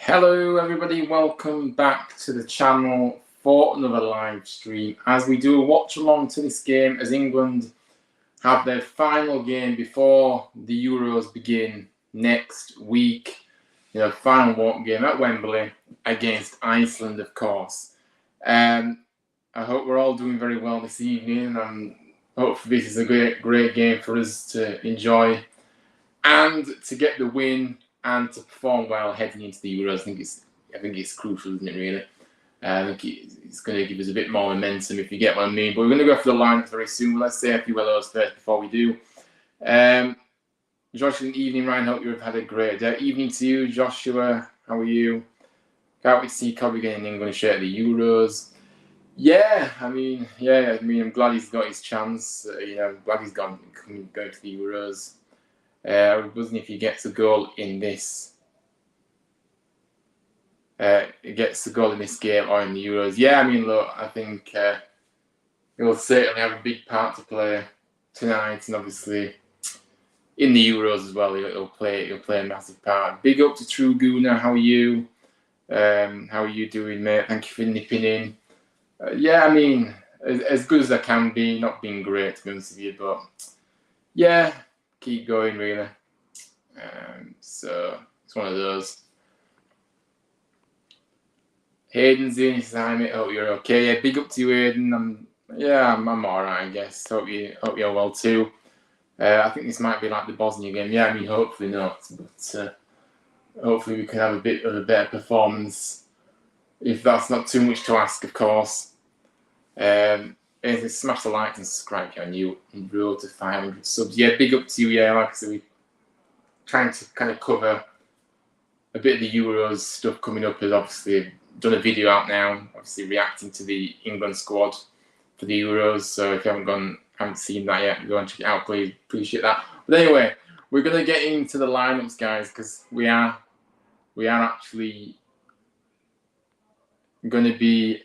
Hello everybody, welcome back to the channel for another live stream as we do a watch along to this game as England have their final game before the Euros begin next week. Final walk game at Wembley against Iceland, of course. I hope we're all doing very well this evening, and hopefully this is a great game for us to enjoy and to get the win and to perform well heading into the Euros. I think it's crucial, isn't it, really? I think it's going to give us a bit more momentum, if you get what I mean. But we're going to go for the lineup very soon. Let's say a few hellos first before we do. Joshua, good evening, Ryan. Hope you've had a great day. Evening to you, Joshua. How are you? Can't wait to see Kobe getting an England shirt at the Euros. I'm glad he's got his chance. I'm glad he's going to the Euros. Wasn't if he gets a goal in this, game or in the Euros. Look, I think he'll certainly have a big part to play tonight, and obviously in the Euros as well. He'll play a massive part. Big up to True Gooner. How are you? How are you doing, mate? Thank you for nipping in. As good as I can be. Not being great, to be honest with you, but yeah. Keep going, really. So it's one of those. Hayden's in. He says, "Hi, mate. Hope you're okay." Yeah, big up to you, Hayden. I'm all right, I guess. Hope you're well too. I think this might be like the Bosnia game. Hopefully not, but hopefully we can have a bit of a better performance. If that's not too much to ask, of course. Smash the like and subscribe if you're new and road to 500 subs. Yeah, big up to you. Yeah, like I said, we're trying to kind of cover a bit of the Euros stuff coming up. As obviously done a video out now, obviously reacting to the England squad for the Euros. So if you haven't seen that yet, go and check it out, please. Appreciate that. But anyway, we're gonna get into the lineups, guys, because we are actually going to be.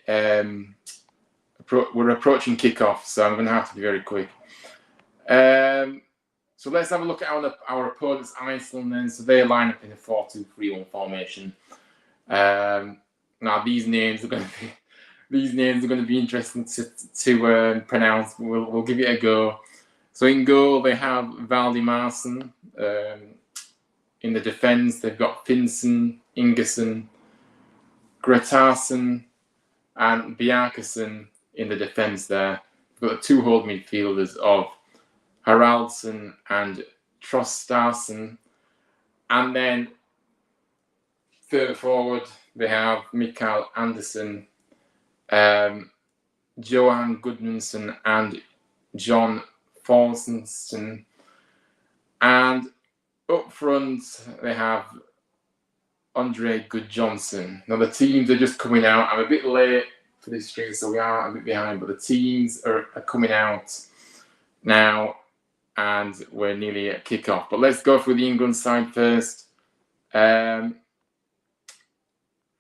We're approaching kickoff, so I'm going to have to be very quick. So let's have a look at our opponents, Iceland. Then, so they line up in a 4-2-3-1 formation. Now these names are going to be interesting to pronounce. We'll give it a go. So in goal they have Valdimarsson. In the defence they've got Finson, Ingerson, Gretarsson, and Bjarkason. In the defence there, we've got the two hold midfielders of Haraldsson and Trostarsson, and then further forward they have Mikael Andersson, Johan Gudmundsson and John Forsensson, and up front they have Andre Gudjohnsen. Now the teams are just coming out. I'm a bit late for this stream, so we are a bit behind, but the teams are coming out now and we're nearly at kickoff. But let's go through the England side first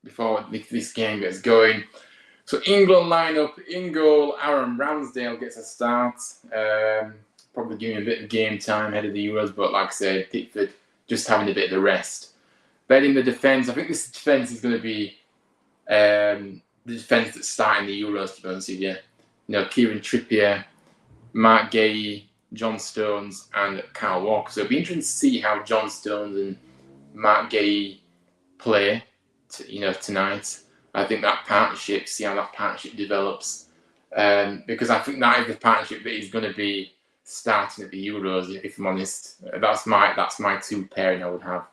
before this game gets going. So England lineup: in goal, Aaron Ramsdale gets a start, probably giving a bit of game time ahead of the Euros, but like I said, Pickford just having a bit of the rest. Then in the defence, I think this defence is going to be the defence that's starting the Euros, to be honest with you. Kieran Trippier, Mark Gay, John Stones, and Kyle Walker. So it'll be interesting to see how John Stones and Mark Gay play, tonight. I think see how that partnership develops. Because I think that is the partnership that is going to be starting at the Euros, if I'm honest. That's my two pairing I would have.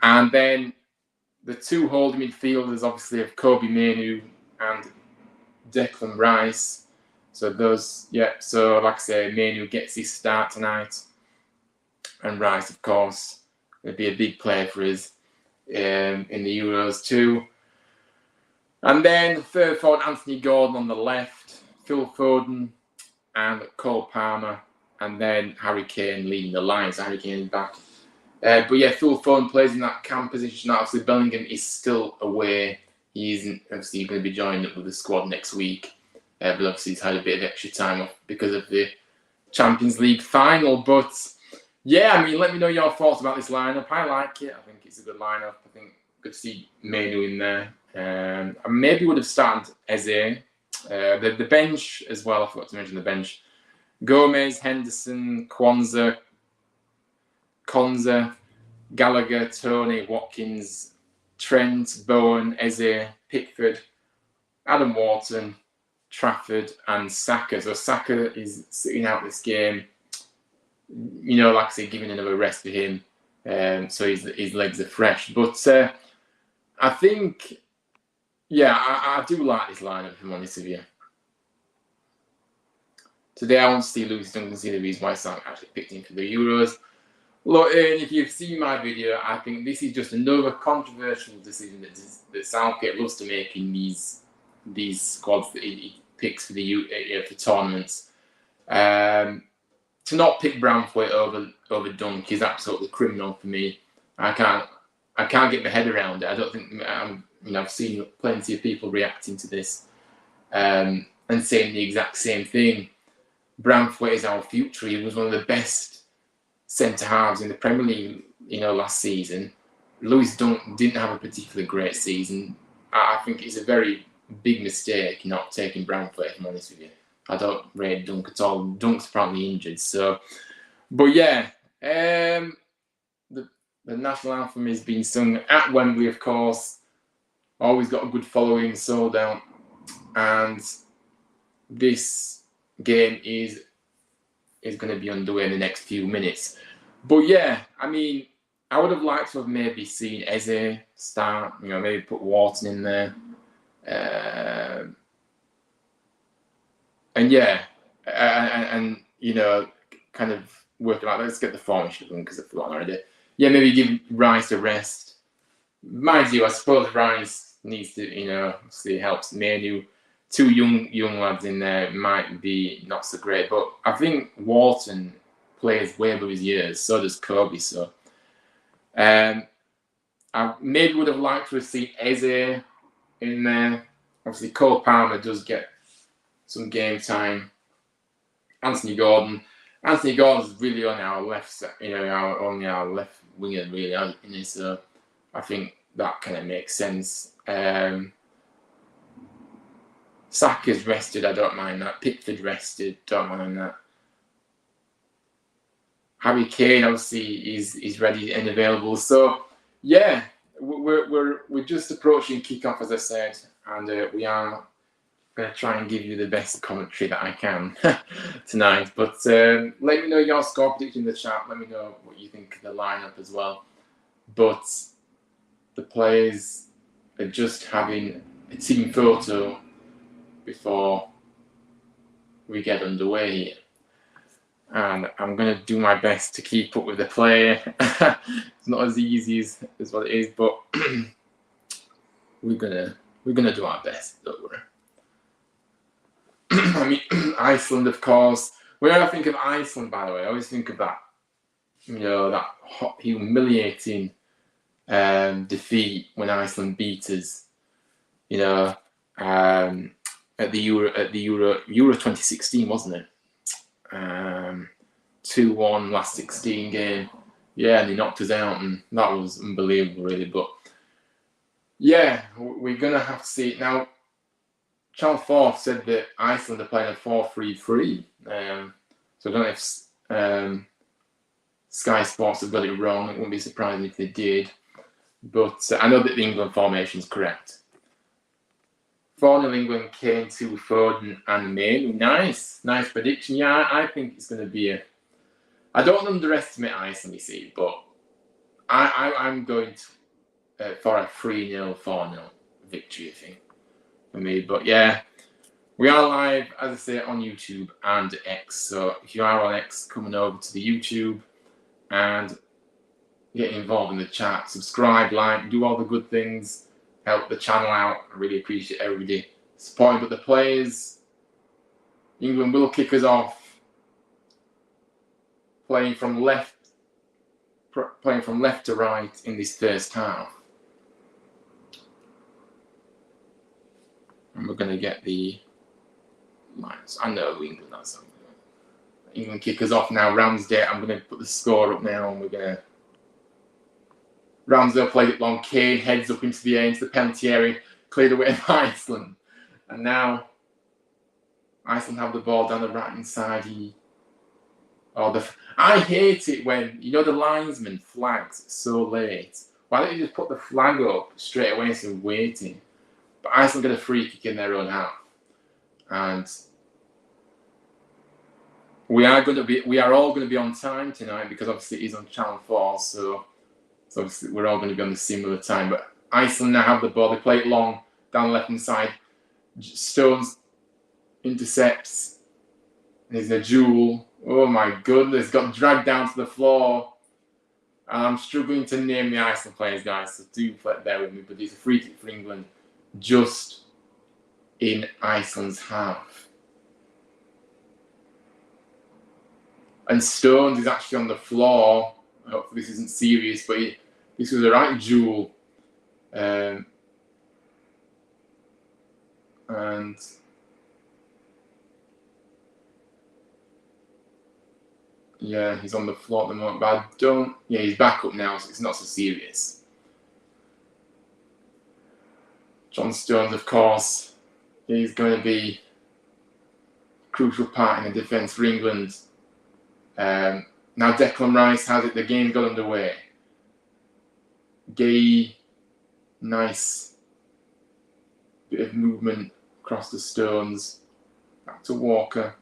And then the two holding midfielders, obviously, of Kobe Mainoo and Declan Rice. So So like I say, Mainoo gets his start tonight, and Rice, of course, will be a big player for us in the Euros too. And then third forward, Anthony Gordon on the left, Phil Foden and Cole Palmer, and then Harry Kane leading the line. So Harry Kane is back. But yeah, Phil Foden plays in that cam position. Obviously, Bellingham is still away. He isn't obviously going to be joining up with the squad next week. But obviously, he's had a bit of extra time off because of the Champions League final. But yeah, let me know your thoughts about this lineup. I like it. I think it's a good lineup. I think Good to see Manu in there. I maybe would have started Eze. The bench as well, I forgot to mention the bench. Gomez, Henderson, Konza, Gallagher, Tony, Watkins, Trent, Bowen, Eze, Pickford, Adam Wharton, Trafford, and Saka. So Saka is sitting out this game. You know, like I say, giving another rest for him. So his legs are fresh. But I think, yeah, I do like this lineup, if I'm honest with you. Today I want to see Lewis Dunk and see the reason why Sam actually picked him for the Euros. Look, if you've seen my video, I think this is just another controversial decision that Southgate loves to make in these squads that he picks for the for tournaments. To not pick Branthwaite over Dunk is absolutely criminal for me. I can't get my head around it. I don't think I've seen plenty of people reacting to this and saying the exact same thing. Branthwaite is our future. He was one of the best centre halves in the Premier League, last season. Lewis Dunk didn't have a particularly great season. I think it's a very big mistake not taking Branthwaite, if I'm honest with you. I don't rate Dunk at all. Dunk's probably injured, so. But yeah, the national anthem is being sung at Wembley, of course. Always got a good following, sold out, and this game is going to be underway in the next few minutes. But yeah, I mean, I would have liked to have maybe seen Eze start, maybe put Wharton in there. And yeah, and kind of working out, let's get the formation going because I've forgotten already. Yeah, maybe give Rice a rest. Mind you, I suppose Rice needs to, obviously helps Manu. Two young lads in there might be not so great, but I think Wharton plays way above his years. So does Kobe. So, I maybe would have liked to have seen Eze in there. Obviously, Cole Palmer does get some game time. Anthony Gordon's really on our left, only our left winger really, isn't he? So I think that kind of makes sense. Saka's rested, I don't mind that. Pickford rested, don't mind that. Harry Kane obviously is ready and available. So yeah, we're just approaching kickoff, as I said, and we are going to try and give you the best commentary that I can tonight. But let me know your score prediction in the chat. Let me know what you think of the lineup as well. But the players are just having a team photo before we get underway here. And I'm going to do my best to keep up with the player. It's not as easy as what it is, but we're gonna do our best, don't worry. I mean, Iceland, of course. When I think of Iceland, by the way, I always think of that, that humiliating defeat when Iceland beat us, at the Euro 2016, wasn't it? 2-1 last 16 game. Yeah, and they knocked us out, and that was unbelievable, really. But yeah, we're gonna have to see it now. Channel 4 said that Iceland are playing a 4-3-3. So I don't know if Sky Sports have got it wrong. It wouldn't be surprising if they did. But I know that the England formation is correct. 4-0 England, Kane, 2 Foden and Manu. Nice prediction. Yeah, I think it's going to be I don't underestimate Iceland, you see, but I'm going to, for a 3-0, 4-0 victory, I think, for me. But yeah, we are live, as I say, on YouTube and X. So if you are on X, coming over to the YouTube and get involved in the chat, subscribe, like, do all the good things. Help the channel out. I really appreciate everybody supporting. But the players, England will kick us off, playing from left to right in this first half. And we're going to get the lines. I know England has something. England kick us off now. Ramsdale. I'm going to put the score up now, and we're going to. Ramsdale played it long. Kane heads up into the air, into the penalty area, cleared away by Iceland. And now Iceland have the ball down the right-hand side. I hate it when, you know, the linesman flags so late. Why don't you just put the flag up straight away instead of waiting? But Iceland get a free kick in their own half. And we are all going to be on time tonight because obviously it is on Channel 4, so obviously we're all going to be on the similar time. But Iceland now have the ball. They play it long down the left-hand side. Stones intercepts. There's a duel. Oh my goodness, got dragged down to the floor. And I'm struggling to name the Iceland players, guys, so do bear with me. But it's a free kick for England just in Iceland's half. And Stones is actually on the floor. Hopefully this isn't serious, but this was a right duel. And yeah, he's on the floor at the moment, but he's back up now, so it's not so serious. John Stones, of course, is going to be a crucial part in the defence for England. Now Declan Rice has it, the game's got underway. Gay, nice bit of movement across the Stones. Back to Walker.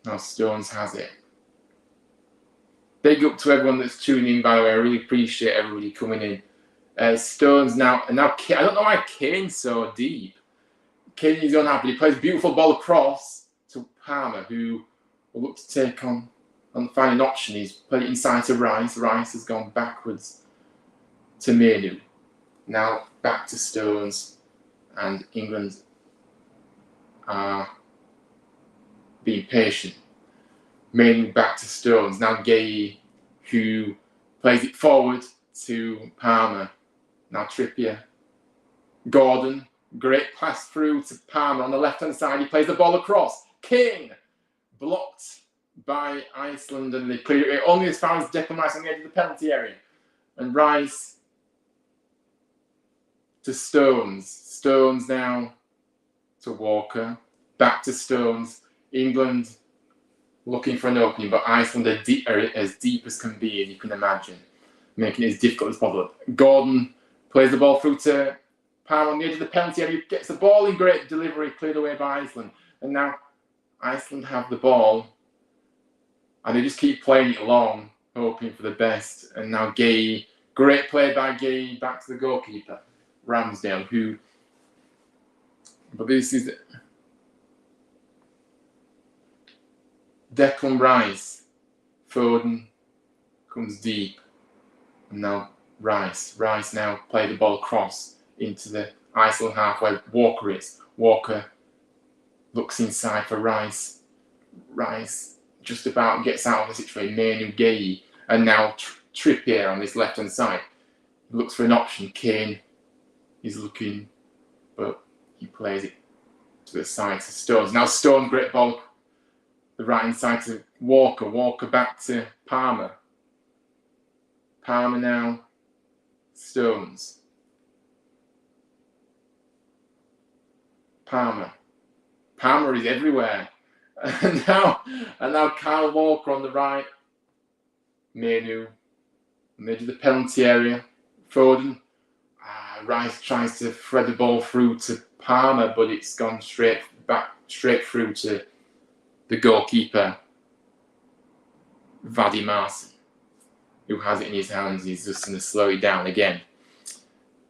Now Stones has it. Big up to everyone that's tuning in, by the way. I really appreciate everybody coming in. Stones now, and now I don't know why Kane's so deep. Kane is unhappy. He plays a beautiful ball across to Palmer, who will look to take on find an option. He's played it inside to Rice. Rice has gone backwards to Manu. Now back to Stones, and England are being patient. Mainly back to Stones. Now Gay, who plays it forward to Palmer. Now Trippier. Gordon, great pass through to Palmer on the left-hand side. He plays the ball across. Kane, blocked by Iceland, and they clear it only as far as Declan Rice on the edge of the penalty area. And Rice to Stones. Stones now to Walker. Back to Stones. England looking for an opening, but Iceland are as deep as can be, as you can imagine, making it as difficult as possible. Gordon plays the ball through to Palmer on the edge of the penalty area, gets the ball in great delivery, cleared away by Iceland. And now Iceland have the ball, and they just keep playing it long, hoping for the best. And now Gay, great play by Gay, back to the goalkeeper, Ramsdale, but this is Declan Rice. Foden comes deep. And now Rice now play the ball across into the Iceland half where Walker is. Walker looks inside for Rice. Rice just about gets out of the situation. Manu Gay. And now Trippier on this left-hand side. Looks for an option. Kane is looking, but he plays it to the side to Stones. Now Stones, great ball. The right-hand side to Walker. Walker back to Palmer. Palmer now. Stones. Palmer. Palmer is everywhere. And now Kyle Walker on the right. Manu. Mid of the penalty area. Foden. Rice tries to thread the ball through to Palmer, but it's gone straight through to the goalkeeper, Vadim Martin, who has it in his hands. He's just going to slow it down again.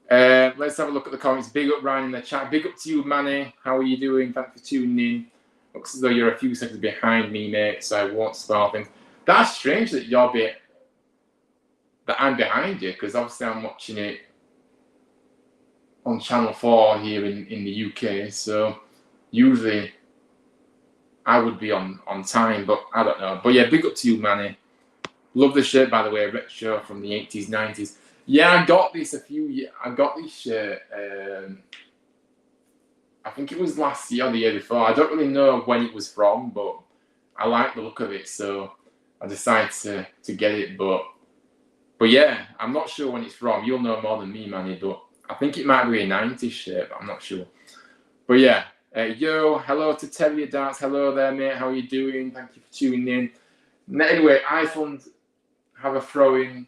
Let's have a look at the comments. Big up Ryan in the chat. Big up to you, Manny. How are you doing? Thanks for tuning in. Looks as though you're a few seconds behind me, mate, so I won't spoil things. That's strange that that I'm behind you, because obviously I'm watching it on Channel 4 here in the UK, so usually I would be on time, but I don't know. But yeah, big up to you, Manny. Love the shirt, by the way, retro from the 80s, 90s. Yeah, I got this I got this shirt, I think it was last year or the year before. I don't really know when it was from, but I like the look of it, so I decide to get it, but yeah, I'm not sure when it's from. You'll know more than me, Manny, but I think it might be a 90s shirt, but I'm not sure. But yeah, yo, hello to Terry Darts. Hello there, mate. How are you doing? Thank you for tuning in. Anyway, Iceland have a throw-in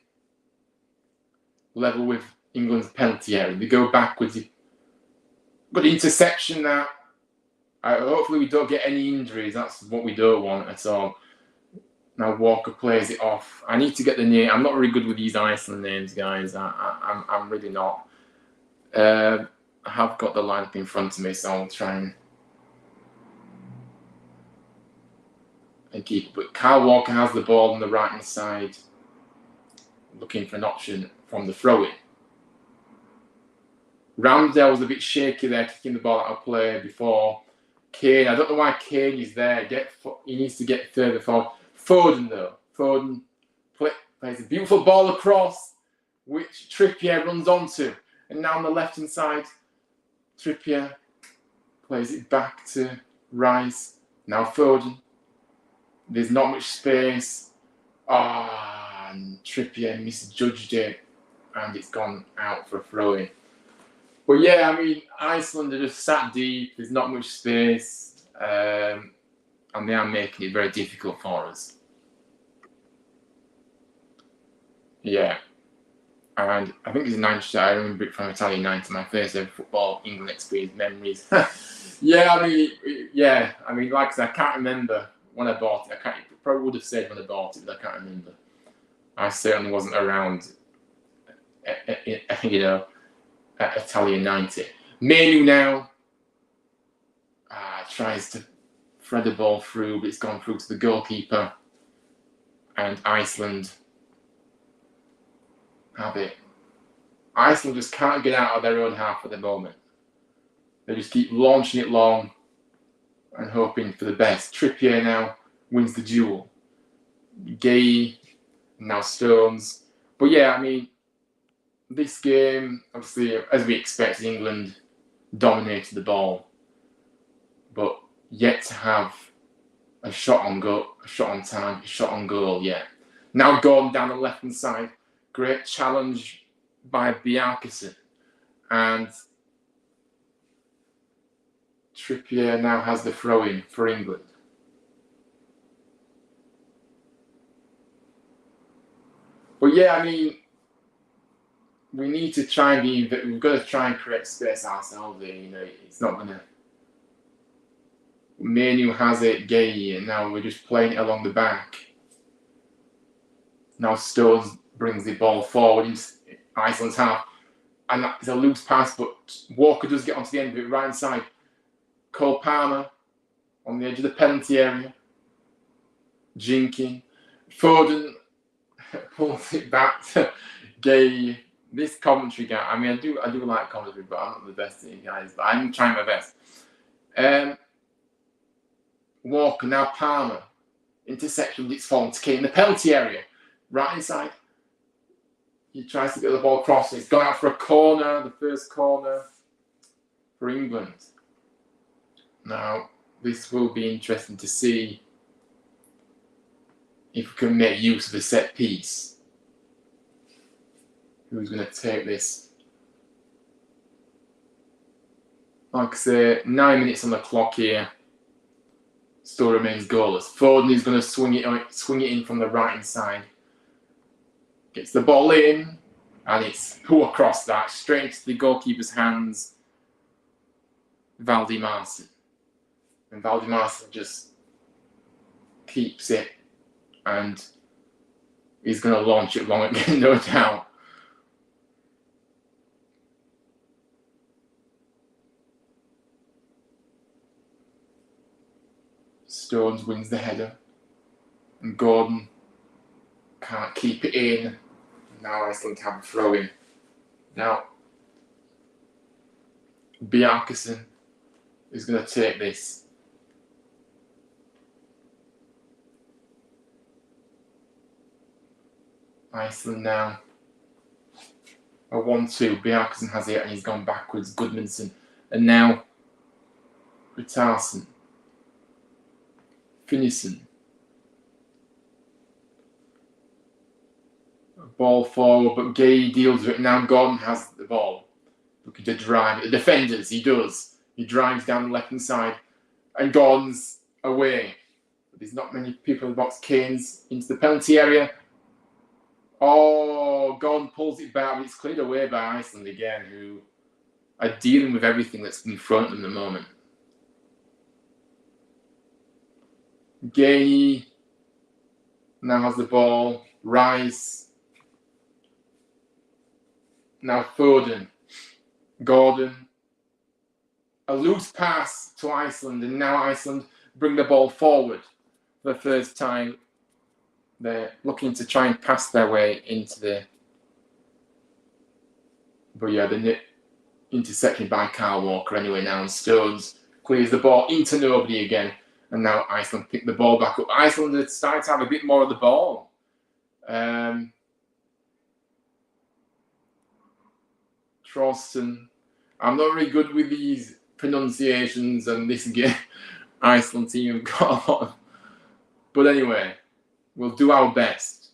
level with England's penalty area. They go backwards. But the interception now, hopefully we don't get any injuries. That's what we don't want at all. Now Walker plays it off. I need to get the name. I'm not really good with these Iceland names, guys. I'm really not. I have got the lineup in front of me, so I'll try and keep it. But Kyle Walker has the ball on the right-hand side, looking for an option from the throw-in. Ramsdale was a bit shaky there, kicking the ball out of play before. Kane, I don't know why Kane is there. He needs to get further forward. Foden, though. Foden plays a beautiful ball across, which Trippier runs onto. And now on the left-hand side, Trippier plays it back to Rice. Now Foden. There's not much space. And Trippier misjudged it. And it's gone out for a throw-in. But yeah, I mean, Iceland are just sat deep. There's not much space. And they are making it very difficult for us. Yeah. And I think it's a 90 shot. I remember it from Italian 90, my first ever football England experience memories. Yeah, I mean, like I said, I can't remember when I bought it. I probably would have said when I bought it, but I can't remember. I certainly wasn't around, you know, at Italian 90. Menu now tries to thread the ball through, but it's gone through to the goalkeeper. And Iceland have it. Iceland just can't get out of their own half at the moment. They just keep launching it long and hoping for the best. Trippier now wins the duel. Gay, now Stones. But yeah, I mean, this game, obviously, as we expected, England dominated the ball, but yet to have a shot on goal, a shot on time, a shot on goal yet. Now Gordon down the left-hand side. Great challenge by Bjarkesen. And Trippier now has the throw-in for England. But yeah, I mean, we need to try and we've got to try and create space ourselves here. You know, it's not going to. Menu has it, Gay, and now we're just playing it along the back. Now Stones brings the ball forward in Iceland's half. And it's a loose pass, but Walker does get onto the end of it, right side. Cole Palmer on the edge of the penalty area. Jinking. Foden pulls it back to Gay. This commentary guy, I mean, I do like commentary, but I'm not the best at it, guys. But I'm trying my best. Walker, now Palmer. Interception, it's fallen to Kane in the penalty area. Right inside. He tries to get the ball across. It's gone out for a corner, the first corner for England. Now, this will be interesting to see if we can make use of a set piece. Who's going to take this? Like I say, 9 minutes on the clock here. Still remains goalless. Foden is going to swing it in from the right hand side. Gets the ball in, and it's across that, straight into the goalkeeper's hands. Valdimarsson. And Valdimarsson just keeps it, and he's going to launch it long again, no doubt. Stones wins the header, and Gordon can't keep it in. Now Iceland have a throw in. Now Bjarkesen is going to take this. Iceland now a 1-2. Bjarkesen has it and he's gone backwards. Goodmanson. And now Richarlison. Finison. Ball forward, but Gay deals with it. Now Gordon has the ball. Looking to drive. The defenders, he does. He drives down the left-hand side. And Gordon's away. But there's not many people in the box. Kane's into the penalty area. Oh, Gordon pulls it back, but it's cleared away by Iceland again, who are dealing with everything that's in front of them at the moment. Gay now has the ball. Rice. Now Foden. Gordon. A loose pass to Iceland, and now Iceland bring the ball forward for the first time. They're looking to try and pass their way into the... But yeah, they're intercepted by Kyle Walker anyway now, and Stones clears the ball into nobody again. And now Iceland pick the ball back up. Iceland are starting to have a bit more of the ball. Trosten. I'm not really good with these pronunciations, and this game, Iceland team have got a lot of... But anyway, we'll do our best.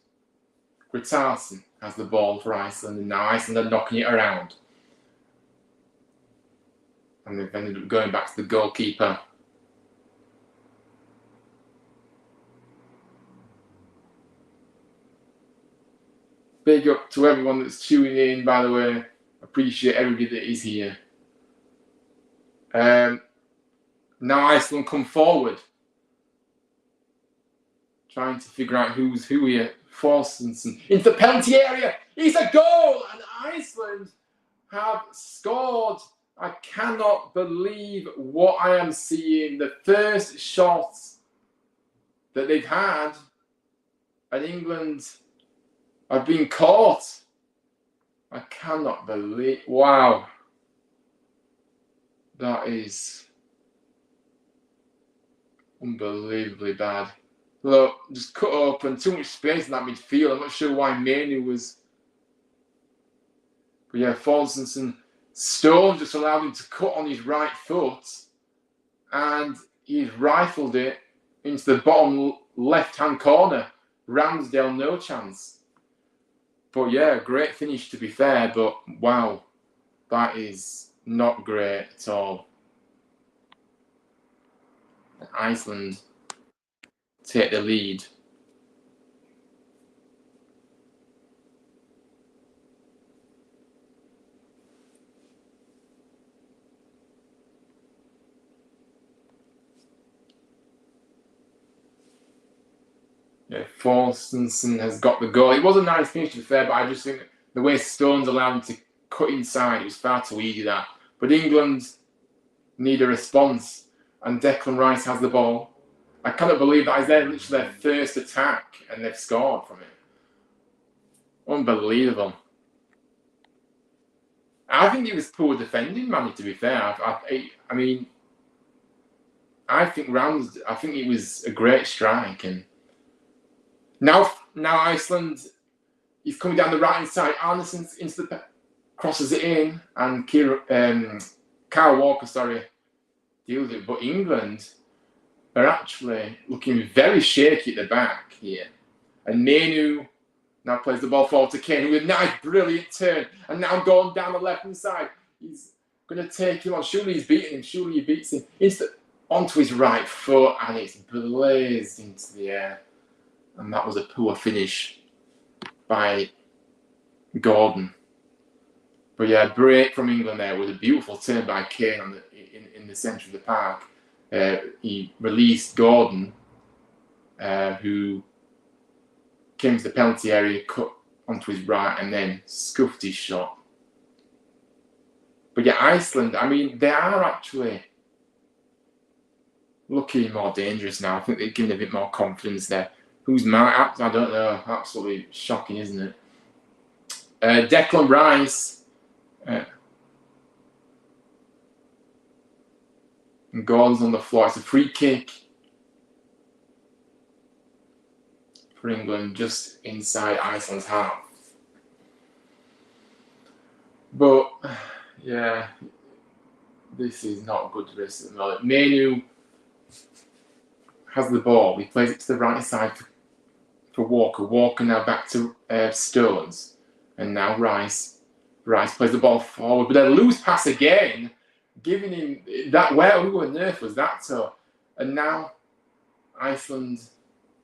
Grytarson has the ball for Iceland, and now Iceland are knocking it around. And they've ended up going back to the goalkeeper. Big up to everyone that's tuning in, by the way. Appreciate everybody that is here. Now Iceland come forward. Trying to figure out who's who here. Forstensen into the penalty area. It's a goal! And Iceland have scored. I cannot believe what I am seeing. The first shot that they've had at England have been caught. I cannot believe... Wow. That is unbelievably bad. Look, just cut open, too much space in that midfield. I'm not sure why Manu was... But yeah, Forstensen, Stone just allowed him to cut on his right foot, and he's rifled it into the bottom left-hand corner. Ramsdale, no chance. But yeah, great finish to be fair, but wow, that is not great at all. Iceland take the lead. Yeah, Forstensen has got the goal. It was a nice finish to be fair, but I just think the way Stones allowed him to cut inside, it was far too easy that. But England need a response, and Declan Rice has the ball. I cannot believe that is literally their first attack, and they've scored from it. Unbelievable. I think it was poor defending, Manny, to be fair. I mean, I think it was a great strike, and now Iceland is coming down the right hand side. Arneson's into the crosses it in, and Kyle Walker, deals with it. But England are actually looking very shaky at the back here. And Manu now plays the ball forward to Kane with a nice, brilliant turn. And now going down the left-hand side. He's going to take him on. Surely he's beating him. Surely he beats him. Onto his right foot, and it's blazed into the air. And that was a poor finish by Gordon. But yeah, break from England there with a beautiful turn by Kane in the centre of the park. He released Gordon, who came to the penalty area, cut onto his right, and then scuffed his shot. But yeah, Iceland, I mean, they are actually looking more dangerous now. I think they're giving a bit more confidence there. Who's Mark? I don't know. Absolutely shocking, isn't it? Declan Rice. And Gordon's on the floor. It's a free kick for England, just inside Iceland's half. But yeah, this is not good for us at the moment. Manu has the ball. He plays it to the right side for Walker. Walker now back to Stones. And now Rice. Rice plays the ball forward, but a loose pass again, giving him that. Where on earth was that to? And now Iceland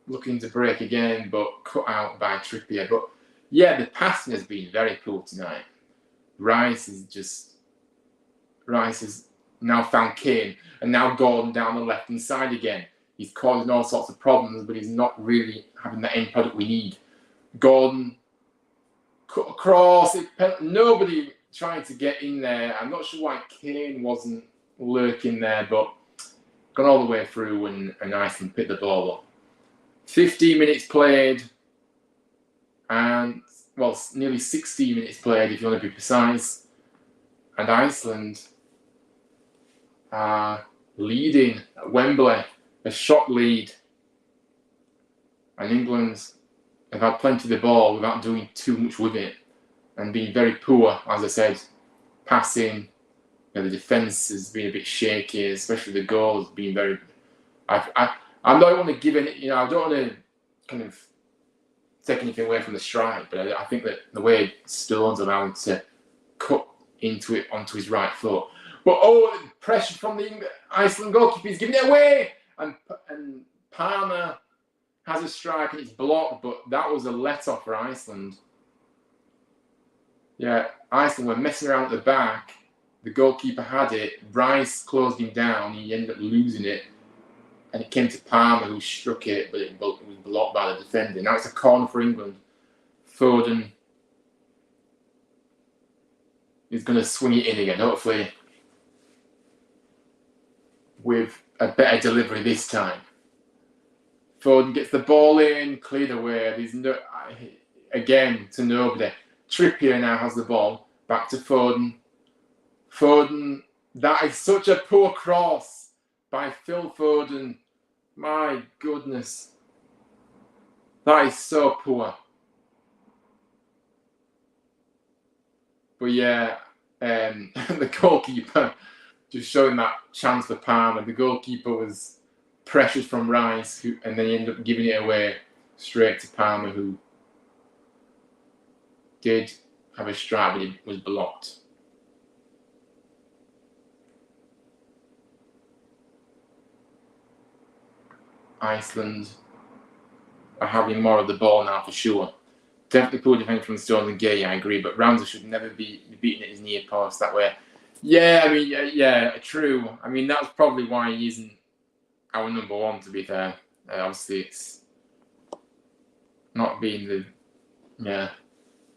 looking to break again, but cut out by Trippier. But yeah, the passing has been very poor tonight. Rice has now found Kane, and now Gordon down the left-hand side again. He's causing all sorts of problems, but he's not really having the end product we need. Gordon cut across, nobody trying to get in there. I'm not sure why Kane wasn't lurking there, but gone all the way through, and Iceland picked the ball up. 15 minutes played, and well, nearly 16 minutes played if you want to be precise. And Iceland are leading at Wembley, a shot lead. And England have had plenty of the ball without doing too much with it, and being very poor, as I said, passing. You know, the defence has been a bit shaky, especially the goal has been very. I don't want to give any, I don't want to kind of take anything away from the strike, but I think that the way Stones allowed to cut into it onto his right foot. But pressure from the Iceland goalkeeper, he's giving it away, and Palmer has a strike and it's blocked, but that was a let-off for Iceland. Yeah, Iceland were messing around at the back. The goalkeeper had it. Rice closed him down. He ended up losing it. And it came to Palmer, who struck it, but it was blocked by the defender. Now it's a corner for England. Foden is going to swing it in again, hopefully with a better delivery this time. Foden gets the ball in, cleared away. There's no, again, to nobody. Trippier now has the ball. Back to Foden. Foden, that is such a poor cross by Phil Foden. My goodness. That is so poor. But yeah, the goalkeeper just showing that chance for Palmer. The goalkeeper was pressured from Rice, and then he ended up giving it away straight to Palmer, who did have a strike, but it was blocked. Iceland are having more of the ball now for sure. Definitely poor defence from Stones and Gay, I agree, but Ramsey should never be beaten at his near post that way. Yeah, I mean, yeah, true. I mean, that's probably why he isn't our number one, to be fair. Obviously, it's not being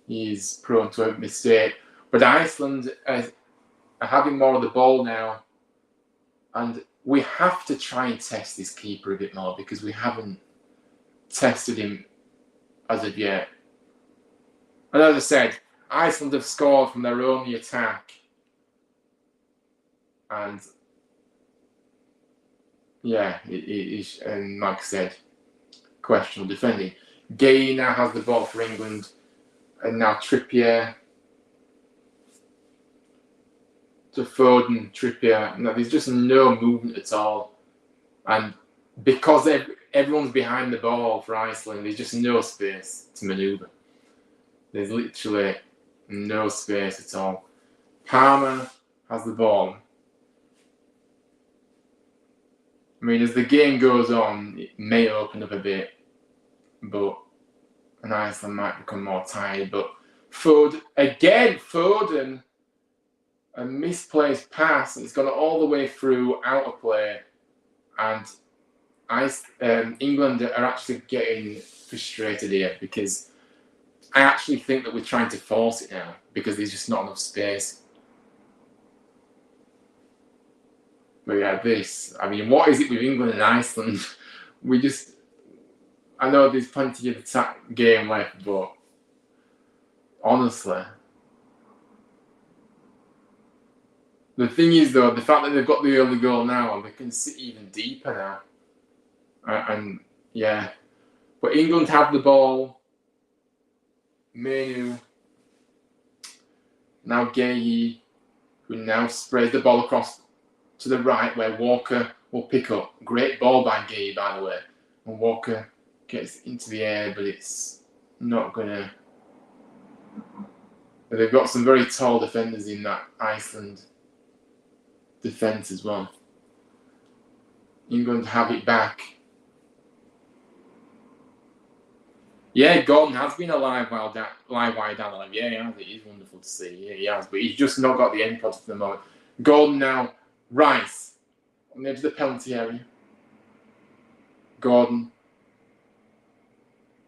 he's prone to a mistake. But Iceland are having more of the ball now, and we have to try and test this keeper a bit more, because we haven't tested him as of yet. And as I said, Iceland have scored from their only attack. And yeah, it is, and like I said, questionable defending. Gay now has the ball for England, and now Trippier to Foden, Trippier. No, there's just no movement at all, and because everyone's behind the ball for Iceland, there's just no space to manoeuvre. There's literally no space at all. Palmer has the ball. I mean, as the game goes on, it may open up a bit, and Iceland might become more tired. But Foden, a misplaced pass, and it's gone all the way through, out of play, and England are actually getting frustrated here, because I actually think that we're trying to force it now, because there's just not enough space. But yeah, I mean, what is it with England and Iceland? I know there's plenty of attack game left, but honestly, the thing is though, the fact that they've got the early goal now, and they can sit even deeper now. And yeah, but England have the ball. Menu, now Gay, who now sprays the ball across to the right, where Walker will pick up. Great ball by Gay, by the way. And Walker Gets into the air, but it's not gonna. But they've got some very tall defenders in that Iceland defence as well. England have it back. Yeah, Gordon has been a live wire down alive. Yeah, he has. It is wonderful to see. Yeah, he has. But he's just not got the end product for the moment. Gordon now. Rice on the edge of the penalty area. Gordon.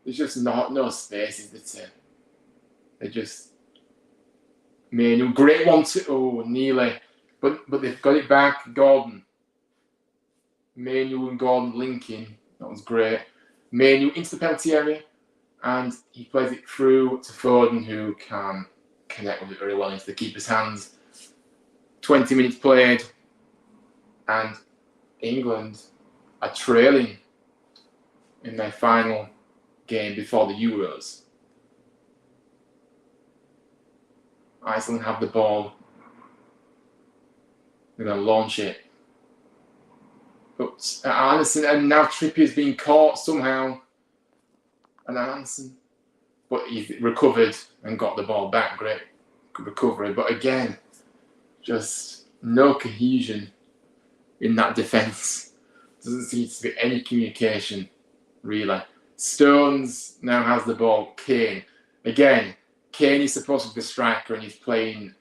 There's just no spaces. That's it. They just. Manu, great one to. Oh, nearly. But they've got it back. Gordon. Manu and Gordon linking. That was great. Manu into the penalty area. And he plays it through to Foden, who can connect with it very well into the keeper's hands. 20 minutes played, and England are trailing in their final game before the Euros. Iceland have the ball. They're going to launch it. But Anderson, and now Trippier's being caught somehow. And Anderson, but he's recovered and got the ball back. Great recovery, but again, just no cohesion in that defence. Doesn't seem to be any communication, really. Stones now has the ball. Kane. Again, Kane is supposed to be the striker and he's playing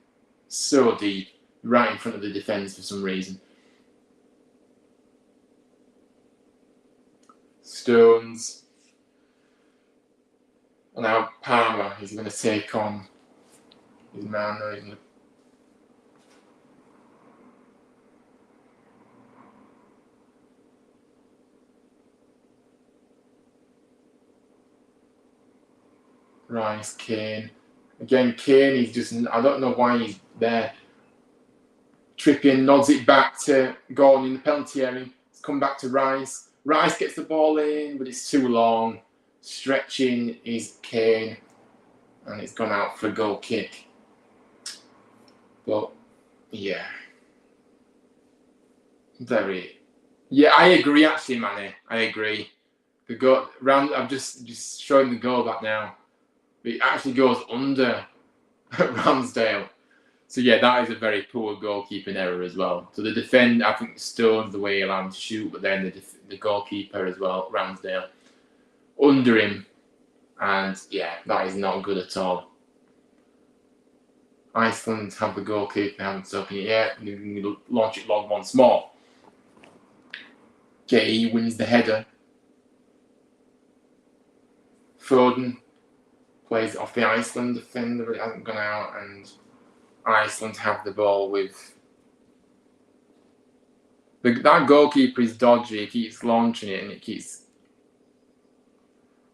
so deep, right in front of the defence for some reason. Stones. And now Palmer is going to take on his man. Rice, Kane. Again, Kane is just, I don't know why he's there. Trippier nods it back to Gordon in the penalty area. It's come back to Rice. Rice gets the ball in, but it's too long. Stretching is Kane, and it's gone out for a goal kick. But yeah, I agree. Actually, Manny, I agree. The goal round. I'm just showing the goal back now. It actually goes under Ramsdale. So yeah, that is a very poor goalkeeping error as well. So the defend, I think Stone's the way he allowed him to shoot, but then the goalkeeper as well, Ramsdale. Under him, and yeah, that is not good at all. Iceland have the goalkeeper, they haven't taken it yet. They're going to launch it long once more. Gay wins the header. Foden plays it off the Iceland defender, but it hasn't gone out, and Iceland have the ball with. That goalkeeper is dodgy, he keeps launching it and it keeps.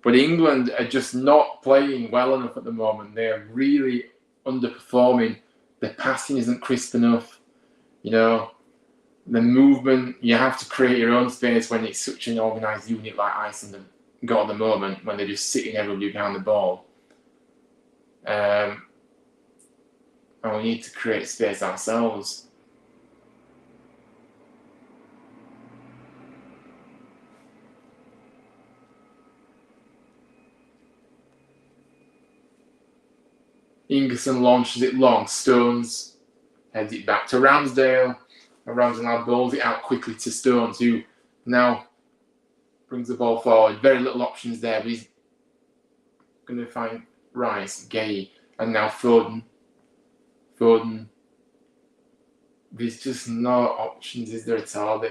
But England are just not playing well enough at the moment. They're really underperforming. The passing isn't crisp enough. You know, the movement, you have to create your own space when it's such an organised unit like Iceland have got at the moment, when they're just sitting everybody behind the ball. And we need to create space ourselves. Ingerson launches it long. Stones heads it back to Ramsdale. And Ramsdale now bowls it out quickly to Stones, who now brings the ball forward. Very little options there, but he's going to find Rice, Gay, and now Foden. There's just no options, is there at all?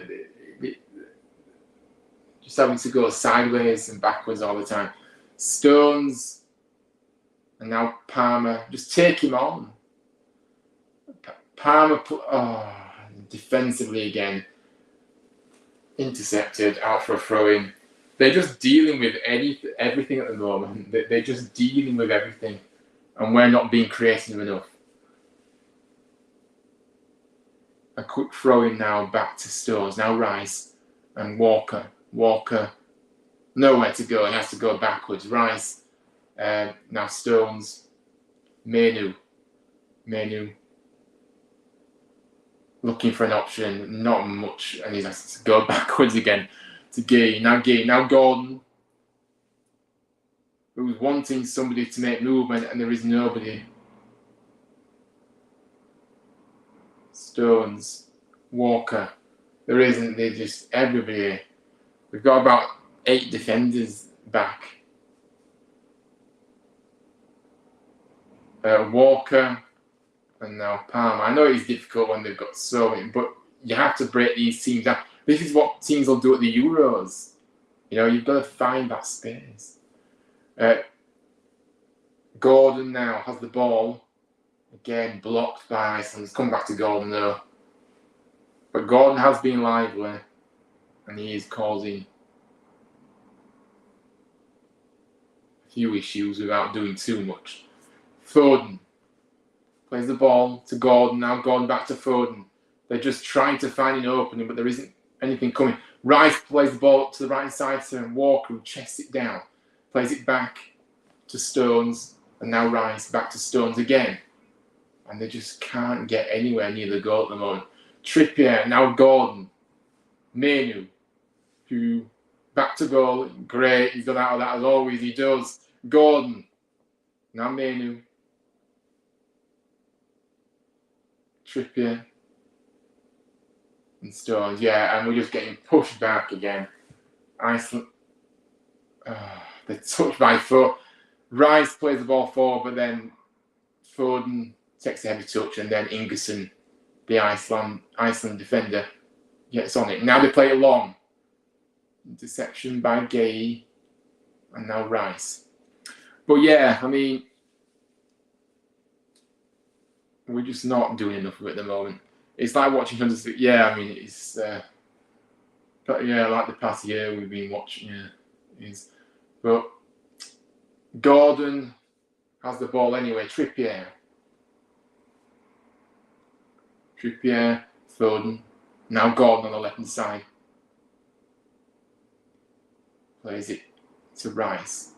Just having to go sideways and backwards all the time. Stones. And now Palmer, just take him on. Palmer, defensively again, intercepted, out for a throw-in. They're just dealing with everything at the moment. They're just dealing with everything, and we're not being creative enough. A quick throw-in now back to Stones. Now Rice and Walker. Walker, nowhere to go, and has to go backwards. Rice. Now Stones, Manu, looking for an option, not much, and he has to go backwards again to Gay. Now Gordon, who's wanting somebody to make movement, and there is nobody. Stones, Walker, there isn't. They're just everybody. We've got about 8 defenders back. Walker and now Palmer. I know it's difficult when they've got so many, but you have to break these teams down. This is what teams will do at the Euros. You know, you've got to find that space. Gordon now has the ball. Again, blocked by Iceland. It's come back to Gordon though. But Gordon has been lively, and he is causing a few issues without doing too much. Foden plays the ball to Gordon. Now Gordon back to Foden. They're just trying to find an opening, but there isn't anything coming. Rice plays the ball up to the right side to Walker, who chests it down. Plays it back to Stones, and now Rice back to Stones again. And they just can't get anywhere near the goal at the moment. Trippier, now Gordon. Menu, who back to goal. Great, he's got out of that as always, he does. Gordon, now Menu. Trippier and Stones, yeah, and we're just getting pushed back again. Iceland, they're touched by Foden. Rice plays the ball forward, but then Foden takes a heavy touch, and then Ingerson, the Iceland defender, gets on it. Now they play it long. Interception by Gay, and now Rice. But yeah, I mean, we're just not doing enough of it at the moment. It's like watching hundreds. Yeah, I mean, it's but yeah, like the past year we've been watching. Yeah, is but Gordon has the ball anyway. Trippier, Foden. Now Gordon on the left hand side plays it to Rice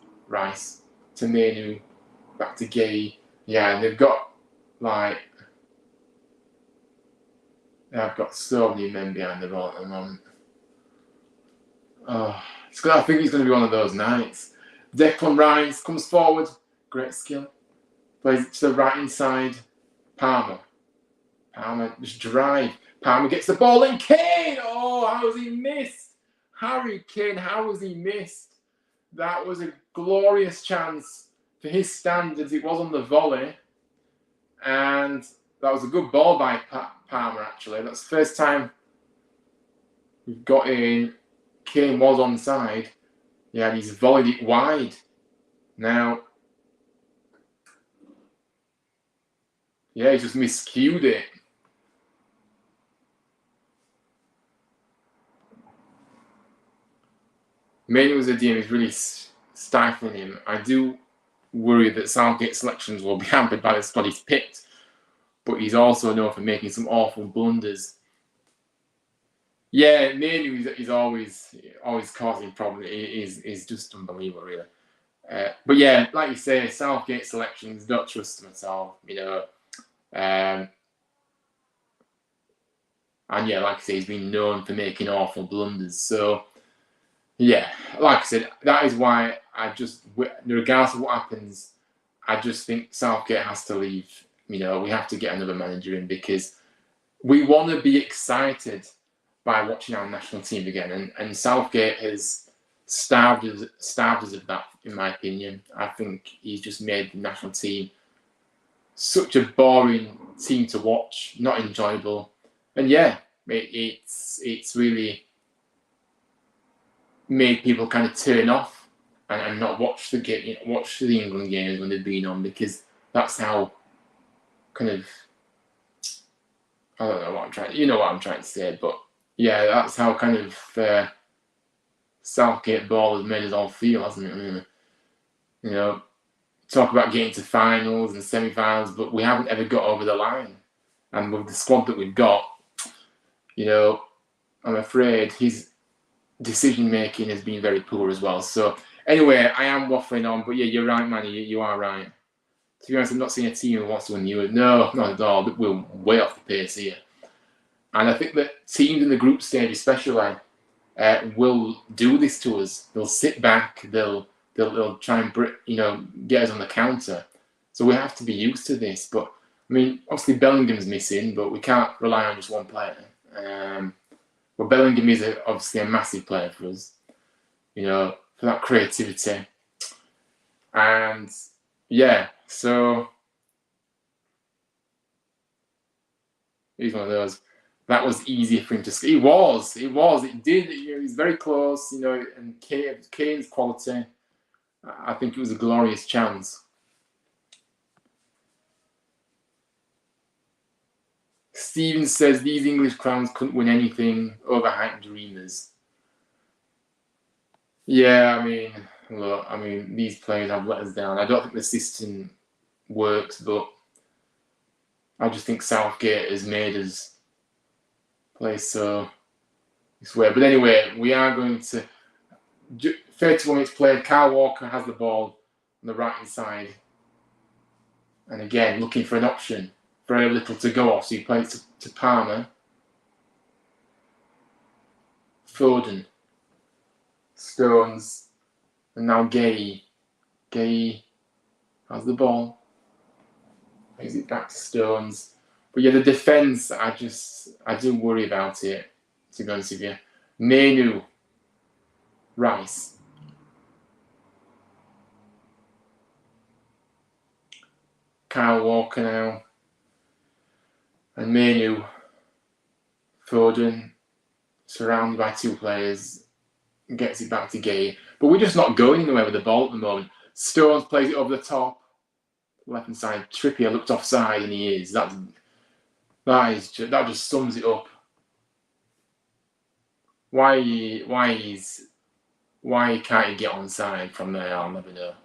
to Menu, back to Gay. Yeah, and they've got I've got so many men behind the ball at the moment. I think it's going to be one of those nights. Declan Rice comes forward, great skill. Plays it to the right hand side. Palmer just drive. Palmer gets the ball in. Kane! Oh, how has he missed? Harry Kane, how has he missed? That was a glorious chance for his standards. It was on the volley. And that was a good ball by Palmer, actually. That's the first time we've got in. Kane was onside. Yeah, he's volleyed it wide. Now, yeah, he just miscued it. Manu as a DM is really stifling him. I do worry that Southgate's selections will be hampered by the squad he's picked, but he's also known for making some awful blunders. Yeah, Manu is always causing problems. Is just unbelievable, really. But yeah, like you say, Southgate selections, don't trust them at all, you know. And yeah, like I say, he's been known for making awful blunders. So yeah, like I said, that is why regardless of what happens, I just think Southgate has to leave. You know, we have to get another manager in, because we want to be excited by watching our national team again. And Southgate has starved us of that, in my opinion. I think he's just made the national team such a boring team to watch, not enjoyable. And yeah, it's really made people kind of turn off and not watch the game, watch the England games when they've been on, because that's how kind of, I don't know what I'm trying, you know what I'm trying to say, but yeah, that's how kind of Southgate ball has made us all feel, hasn't it? Really? You know, talk about getting to finals and semi-finals, but we haven't ever got over the line. And with the squad that we've got, you know, I'm afraid his decision-making has been very poor as well. So anyway, I am waffling on, but yeah, you're right, Manny, you are right. To be honest, I'm not seeing a team who wants to win the Euros. No, not at all. We're way off the pace here. And I think that teams in the group stage especially will do this to us. They'll sit back, they'll they'll try and get us on the counter. So we have to be used to this. But I mean, obviously Bellingham's missing, but we can't rely on just one player. But Bellingham is obviously a massive player for us, for that creativity. And yeah, so he's one of those. That was easier for him to score. It did. He's very close, and Kane's quality. I think it was a glorious chance. Steven says these English crowns couldn't win anything, overhyped dreamers. Yeah, I mean, look, these players have let us down. I don't think the system works, but I just think Southgate has made us play so this way. But anyway, we are going to 31 minutes played. Kyle Walker has the ball on the right hand side, and again looking for an option. Very little to go off, so he plays to Palmer, Foden, Stones, and now Gay. Gay has the ball. Plays it back to Stones. But yeah, the defence, I do worry about it, to be honest with you. Manu, Rice. Kyle Walker now. And Manu, Foden, surrounded by two players, gets it back to Gay. But we're just not going anywhere with the ball at the moment. Stones plays it over the top, left hand side. Trippier looked offside, and he is. That just sums it up. Why can't he get onside from there? I'll never know.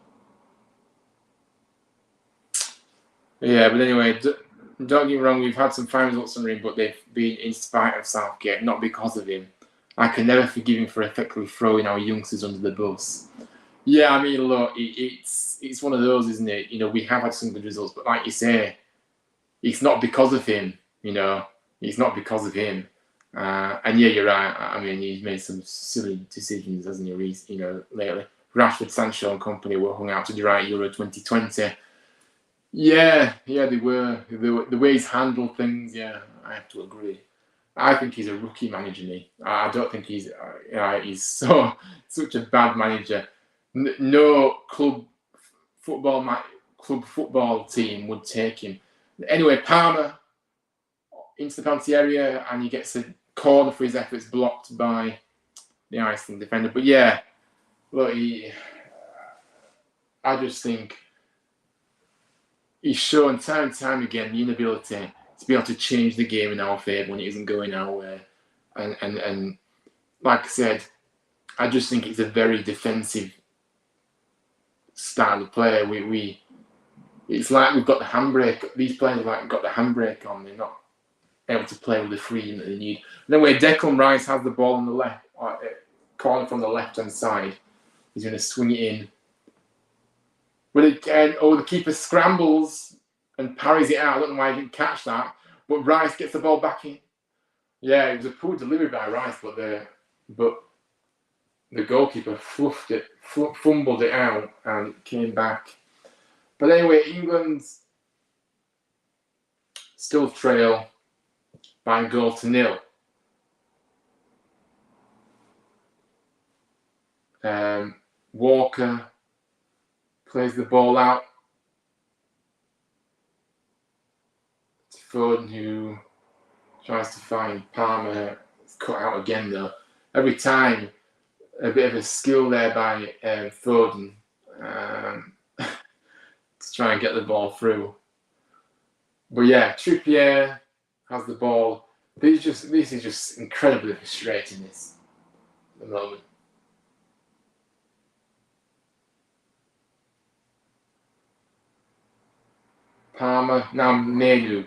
Yeah, but anyway, don't get me wrong, we've had some fine results under him, but they've been in spite of Southgate, not because of him. I can never forgive him for effectively throwing our youngsters under the bus. Yeah, I mean, look, it's one of those, isn't it? We have had some good results, but like you say, it's not because of him. It's not because of him. And yeah, you're right. I mean, he's made some silly decisions, hasn't he? Lately, Rashford, Sancho, and company were hung out to dry at Euro 2020. Yeah, they were. The way he's handled things, yeah, I have to agree. I think he's a rookie manager, me. I don't think he's such a bad manager. No club football team would take him. Anyway, Palmer into the penalty area, and he gets a corner for his efforts, blocked by the Iceland defender. But yeah, look, I just think he's shown time and time again the inability to be able to change the game in our favour when it isn't going our way. And like I said, I just think it's a very defensive style of play. It's like we've got the handbrake. These players have got the handbrake on. They're not able to play with the freedom that they need. And anyway, Declan Rice has the ball on the left corner from the left-hand side. He's going to swing it in. But the keeper scrambles and parries it out. I don't know why he didn't catch that. But Rice gets the ball back in. Yeah, it was a poor delivery by Rice, but the goalkeeper fumbled it out and it came back. But anyway, England still trail by a goal to nil. Walker plays the ball out to Foden, who tries to find Palmer. It's cut out again, though. Every time, a bit of a skill there by Foden to try and get the ball through. But yeah, Trippier has the ball. This is just incredibly frustrating, this at the moment. Palmer, now Manu.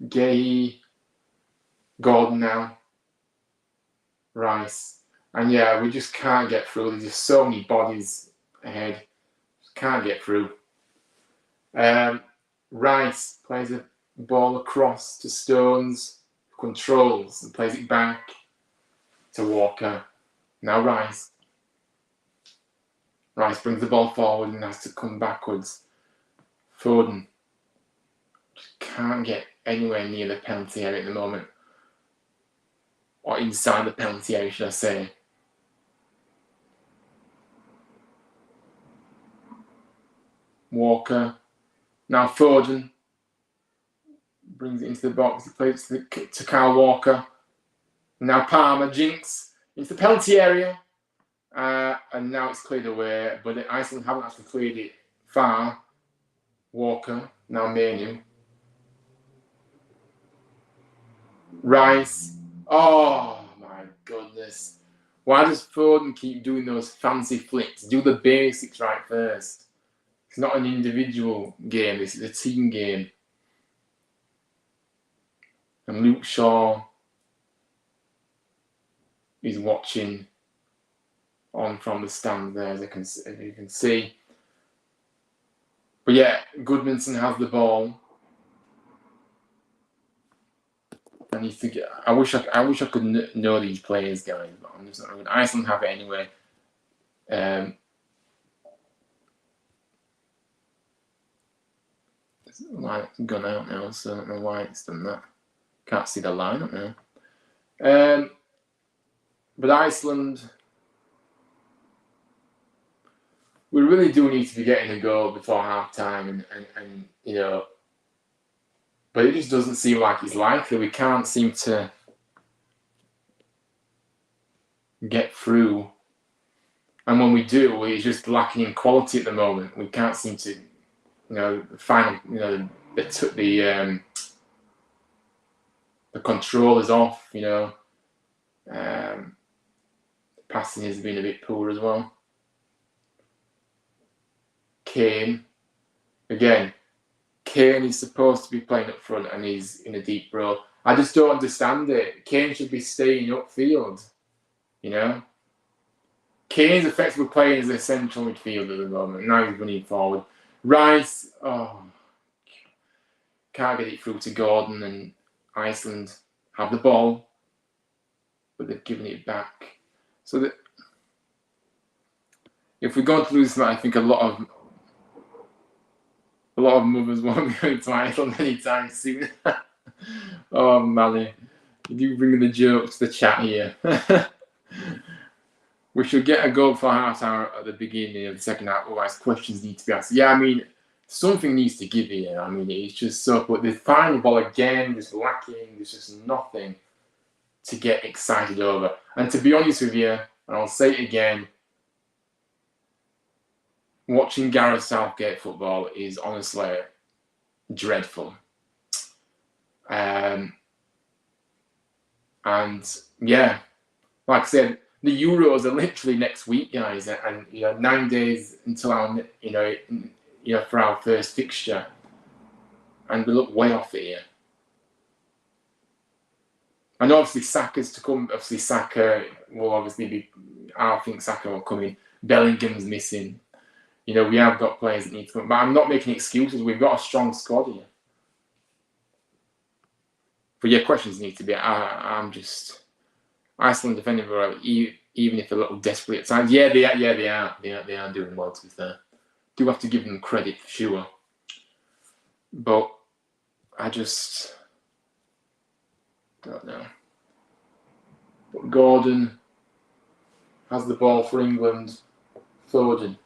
Gay, Gordon now, Rice. And yeah, we just can't get through. There's just so many bodies ahead. Just can't get through. Rice plays a ball across to Stones, controls and plays it back. to Walker. Now Rice. Rice brings the ball forward and has to come backwards. Foden just can't get anywhere near the penalty area at the moment. Or inside the penalty area, should I say. Walker. Now Foden brings it into the box. He plays to Kyle Walker. Now Palmer jinks into the penalty area. And now it's cleared away. But Iceland haven't actually cleared it far. Walker. Now Manu. Rice. Oh my goodness. Why does Foden keep doing those fancy flicks? Do the basics right first. It's not an individual game, this is a team game. And Luke Shaw is watching on from the stand there, as you can see. But yeah, Goodmanson has the ball. I need to get. I wish I could know these players, guys, but I'm just not going. Iceland have it anyway. The light's gone out now, so I don't know why it's done that. Can't see the lineup now. But Iceland, we really do need to be getting a goal before half time, and you know, but it just doesn't seem like it's likely. We can't seem to get through, and when we do, we're just lacking in quality at the moment. We can't seem to, the final, the control is off. Passing has been a bit poor as well. Kane, again, Kane is supposed to be playing up front and he's in a deep role. I just don't understand it. Kane should be staying upfield, Kane's effectively playing as a central midfielder at the moment. Now he's running forward. Rice, can't get it through to Gordon, and Iceland have the ball, but they've given it back. So that if we're going to lose this match, I think a lot of mothers won't be going to Iceland anytime soon. Oh, Mally, you do bring the jokes to the chat here. We should get a goal for half hour at the beginning of the second half, otherwise questions need to be asked. Yeah, something needs to give here. It's just so, but the final ball again, just lacking. There's just nothing to get excited over. And to be honest with you, and I'll say it again, watching Gareth Southgate football is honestly dreadful. And yeah, like I said, the Euros are literally next week, guys, and 9 days until our for our first fixture, and we look way off here. And obviously Saka's to come. Obviously Saka will obviously be. I think Saka will come in. Bellingham's missing. We have got players that need to come. But I'm not making excuses. We've got a strong squad here. But yeah, questions need to be. I'm just Iceland defending very, even if a little desperate at times. Yeah, they are. They are doing well, to be fair. Do have to give them credit for sure. But I just don't know. But Gordon has the ball for England. Foden.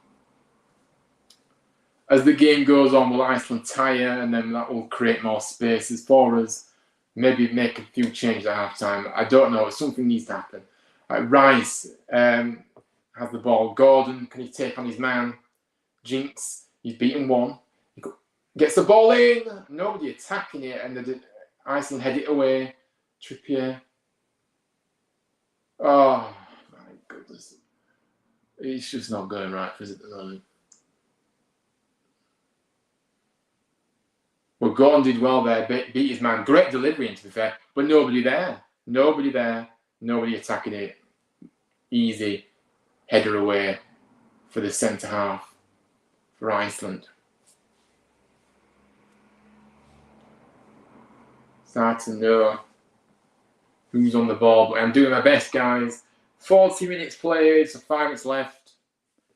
As the game goes on, will Iceland tire, and then that will create more spaces for us? Maybe make a few changes at half time. I don't know. Something needs to happen. Rice has the ball. Gordon, can he take on his man? Jinx, he's beaten one. He gets the ball in. Nobody attacking it, and Iceland head it away. Trippier. Oh my goodness, it's just not going right for us at the moment. Well, Gordon did well there, beat his man. Great delivery, to be fair, but nobody there. Nobody attacking it. Easy header away for the centre half for Iceland. It's hard to know who's on the ball, but I'm doing my best, guys. 40 minutes played, so 5 minutes left,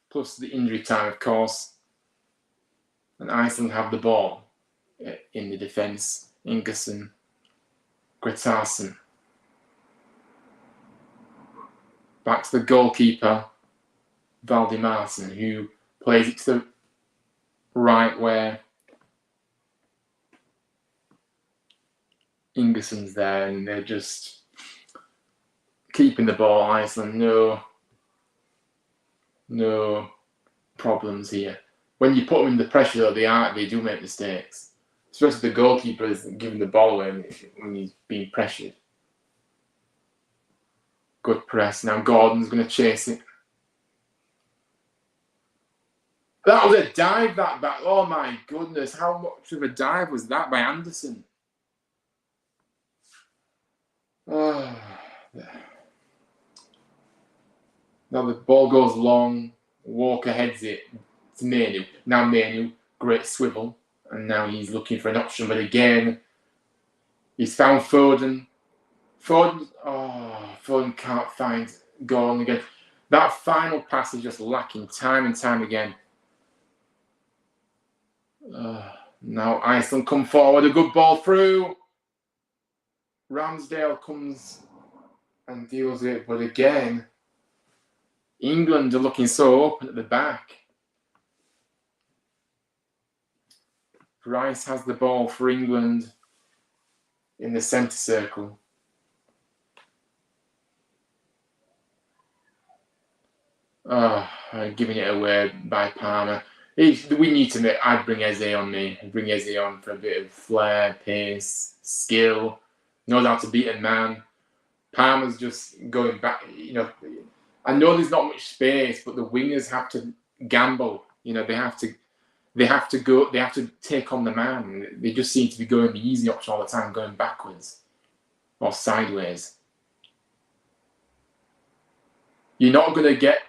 plus the injury time, of course. And Iceland have the ball in the defence. Ingerson, Gretarsson. Back to the goalkeeper, Valdimarsson, who plays it to the right where Ingerson's there, and they're just keeping the ball. Iceland, no problems here. When you put them under pressure, though, they do make mistakes. Especially the goalkeeper is giving the ball away when he's being pressured. Good press. Now Gordon's going to chase it. That was a dive, that back. Oh my goodness, how much of a dive was that by Anderson? Oh. Now the ball goes long. Walker heads it to Manu. Now Manu, great swivel. And now he's looking for an option. But again, he's found Foden. Foden can't find Gordon again. That final pass is just lacking time and time again. Now Iceland come forward. A good ball through. Ramsdale comes and deals with it. But again, England are looking so open at the back. Rice has the ball for England in the centre circle. Giving it away by Palmer. We need to I'd bring Eze on me. I'd bring Eze on for a bit of flair, pace, skill. Knows how to beat a man. Palmer's just going back. I know there's not much space, but the wingers have to gamble. They have to go. They have to take on the man. They just seem to be going the easy option all the time, going backwards or sideways. You're not gonna get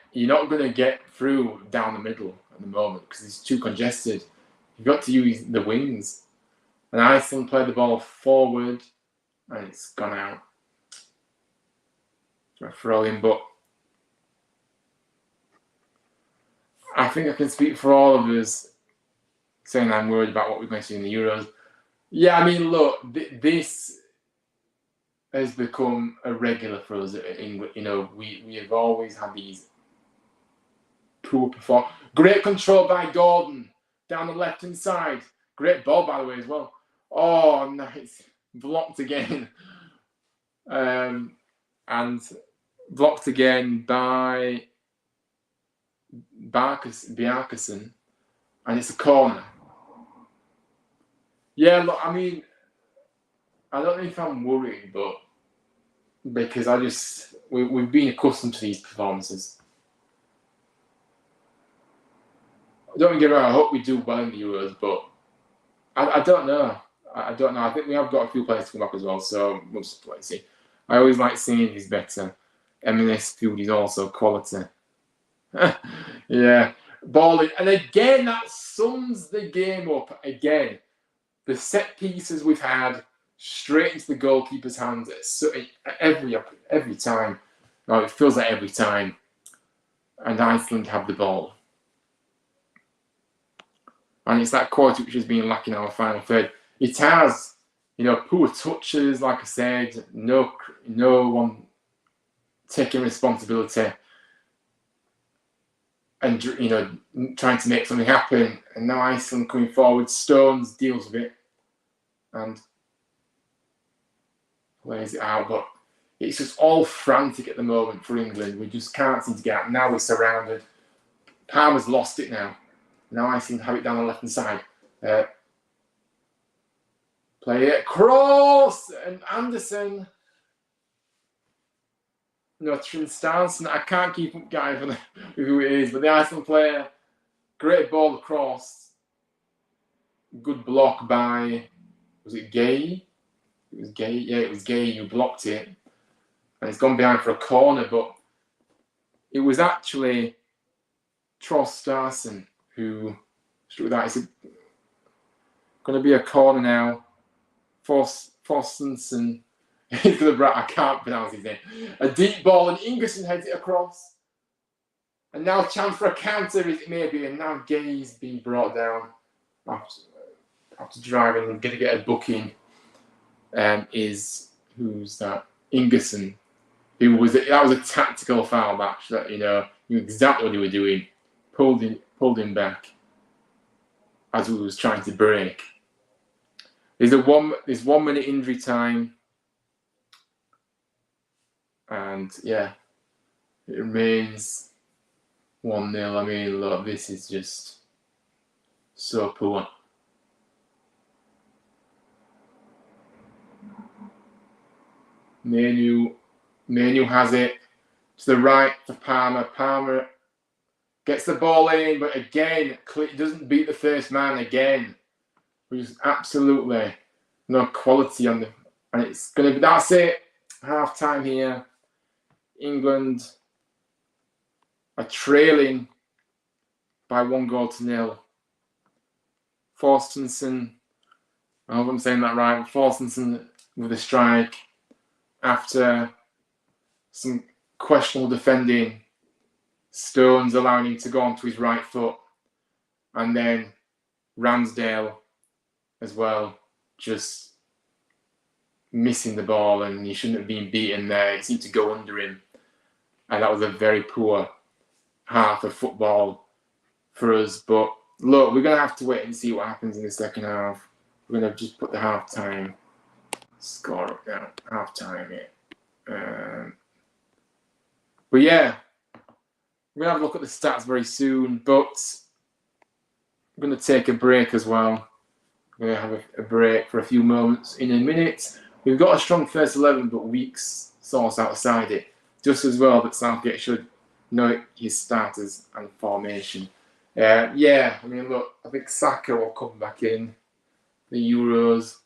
through down the middle at the moment because it's too congested. You've got to use the wings. And Iceland play the ball forward, and it's gone out for a throw-in. But I think I can speak for all of us, saying I'm worried about what we're going to see in the Euros. Yeah, I mean, look, this has become a regular for us in England. We have always had these poor performance. Great control by Gordon down the left-hand side. Great ball, by the way, as well. Oh, nice. Blocked again. And blocked again by Bjarkason. And it's a corner. Yeah, look, I mean, I don't know if I'm worried, but because we've been accustomed to these performances. Don't get me wrong, I hope we do well in the Euros, but I don't know. I don't know. I think we have got a few players to come back as well, so we'll just wait and see. I always like seeing he's better. M&S Field is also quality. Yeah. Balling. And again, that sums the game up. Again, the set pieces we've had straight into the goalkeeper's hands every time. No, it feels like every time. And Iceland have the ball. And it's that quality which has been lacking in our final third. It has, poor touches, like I said, no one taking responsibility and, trying to make something happen. And now Iceland coming forward, Stones deals with it and plays it out. But it's just all frantic at the moment for England. We just can't seem to get out. Now we're surrounded. Palmer's lost it now. Now Iceland have it down the left-hand side. Play it. Cross! And Anderson. No, Trinstanson. I can't keep up, guys, with who it is. But the Iceland player. Great ball across. Good block by... Was it Gay? It was Gay. Yeah, it was Gay who blocked it. And it's gone behind for a corner. But it was actually Trinstanson who struck that. It's going to be a corner now. Forstensen I can't pronounce his name. A deep ball, and Ingerson heads it across. And now chance for a counter, it may be, and now Gay's being brought down after driving and going to get a booking. Who's that? Ingerson. That was a tactical foul match that, knew exactly what he was doing. Pulled him back as he was trying to break. There's 1 minute injury time. And yeah, it remains 1-0. I mean, look, this is just so poor. Manu has it to the right for Palmer. Palmer gets the ball in, but again, doesn't beat the first man again. Which is absolutely no quality on the. And it's going to be, that's it. Half time here. England are trailing by 1-0. Forstenson, I hope I'm saying that right. Forstenson with a strike after some questionable defending. Stones allowing him to go onto his right foot. And then Ramsdale as well, just missing the ball, and he shouldn't have been beaten there. It seemed to go under him. And that was a very poor half of football for us. But look, we're going to have to wait and see what happens in the second half. We're going to just put the half-time score up now. Half-time here. But yeah, we're going to have a look at the stats very soon. But we're going to take a break as well. We're going to have a break for a few moments in a minute. We've got a strong first 11, but weaks source outside it. Just as well that Southgate should know his starters and formation. Yeah, I mean, look, I think Saka will come back in the Euros.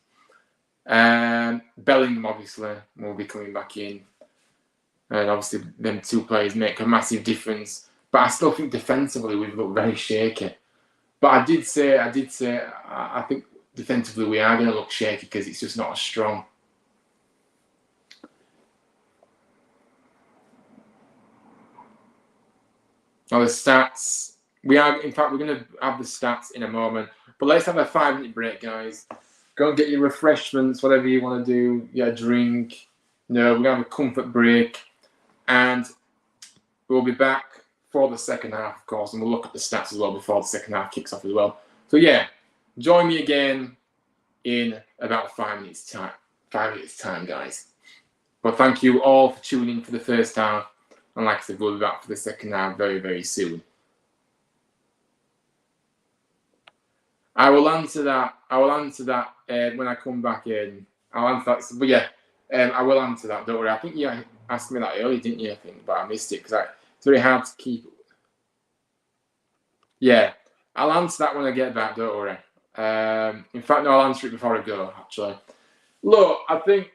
Bellingham, obviously, will be coming back in. And obviously, them two players make a massive difference. But I still think defensively we've looked very shaky. But I did say, I think defensively we are going to look shaky because it's just not as strong. Now the stats, in fact, we're going to have the stats in a moment. But let's have a 5-minute break, guys. Go and get your refreshments, whatever you want to do, get a drink. We're going to have a comfort break. And we'll be back for the second half, of course, and we'll look at the stats as well before the second half kicks off as well. So yeah, join me again in about 5 minutes time. 5 minutes time, guys. But thank you all for tuning in for the first half. And like I said, we'll be back for the second half very, very soon. I will answer that when I come back in. I'll answer that. But yeah, I will answer that. Don't worry. I think you asked me that earlier, didn't you? I think, but I missed it because it's very hard to keep. Yeah, I'll answer that when I get back. Don't worry. In fact, no, I'll answer it before I go. Actually, look, I think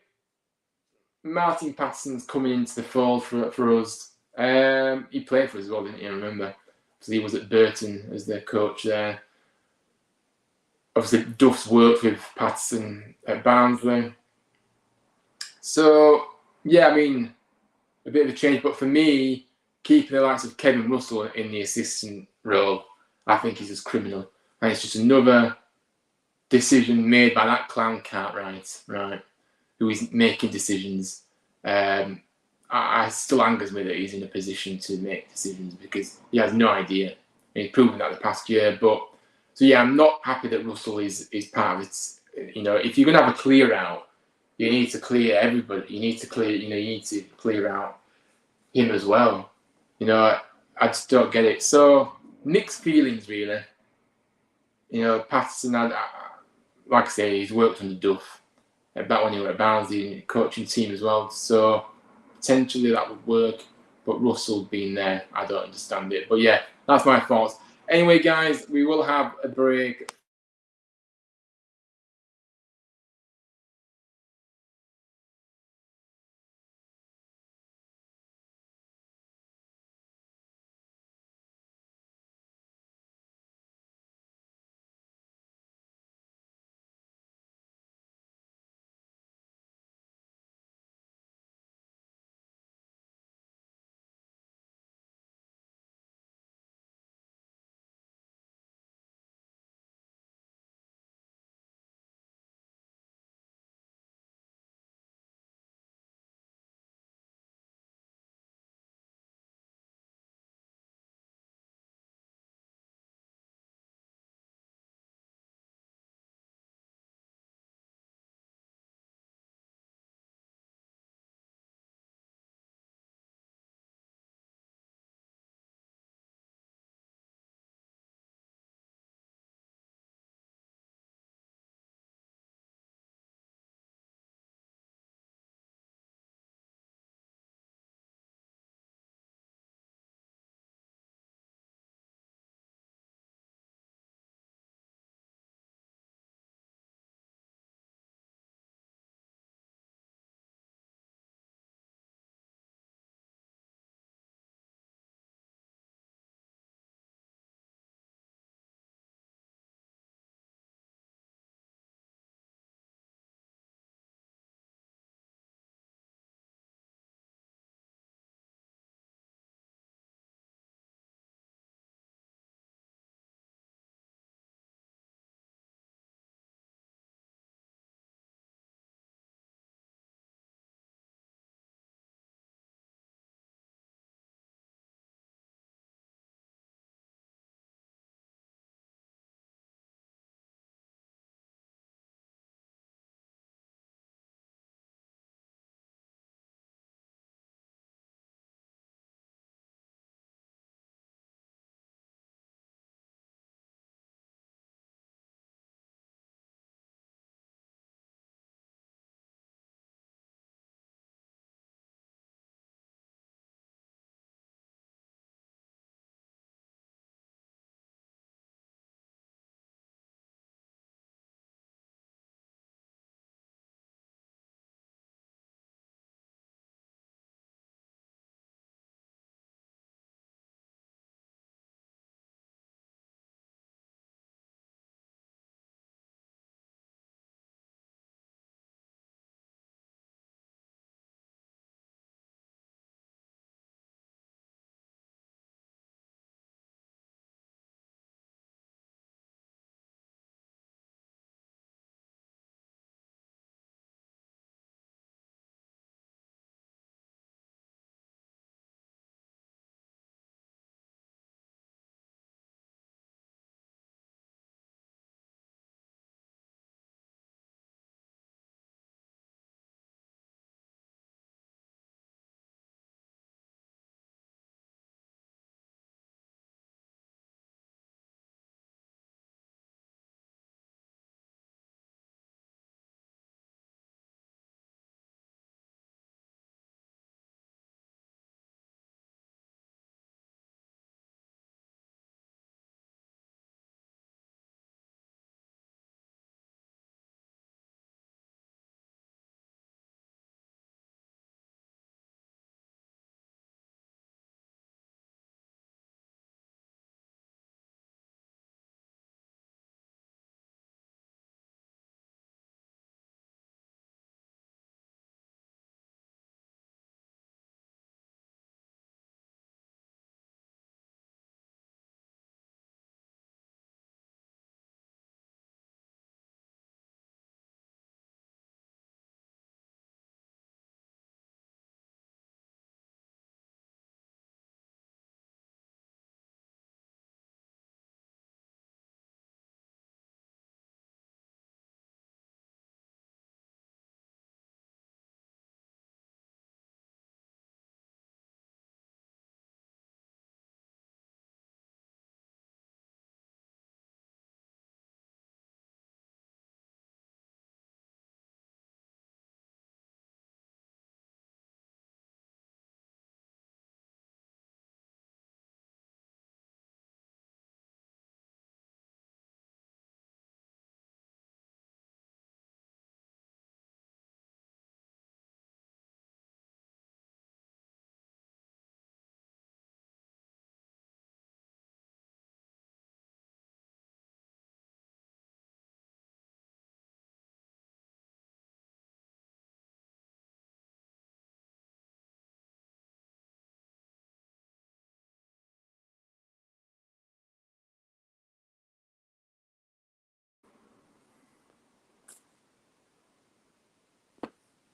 Martin Patterson's coming into the fold for us. He played for us as well, didn't he? Remember, because he was at Burton as their coach there. Obviously, Duff's worked with Patterson at Barnsley. So, yeah, I mean, a bit of a change. But for me, keeping the likes of Kevin Russell in the assistant role, I think is just criminal. And it's just another decision made by that clown Cartwright, right, who is making decisions. I still angers me that he's in a position to make decisions because he has no idea. And he's proven that the past year. But so yeah, I'm not happy that Russell is part of it. If you're gonna have a clear out, you need to clear everybody. You need to clear out him as well. I just don't get it. So mixed feelings really. Patterson had, like I say, he's worked under Duff. Back when he was at Barnsley, coaching team as well. So potentially that would work. But Russell being there, I don't understand it. But yeah, that's my thoughts. Anyway, guys, we will have a break.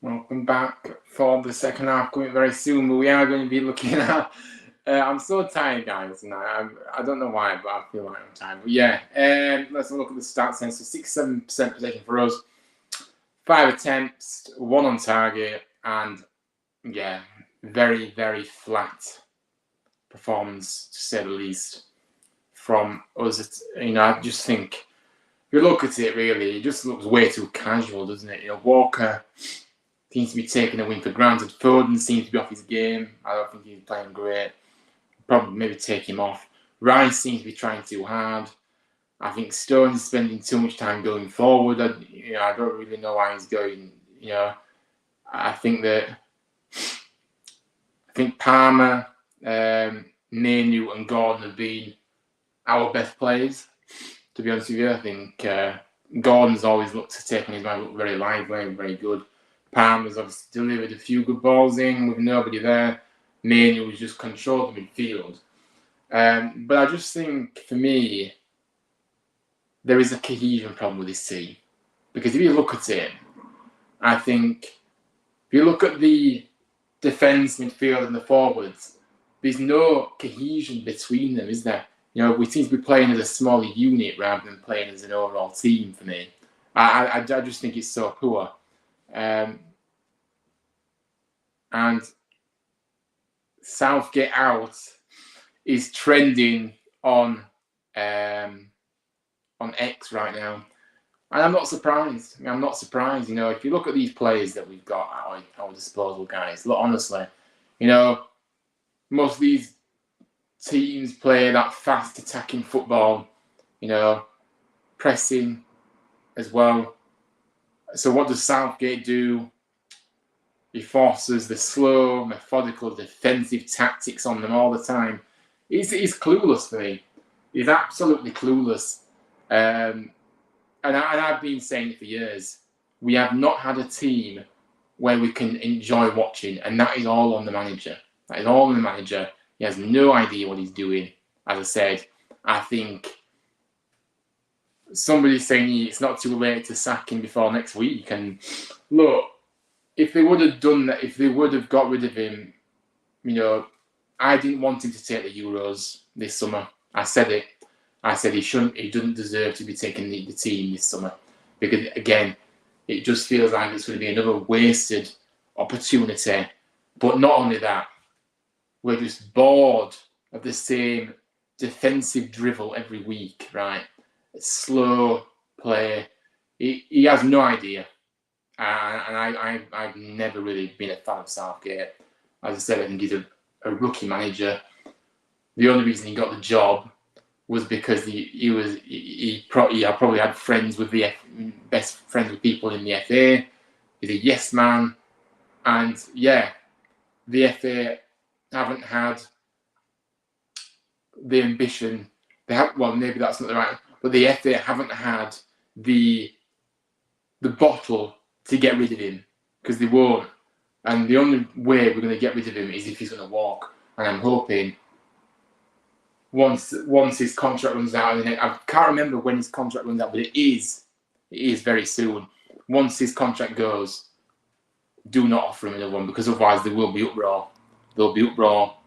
Welcome back for the second half coming very soon, but we are going to be looking at. I'm so tired, guys, tonight. I don't know why, but I feel like I'm tired. But yeah, let's look at the stats then. So 67% possession for us, 5 attempts, 1 on target, and yeah, very, very flat performance, to say the least, from us. I just think, if you look at it, really, it just looks way too casual, doesn't it? Walker seems to be taking a win for granted. Foden seems to be off his game. I don't think he's playing great. Probably maybe take him off. Rice seems to be trying too hard. I think Stones is spending too much time going forward. I don't really know why he's going. I think Palmer, Manu, and Gordon have been our best players. To be honest with you, I think Gordon's always looked to take on his man, look very lively, very good. Palmer's obviously delivered a few good balls in with nobody there. Manu was just controlled the midfield. But I just think, for me, there is a cohesion problem with this team. Because if you look at it, I think, if you look at the defence, midfield and the forwards, there's no cohesion between them, is there? We seem to be playing as a smaller unit rather than playing as an overall team, for me. I just think it's so poor. And Southgate out is trending on X right now, and I'm not surprised. I'm not surprised. If you look at these players that we've got at our disposal, guys, look, honestly, most of these teams play that fast attacking football, pressing as well. So what does Southgate do? He forces the slow, methodical, defensive tactics on them all the time. He's clueless for me. He's absolutely clueless. And I've been saying it for years. We have not had a team where we can enjoy watching, and that is all on the manager. That is all on the manager. He has no idea what he's doing. As I said, I think somebody's saying it's not too late to sack him before next week. And look, if they would have done that, if they would have got rid of him, I didn't want him to take the Euros this summer. I said it. I said he doesn't deserve to be taking the team this summer. Because, again, it just feels like it's going to be another wasted opportunity. But not only that, we're just bored of the same defensive drivel every week, right? Slow play. He has no idea. And I've never really been a fan of Southgate. As I said, I think he's a rookie manager. The only reason he got the job was because he probably had friends with best friends with people in the FA. He's a yes man, and yeah, the FA haven't had the ambition. Maybe that's not the right, but the FA haven't had the bottle to get rid of him, because they won't. And the only way we're going to get rid of him is if he's going to walk. And I'm hoping once his contract runs out, and I can't remember when his contract runs out, but it is very soon. Once his contract goes, do not offer him another one, because otherwise there will be uproar. There'll be uproar.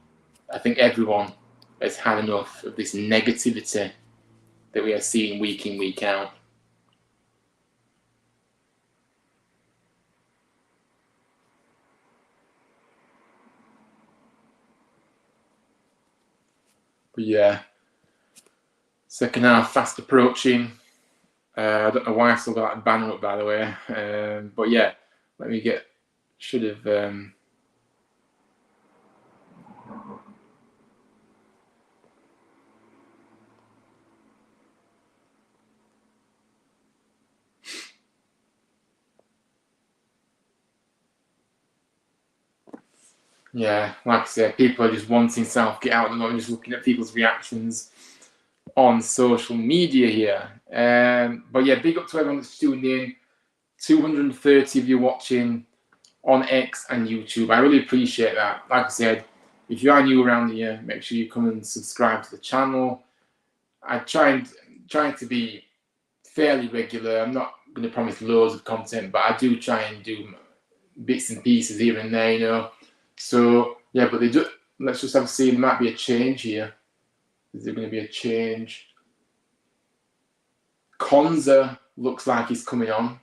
I think everyone has had enough of this negativity that we are seeing week in, week out. But yeah, second half fast approaching. I don't know why I still got that banner up, by the way. But yeah, should have. Yeah, like I said, people are just wanting Southgate out at the moment, just looking at people's reactions on social media here. But yeah, big up to everyone that's tuned in. 230 of you watching on X and YouTube. I really appreciate that. Like I said, if you are new around here, make sure you come and subscribe to the channel. I trying to be fairly regular. I'm not going to promise loads of content, but I do try and do bits and pieces here and there, you know. So yeah, but let's just have a see. There might be a change here. Is there going to be a change? Konza looks like he's coming on,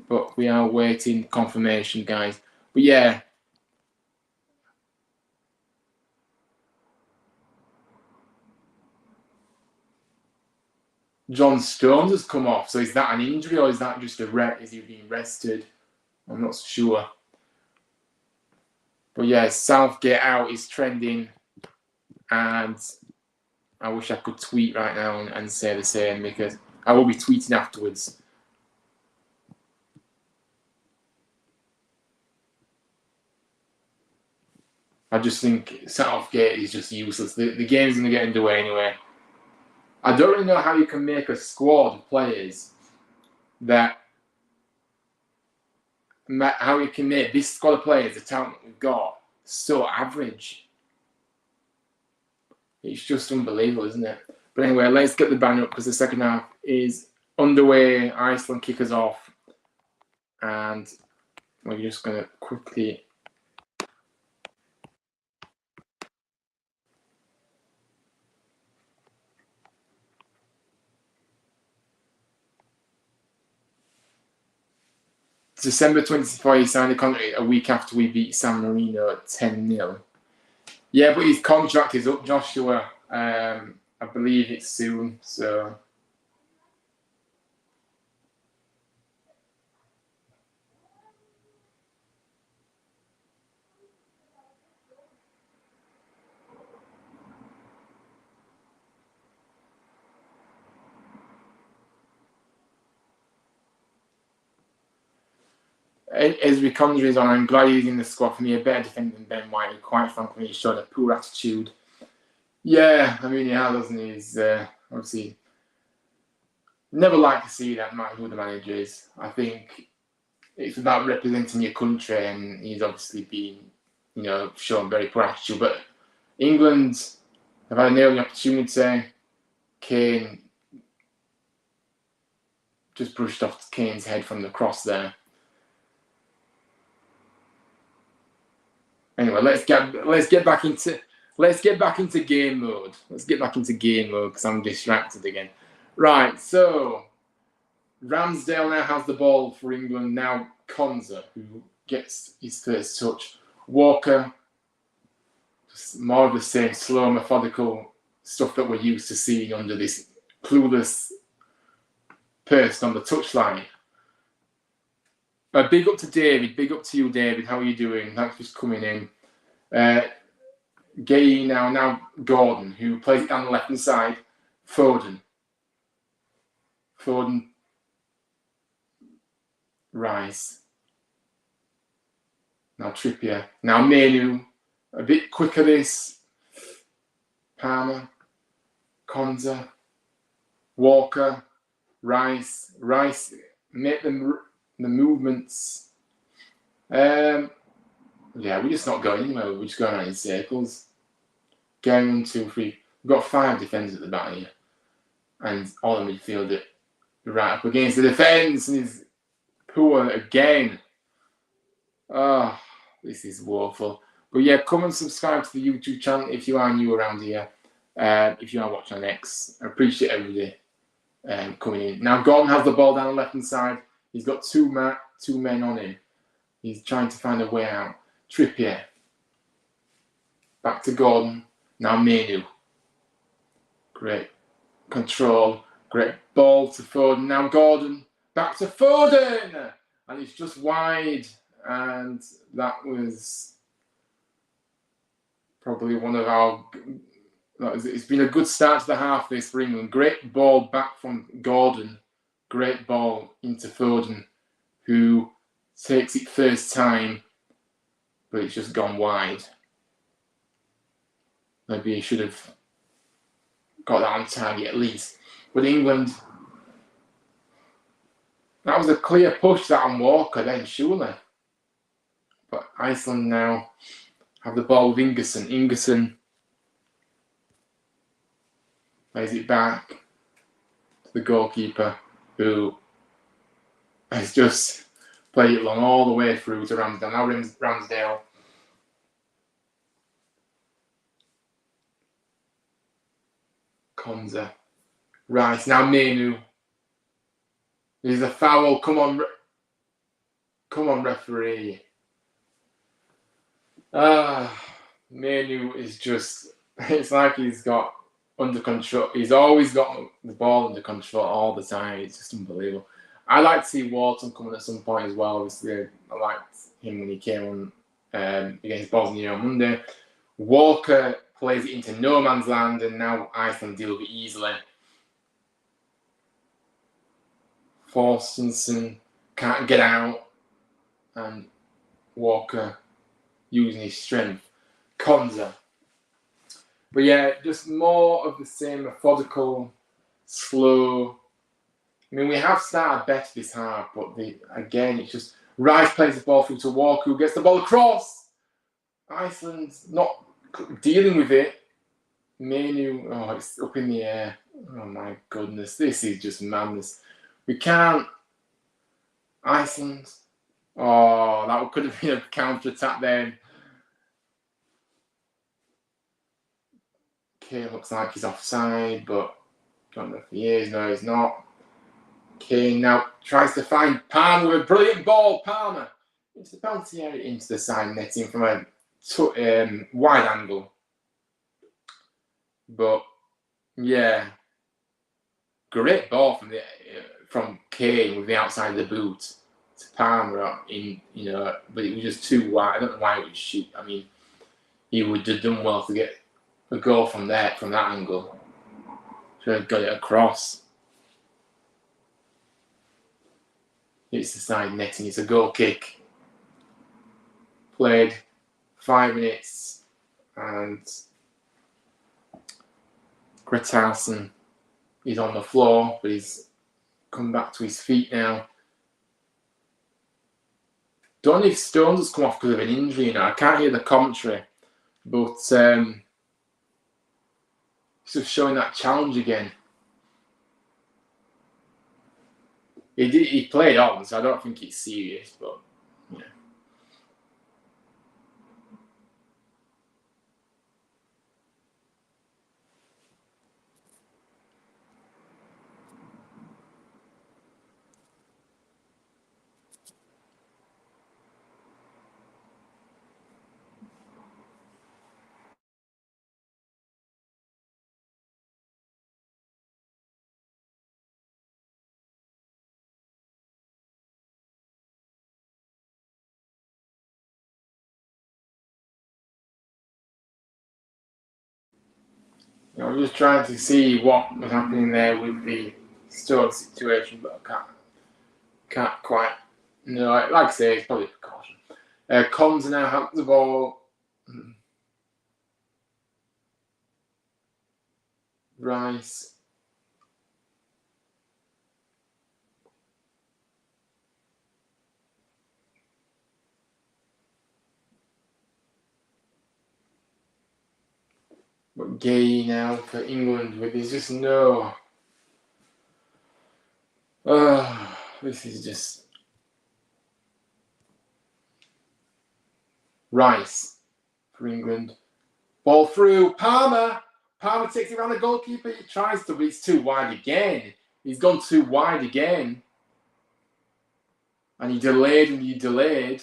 but we are waiting confirmation, guys. But yeah. John Stones has come off. So is that an injury or is that just is he being rested? I'm not sure. But yeah, Southgate out is trending, and I wish I could tweet right now and say the same, because I will be tweeting afterwards. I just think Southgate is just useless. The game's going to get underway anyway. I don't really know how you can make a squad of players how you can make this squad of players, the talent we've got, so average. It's just unbelievable, isn't it? But anyway, let's get the banner up because the second half is underway. Iceland kick us off. And we're just going to quickly... December 24, he signed a contract a week after we beat San Marino 10-0. Yeah, but his contract is up, Joshua. I believe it's soon, so... Ezri Konja is on. I'm glad he's in the squad. For me, a better defender than Ben White. Quite frankly, he's shown a poor attitude. Yeah, I mean, he has, doesn't he? He's obviously never like to see that, no matter who the manager is. I think it's about representing your country, and he's obviously been, shown very poor attitude. But England have had a nailing opportunity. Kane just brushed off Kane's head from the cross there. Anyway, let's get back into game mode. Let's get back into game mode because I'm distracted again. Right, so Ramsdale now has the ball for England. Now Konza, who gets his first touch. Walker, just more of the same slow, methodical stuff that we're used to seeing under this clueless person on the touchline. Big up to David. Big up to you, David. How are you doing? Thanks for coming in. Gay now Gordon, who plays it down the left-hand side. Foden. Rice. Now Trippier. Now Menu. A bit quicker this. Palmer. Konza. Walker. Rice. Make them... the movements. Yeah, we're just not going anywhere. We're just going around in circles. Going 1, 2, 3. We've got 5 defenders at the back here, and all the midfield are right up against the defence, and is poor again. Oh, this is woeful. But yeah, come and subscribe to the YouTube channel if you are new around here. If you are watching on X, I appreciate everybody coming in. Now Gordon has the ball down the left-hand side. He's got two men on him. He's trying to find a way out. Trippier. Back to Gordon. Now Menu. Great control. Great ball to Foden. Now Gordon. Back to Foden. And it's just wide. And that was probably one of our... It's been a good start to the half this for England. Great ball back from Gordon. Great ball into Foden, who takes it first time, but it's just gone wide. Maybe he should have got that on target at least. But England, that was a clear push that on Walker then, surely. But Iceland now have the ball with Ingerson. Ingerson plays it back to the goalkeeper, who has just played it long all the way through to Ramsdale. Now Ramsdale. Konza. Rice. Now Menu. There's a foul. Come on, referee. Menu is just, it's like he's got under control. He's always got the ball under control all the time. It's just unbelievable. I like to see Wharton coming at some point as well. Obviously, I liked him when he came on against Bosnia on Monday. Walker plays it into no man's land, and now Iceland deal with it easily. Forstensen can't get out, and Walker using his strength. Konza. But yeah, just more of the same, methodical, slow. I mean, we have started better this half, but again, it's just Rice plays the ball through to Walker, who gets the ball across. Iceland's not dealing with it. Menu, it's up in the air. Oh my goodness, this is just madness. We can't. Iceland. Oh, that could have been a counter-attack then. Okay, looks like he's offside, but don't know if he is. No, he's not. Kane now tries to find Palmer with a brilliant ball. Palmer into the penalty area, into the side netting from a wide angle. But yeah, great ball from Kane with the outside of the boot to Palmer in, but it was just too wide. I don't know why it was shoot. I mean, he would have done well to get a goal from that angle. Should have got it across. It's the side netting. It's a goal kick. Played 5 minutes, and Gretarsen is on the floor, but he's come back to his feet now. Don't know if Stones has come off because of an injury now. I can't hear the commentary, but sort of showing that challenge again. He played on, so I don't think it's serious, but yeah. I'm just trying to see what was happening there with the Stones situation, but I can't quite. No, like I say, it's probably a precaution. Konza now has the ball. Rice. But Gay now for England, but there's just no. This is just. Rice for England. Ball through. Palmer. Palmer takes it around the goalkeeper. He tries to, but it's too wide again. He's gone too wide again. And he delayed.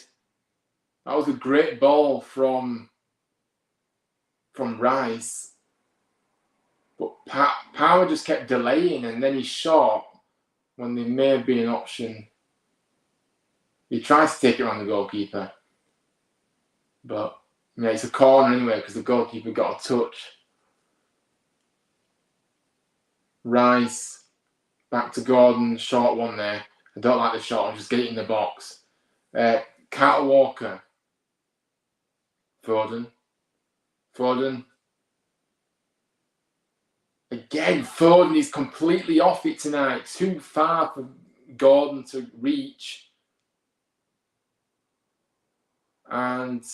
That was a great ball from Rice. But Palmer just kept delaying, and then he shot when there may have been an option. He tries to take it around the goalkeeper. But yeah, it's a corner anyway because the goalkeeper got a touch. Rice, back to Gordon, short one there. I don't like the shot, I'll just get it in the box. Carter Walker. Foden. Again, Foden is completely off it tonight. Too far for Gordon to reach. And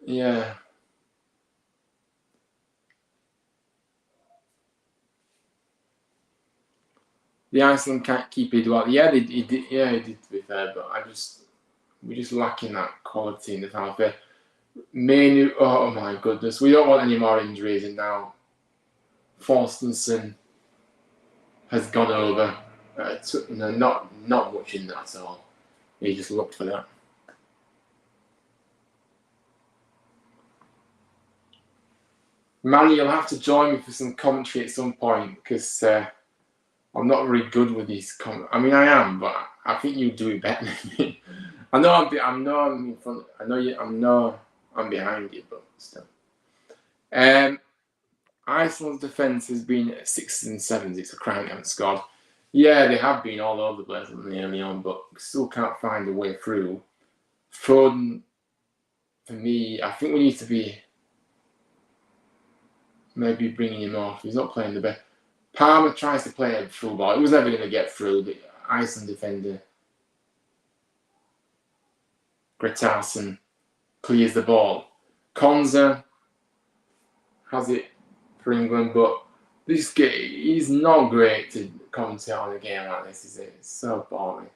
yeah. the Iceland can't keep it well. Yeah, he did. Yeah, he did, to be fair. But we're just lacking that quality in the final third. Manu, oh my goodness, we don't want any more injuries, and now Forstensen has gone over. Not much in that at all. He just looked for that. Manny, you'll have to join me for some commentary at some point, because I'm not very good with these I mean, I am, but I think you do it better than me. I know I'm in front. I know I'm behind you, but still. Iceland's defence has been 6s and 7s. It's a crown they haven't scored. Yeah, they have been all over the place early on, but still can't find a way through. Foden, for me, I think we need to be maybe bringing him off. He's not playing the best. Palmer tries to play a through ball. It was never going to get through. The Iceland defender, Gretarsson, clears the ball. Konza has it for England, but this game, he's not great to commentate on a game like this, is it? It's so boring.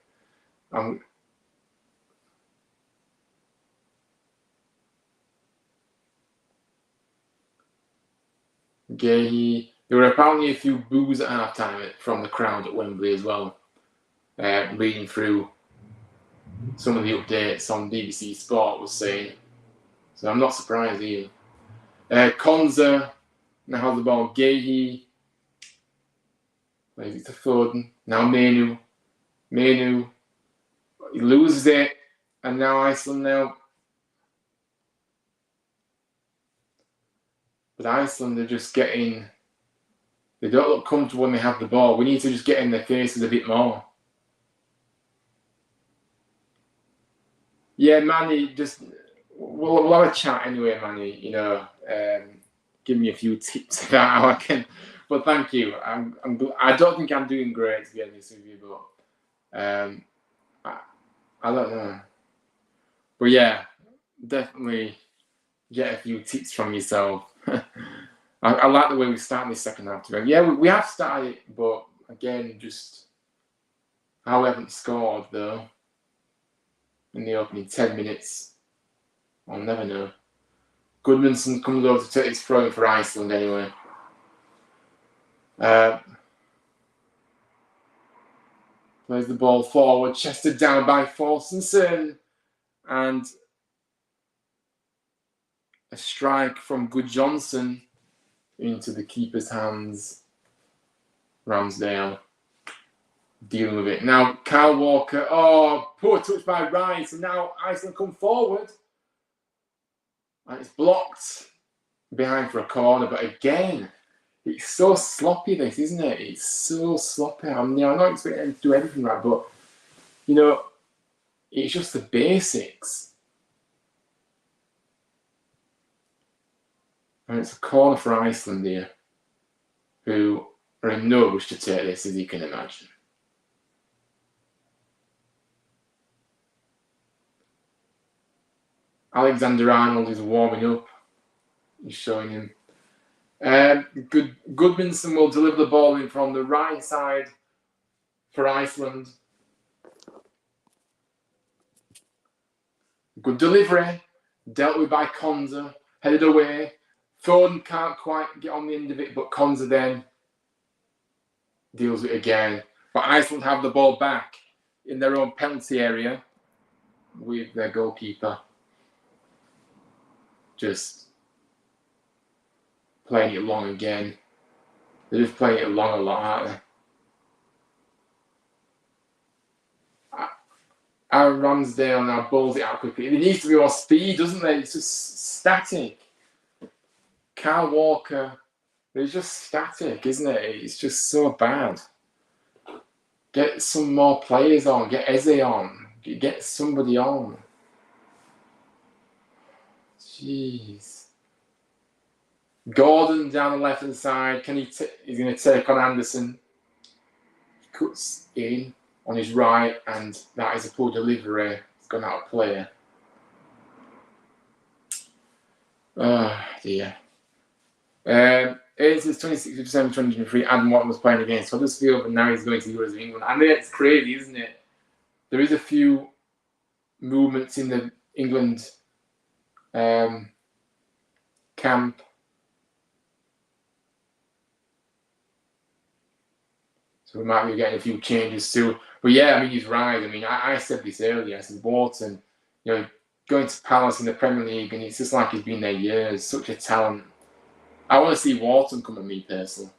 There were apparently a few boos at half-time from the crowd at Wembley as well, reading through some of the updates on BBC Sport was saying. So I'm not surprised either. Konza now has the ball. Gahey plays it to Foden. Now Manu. He loses it, and now Iceland now. But Iceland are just getting. They don't look comfortable when they have the ball. We need to just get in their faces a bit more. Yeah, Manny, we'll have a chat anyway, Manny. You know, give me a few tips about how I can. But thank you. I don't think I'm doing great, to be honest with you, but I don't know. But yeah, definitely get a few tips from yourself. I like the way we start this second half. Yeah, we have started, but again, just how we haven't scored though in the opening 10 minutes. I'll never know. Goodmanson comes over to take his throw for Iceland anyway. Plays the ball forward, chested down by Forstensen, and a strike from Gudjonsson into the keeper's hands. Ramsdale dealing with it. Now, Kyle Walker. Oh, poor touch by Rice. And now Iceland come forward. And it's blocked behind for a corner. But again, it's so sloppy, this, isn't it? It's so sloppy. I'm not expecting them to do everything right, but, you know, it's just the basics. And it's a corner for Iceland here, who are in no rush to take this, as you can imagine. Alexander-Arnold is warming up. He's showing him. Goodmanson will deliver the ball in from the right side for Iceland. Good delivery. Dealt with by Konza. Headed away. Foden can't quite get on the end of it, but Konza then deals with it again. But Iceland have the ball back in their own penalty area with their goalkeeper just playing it long again. They're just playing it long a lot, aren't they? Aaron Ramsdale now balls it out quickly. There needs to be more speed, doesn't there? It's just static. Kyle Walker, it's just static, isn't it? It's just so bad. Get some more players on. Get Eze on. Get somebody on. Jeez. Gordon down the left-hand side. He's going to take on Anderson. He cuts in on his right, and that is a poor delivery. It's gone out of play. Oh, dear. It's his 26th of December 2023. Adam Watton was playing against. So Huddersfield, now he's going to the Euros of England. I mean, it's crazy, isn't it? There is a few movements in the England camp. So we might be getting a few changes too. But yeah, I mean, he's right. I mean, I said this earlier. I said Wharton, going to Palace in the Premier League, and it's just like he's been there years. Such a talent. I want to see Wharton come at me personally.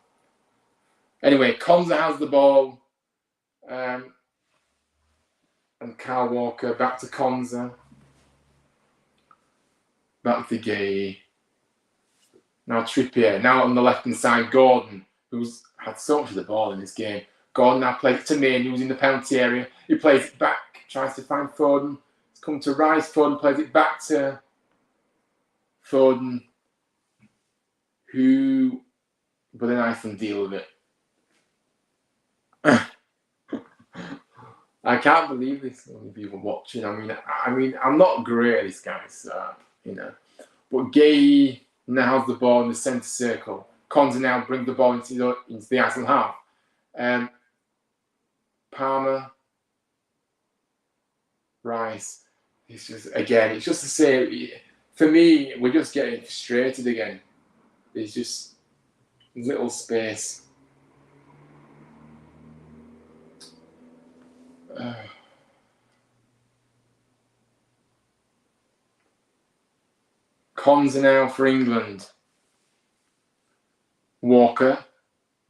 Anyway, Konza has the ball. And Kyle Walker back to Konza. Back to Gay. Now Trippier. Now on the left-hand side, Gordon, who's had so much of the ball in this game. Gordon now plays it to Maine, who's in the penalty area. He plays it back, tries to find Foden. It's come to Rice. Foden plays it back to Foden, but then Iceland deal with it. I can't believe this. Only people watching. I mean, I'm not great at this, guys. But Gay now has the ball in the centre circle. Konza now brings the ball into the Iceland half. Palmer, Rice. It's just the same. For me, we're just getting frustrated again. There's just little space. Konza now for England. Walker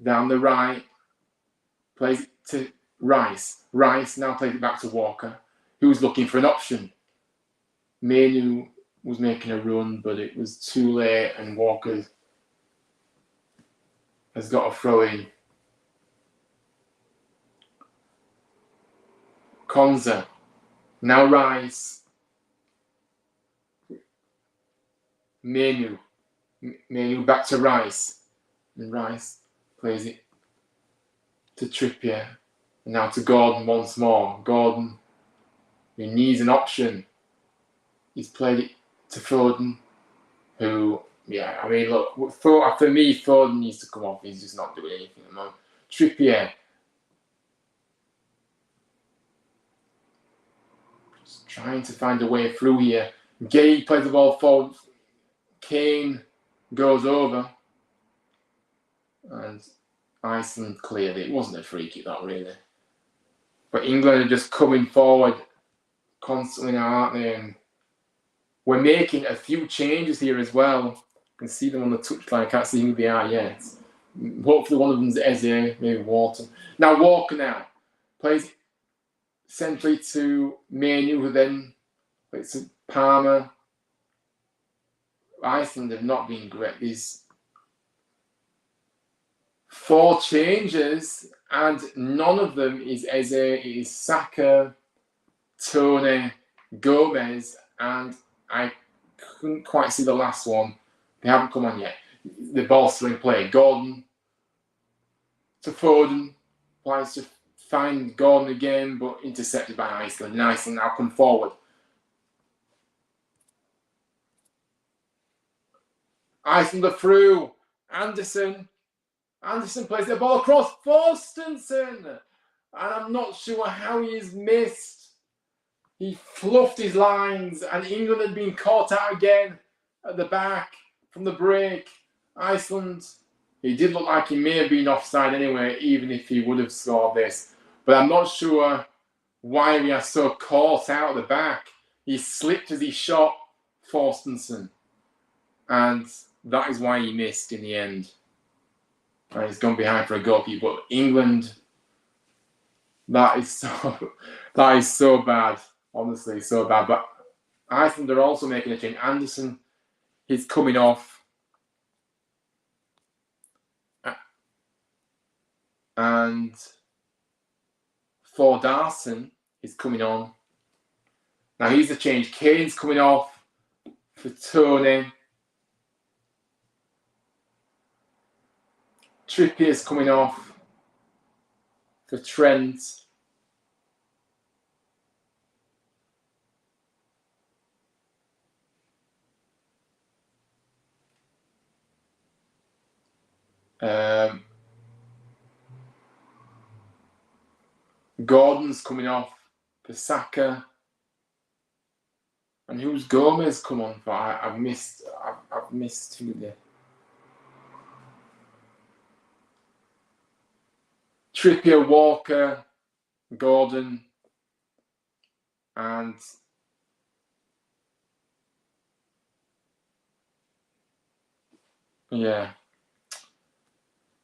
down the right, plays it to Rice. Rice now plays it back to Walker, who's looking for an option. Mainu was making a run, but it was too late, and Walker has got a throw in. Konza, now Rice. Mainu back to Rice. And Rice plays it to Trippier. And now to Gordon once more. Gordon, who needs an option. He's played it to Foden, who, I mean, look, for me, Foden needs to come off. He's just not doing anything at the moment. Trippier. Just trying to find a way through here. Gay plays the ball forward. Kane goes over. And Iceland cleared it. It wasn't a free kick, that really. But England are just coming forward constantly now, aren't they? And we're making a few changes here as well. You can see them on the touchline. I can't see who they are yet. Hopefully one of them's Eze, maybe Wharton. Now Walker plays centrally to Mainu, who then plays to Palmer. Iceland have not been great. These 4 changes, and none of them is Eze. It is Saka, Tony, Gomez, and I couldn't quite see the last one. They haven't come on yet. The ball's still in play. Gordon to Foden. Tries to find Gordon again, but intercepted by Iceland. And Iceland now come forward. Iceland are through. Anderson plays the ball across Forstenson. And I'm not sure how he has missed. He fluffed his lines, and England had been caught out again at the back from the break. Iceland, he did look like he may have been offside anyway, even if he would have scored this. But I'm not sure why we are so caught out at the back. He slipped as he shot Forstenson. And that is why he missed in the end. And he's gone behind for a goalkeeper. But England, that is so bad. Honestly, so bad. But Iceland are also making a change. Anderson, he's coming off. And Fordarson is coming on. Now here's the change. Kane's coming off for Tony. Trippier's coming off for Trent. Gordon's coming off for Saka. And who's Gomez come on for? I've missed who there. Trippier, Walker, Gordon, and yeah.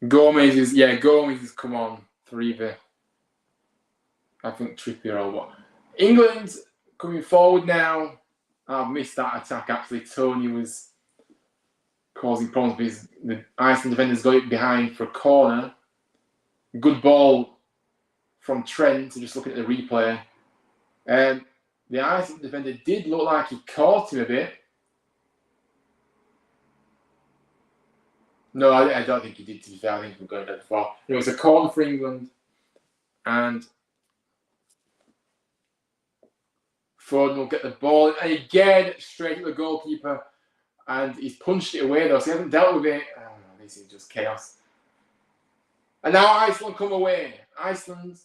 Gomez has come on for either. I think Trippier or what. England's coming forward now. I've missed that attack actually. Tony was causing problems because the Iceland defenders got it behind for a corner. Good ball from Trent, just looking at the replay. The Iceland defender did look like he caught him a bit. No, I don't think he did, to be fair. I think we're going dead far. It was a corner for England. And Foden will get the ball. And again, straight at the goalkeeper. And he's punched it away, though, so he hasn't dealt with it. Oh, this is just chaos. And now Iceland come away. Iceland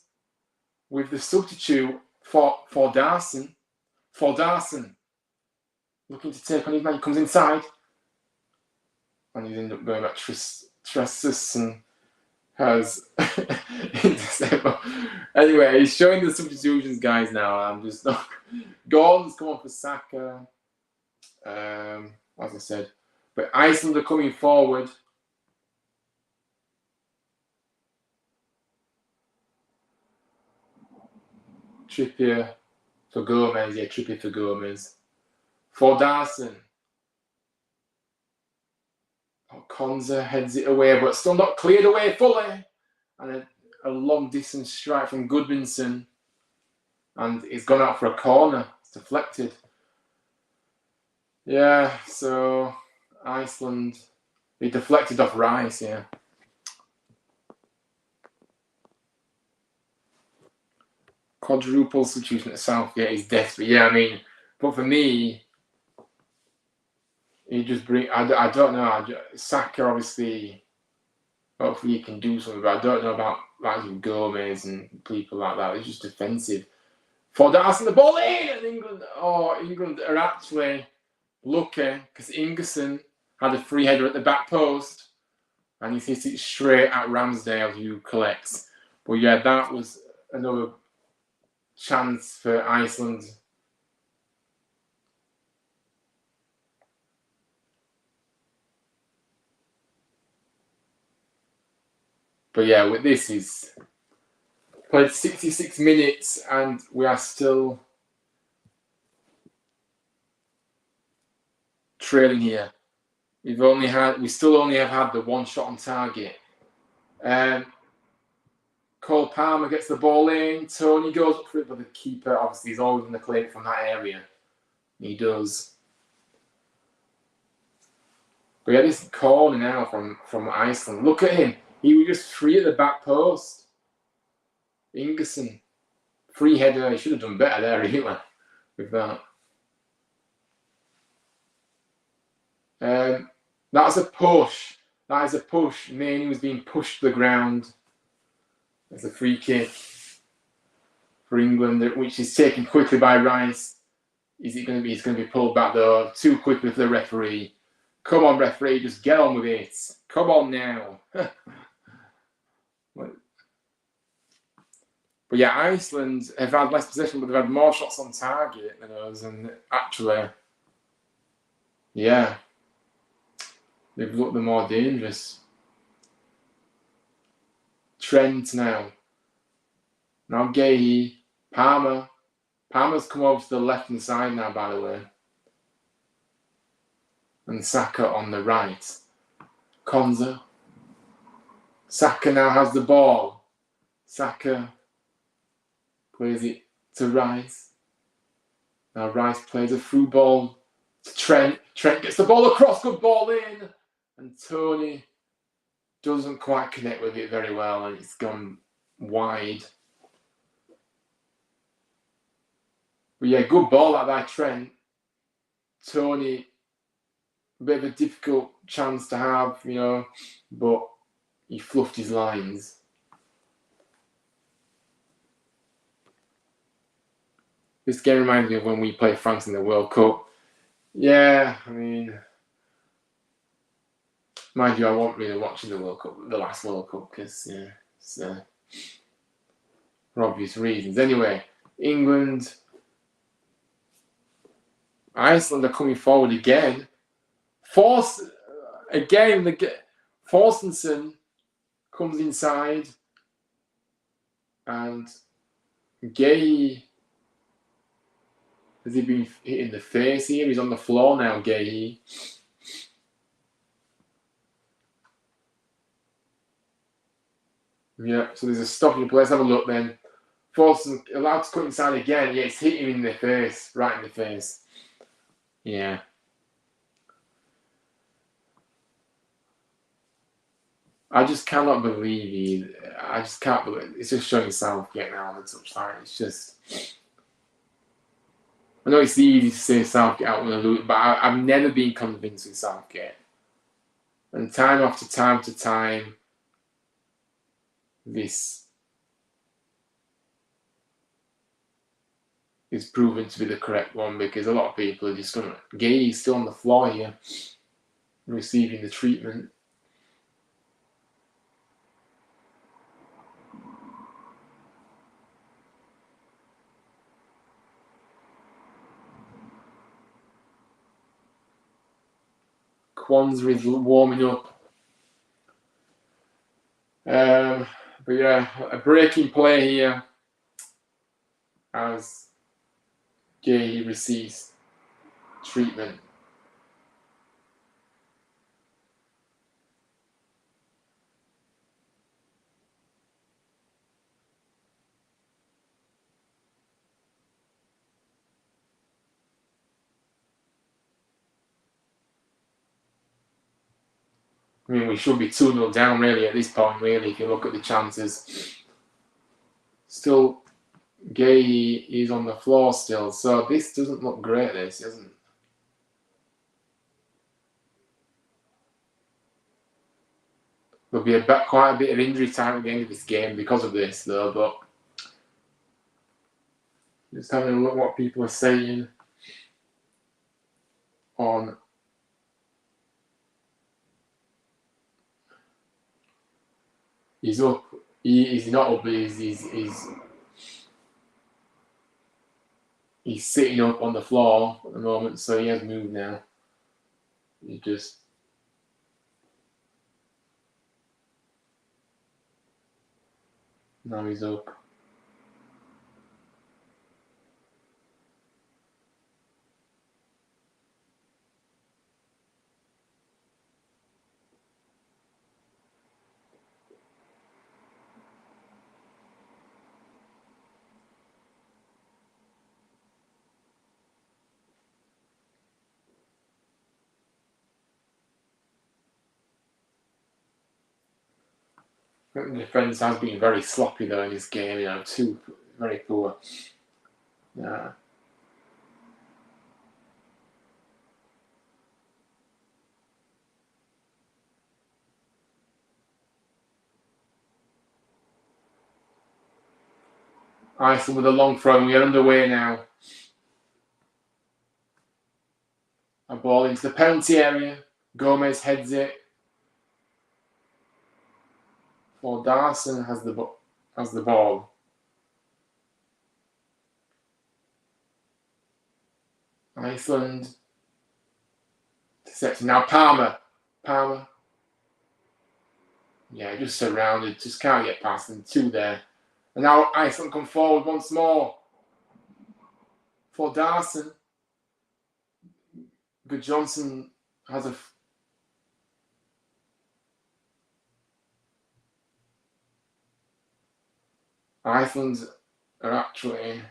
with the substitute for Darson. For Darson. Looking to take on his man. He comes inside. And he's ended up going back Tressus and has anyway, he's showing the substitutions, guys, now. I'm just not. Gordon's come on for Saka. As I said. But Iceland are coming forward. Trippier for Gomez. Yeah, Trippier for Gomez. For Darson. Konza heads it away, but still not cleared away fully. And a long distance strike from Goodmanson. And it's gone out for a corner. It's deflected. Yeah, so Iceland, he deflected off Rice, yeah. Quadruple substitution at Southgate is desperate. Yeah, I mean, but for me, he just bring. I don't know. Saka obviously, hopefully he can do something, but I don't know about like Gomez and people like that. It's just defensive. For Darson, the ball in, and England are actually lucky because Ingerson had a free header at the back post, and he hit it straight at Ramsdale, who collects. But yeah, that was another chance for Iceland. But yeah, with this is played 66 minutes and we are still trailing here. We still only have had the one shot on target. Cole Palmer gets the ball in. Tony goes up for it, but the keeper obviously is always going to claim it from that area. He does. But yeah, this corner now from Iceland. Look at him. He was just free at the back post. Ingerson. Free header. He should have done better there, really, with that. That's a push. That is a push. Maney was being pushed to the ground. There's a free kick for England, which is taken quickly by Rice. Is it going to be? It's going to be pulled back though. Too quickly for the referee. Come on, referee, just get on with it. Come on now. But yeah, Iceland have had less possession, but they've had more shots on target than us, and actually, yeah, they've looked the more dangerous. Trent now. Now Gahey, Palmer. Palmer's come over to the left-hand side now, by the way. And Saka on the right. Konza. Saka now has the ball. Saka plays it to Rice. Now Rice plays a through ball to Trent. Trent gets the ball across, good ball in. And Tony doesn't quite connect with it very well, and it's gone wide. But yeah, good ball out by Trent. Tony, a bit of a difficult chance to have, but he fluffed his lines. This game reminds me of when we played France in the World Cup. Yeah, I mean, mind you, I wasn't really watching the World Cup, the last World Cup, because it's, for obvious reasons. Anyway, England, Iceland are coming forward again. Forstenson comes inside, and Gay, has he been hit in the face here? He's on the floor now, Gay. Yeah, so there's a stopping play. Let's have a look then. Forstenson allowed to cut inside again. Yeah, it's hit him in the face, right in the face. Yeah. I just cannot believe I just can't believe it's just showing Southgate now on the touchline. It's just, I know it's easy to say Southgate out on the loop, but I've never been convinced with Southgate. And time after time to time, this is proven to be the correct one, because a lot of people are just going to, Gay is still on the floor here, receiving the treatment. Kwanzaa is warming up. But yeah, a breaking play here as Gay receives treatment. I mean, we should be 2-0 down really at this point, really, if you look at the chances. Still, Gay is on the floor still, so this doesn't look great, this, doesn't it? There'll be quite a bit of injury time at the end of this game because of this, though, but just having a look what people are saying on he's up. He's not up, but he's sitting up on the floor at the moment, so he has moved now. He just now he's up. The defence has been very sloppy though in this game, too very poor. Yeah. Iceland with a long throw, and we're underway now. A ball into the penalty area. Gomez heads it. Darson has the ball. Iceland. Now Palmer. Yeah, just surrounded. Just can't get past them. 2 there. And now Iceland come forward once more. For Darson. Good Johnson has a... Iceland are actually...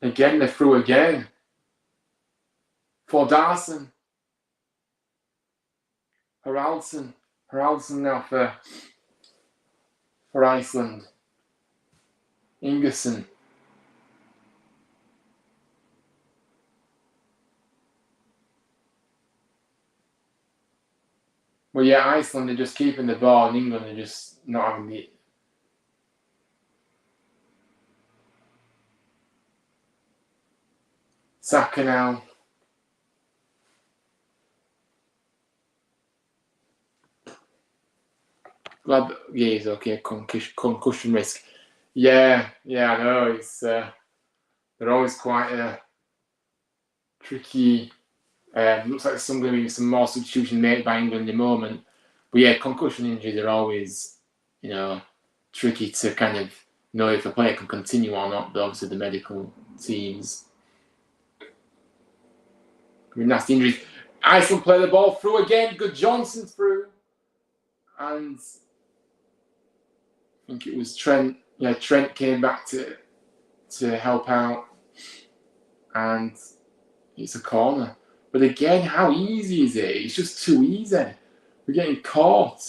Again, they're through again. For Darson. Haraldsson now for Iceland. Ingerson. Well, yeah, Iceland are just keeping the ball, and England are just not having the. Saka now. Glad, yeah, he's okay. Concussion risk. Yeah, I know. It's they're always quite tricky. Looks like there's going to be some more substitution made by England in the moment. But yeah, concussion injuries are always, tricky to kind of know if a player can continue or not. But obviously the medical teams. Nasty injuries. Iceland play the ball through again. Good Johnson through. And I think it was Trent. Yeah, Trent came back to help out. And it's a corner. But again, how easy is it? It's just too easy. We're getting caught.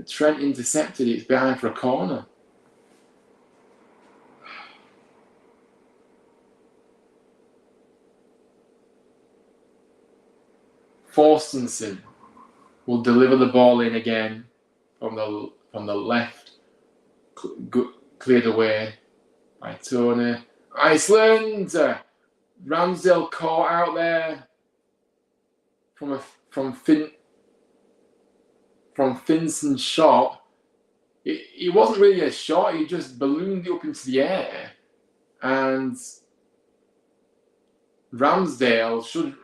Trent intercepted it. It's behind for a corner. Forstenson will deliver the ball in again from the left. Cleared away by Tony. Iceland! Ramsdale caught out there from Finson's shot. It wasn't really a shot. He just ballooned it up into the air, and Ramsdale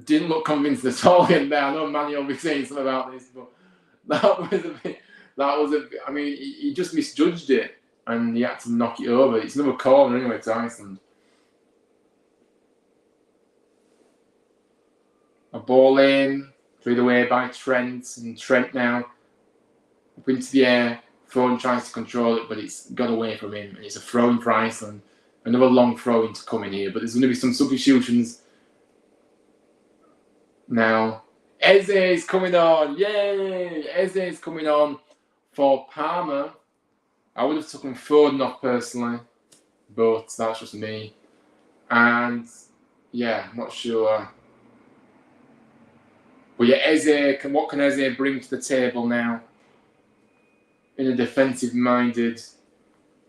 didn't look convinced at all in there. I know Manny will be saying something about this, but that was a bit. I mean, he just misjudged it, and he had to knock it over. It's another corner anyway to Iceland. A ball in, cleared away by Trent, and Trent now up into the air. Foden tries to control it, but it's got away from him, and it's a throw-in for Iceland. Another long throw-in to come in here, but there's going to be some substitutions now. Eze is coming on. Yay! Eze is coming on for Parma. I would have taken Foden off personally, but that's just me. And yeah, I'm not sure. But yeah, what can Eze bring to the table now in a defensive-minded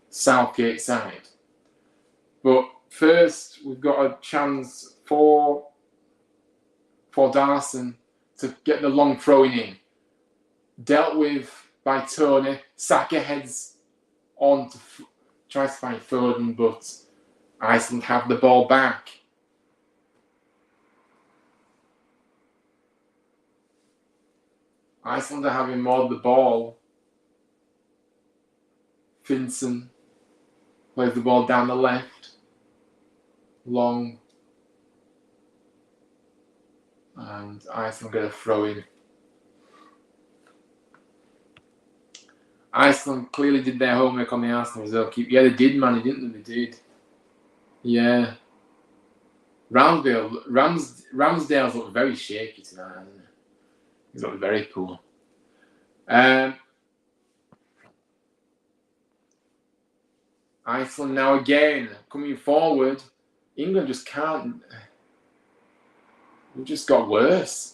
Southgate side? But first, we've got a chance for Darson to get the long throwing in. Dealt with by Tony. Saka heads on to tries to find Foden, but Iceland have the ball back. Iceland are having more of the ball. Finson plays the ball down the left. Long. And Iceland get a throw in. Iceland clearly did their homework on the Arsenal reserve keeper. Yeah, they did, man. They did. Yeah. Ramsdale's looked very shaky tonight, hasn't he? He's looked very poor. Iceland now again coming forward. England just can't. We've just got worse.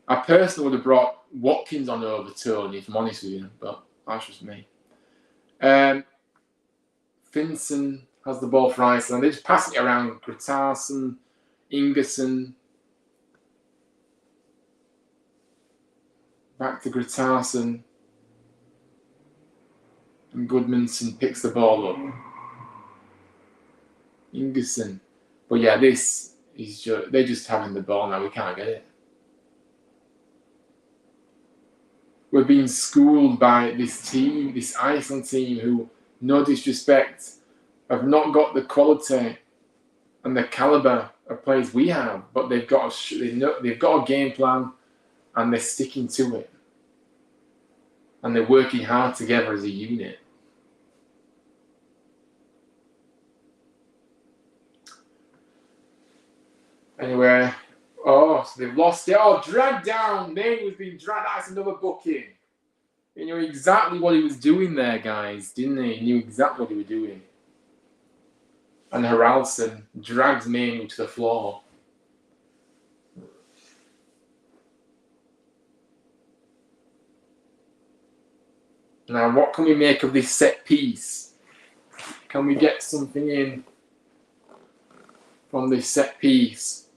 I personally would have brought Watkins on over Tony, if I'm honest with you, but that's just me. Finson has the ball for Iceland. They just pass it around. Gretarsson, Ingerson. Back to Gretarsson. And Goodmanson picks the ball up. Ingerson. But yeah, this is just, they're just having the ball now. We can't get it. We're being schooled by this team, this Iceland team, who, no disrespect, have not got the quality and the caliber of players we have, but they've got a game plan and they're sticking to it, and they're working hard together as a unit. Anyway, so they've lost it. Oh, dragged down. Maine was being dragged. That's another booking. He knew exactly what he was doing there, guys, didn't he? He knew exactly what he was doing. And Haraldsson drags Maine to the floor. Now, what can we make of this set piece? Can we get something in from this set piece?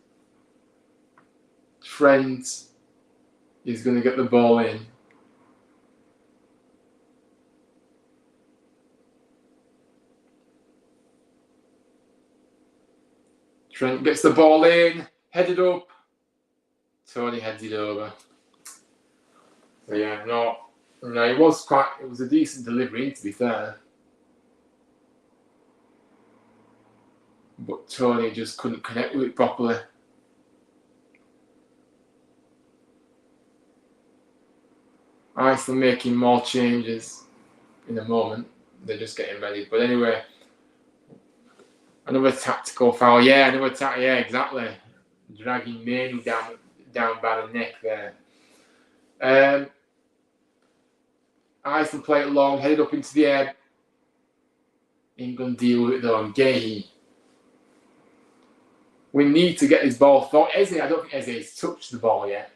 Trent is going to get the ball in. Trent gets the ball in, headed up. Tony heads it over. So yeah, it was a decent delivery, to be fair. But Tony just couldn't connect with it properly. Iceland making more changes in a moment. They're just getting ready. But anyway, another tactical foul. Yeah, yeah, exactly. Dragging Manu down by the neck there. Iceland play it long, headed up into the air. England deal with it though, and Gahey. We need to get this ball thought. I don't think Eze has touched the ball yet.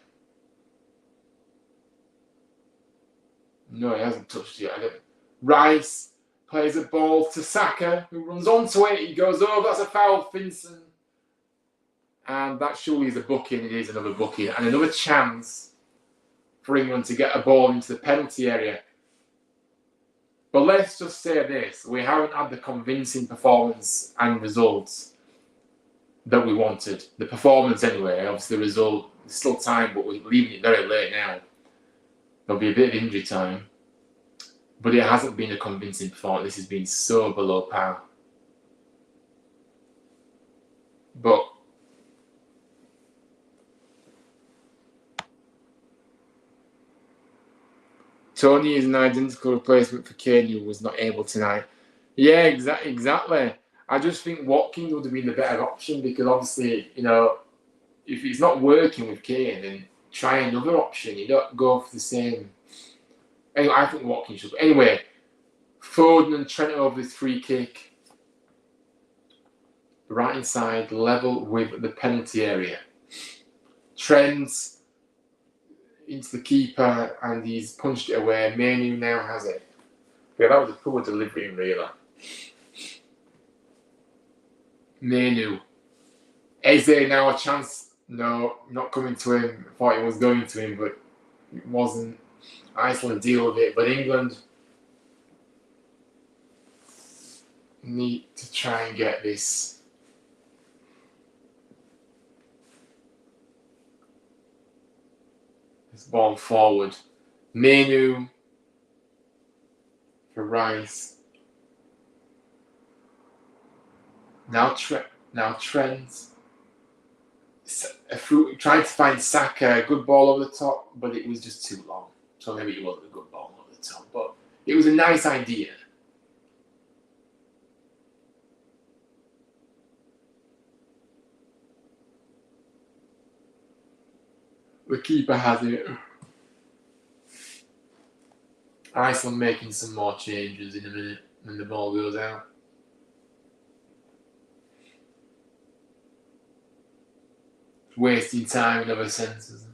No, he hasn't touched it yet. Rice plays a ball to Saka, who runs onto it. He goes over. That's a foul, Finson. And that surely is a booking. It is another booking. And another chance for England to get a ball into the penalty area. But let's just say this. We haven't had the convincing performance and results that we wanted. The performance anyway. Obviously the result, there's still time, but we're leaving it very late now. There'll be a bit of injury time. But it hasn't been a convincing performance. This has been so below par. But Tony is an identical replacement for Kane, who was not able tonight. Yeah, exactly. I just think Watkins would have been the better option because obviously, if it's not working with Kane, then try another option. You don't go for the same. Anyway, I think Watkins should. Anyway, Foden and Trent over this free kick. Right inside, level with the penalty area. Trent into the keeper and he's punched it away. Manu now has it. Yeah, that was a poor delivery, really. Manu. Eze now a chance. No, not coming to him. I thought it was going to him, but it wasn't. Iceland deal with it, but England need to try and get this ball forward. Manu for Rice. Now Trent. Trying to find Saka, a good ball over the top, but it was just too long. So maybe it wasn't a good ball over the top, but it was a nice idea. The keeper has it. Iceland making some more changes in a minute when the ball goes out. Wasting time in other senses.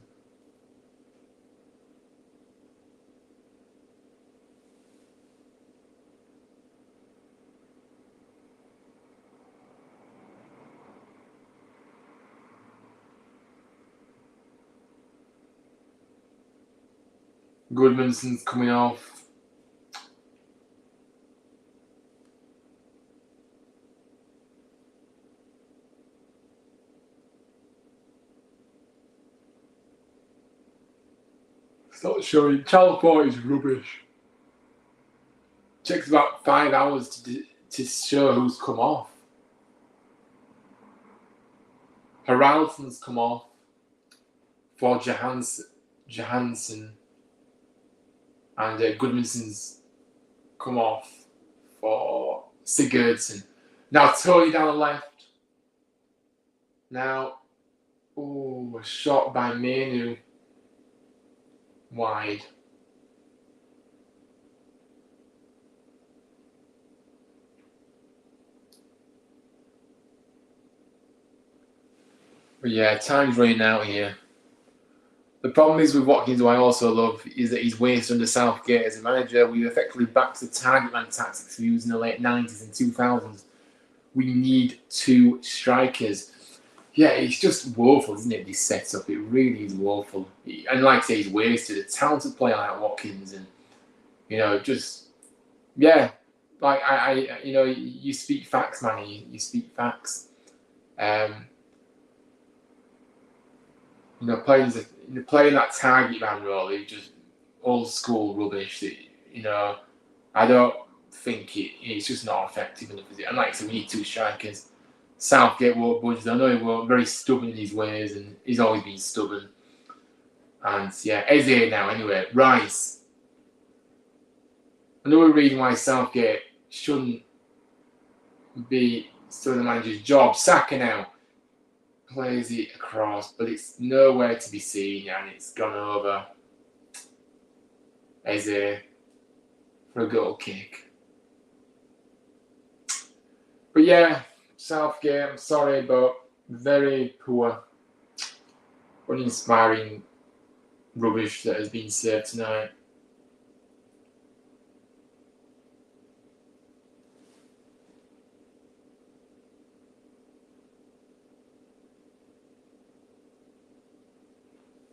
Goodmanson's coming off. It's not showing. Channel 4 is rubbish. Takes about 5 hours to show who's come off. Haraldson's come off for Johansson. And Goodmanson's come off for Sigurdsson. Now Tony down the left. Now, a shot by Manu. Wide. But yeah, time's running out here. The problem is with Watkins, who I also love, is that he's wasted under Southgate as a manager. We effectively back to the target man tactics we used in the late 90s and 2000s. We need 2 strikers. Yeah, it's just woeful, isn't it, this setup? It really is woeful. And like I say, he's wasted. A talented player like Watkins and, just, yeah. Like, you speak facts, man. You speak facts. Playing that target man role is just old school rubbish. I don't think it's just not effective enough, is it? And like I said, we need 2 strikers. Southgate won't budge. I know he won't. Very stubborn in his ways, and he's always been stubborn. And yeah, Eze now. Anyway, Rice. Another reason why Southgate shouldn't be still in the manager's job. Saka now plays it across, but it's nowhere to be seen, and it's gone over. Eze for a goal kick. But yeah, Southgate, I'm sorry, but very poor, uninspiring rubbish that has been served tonight.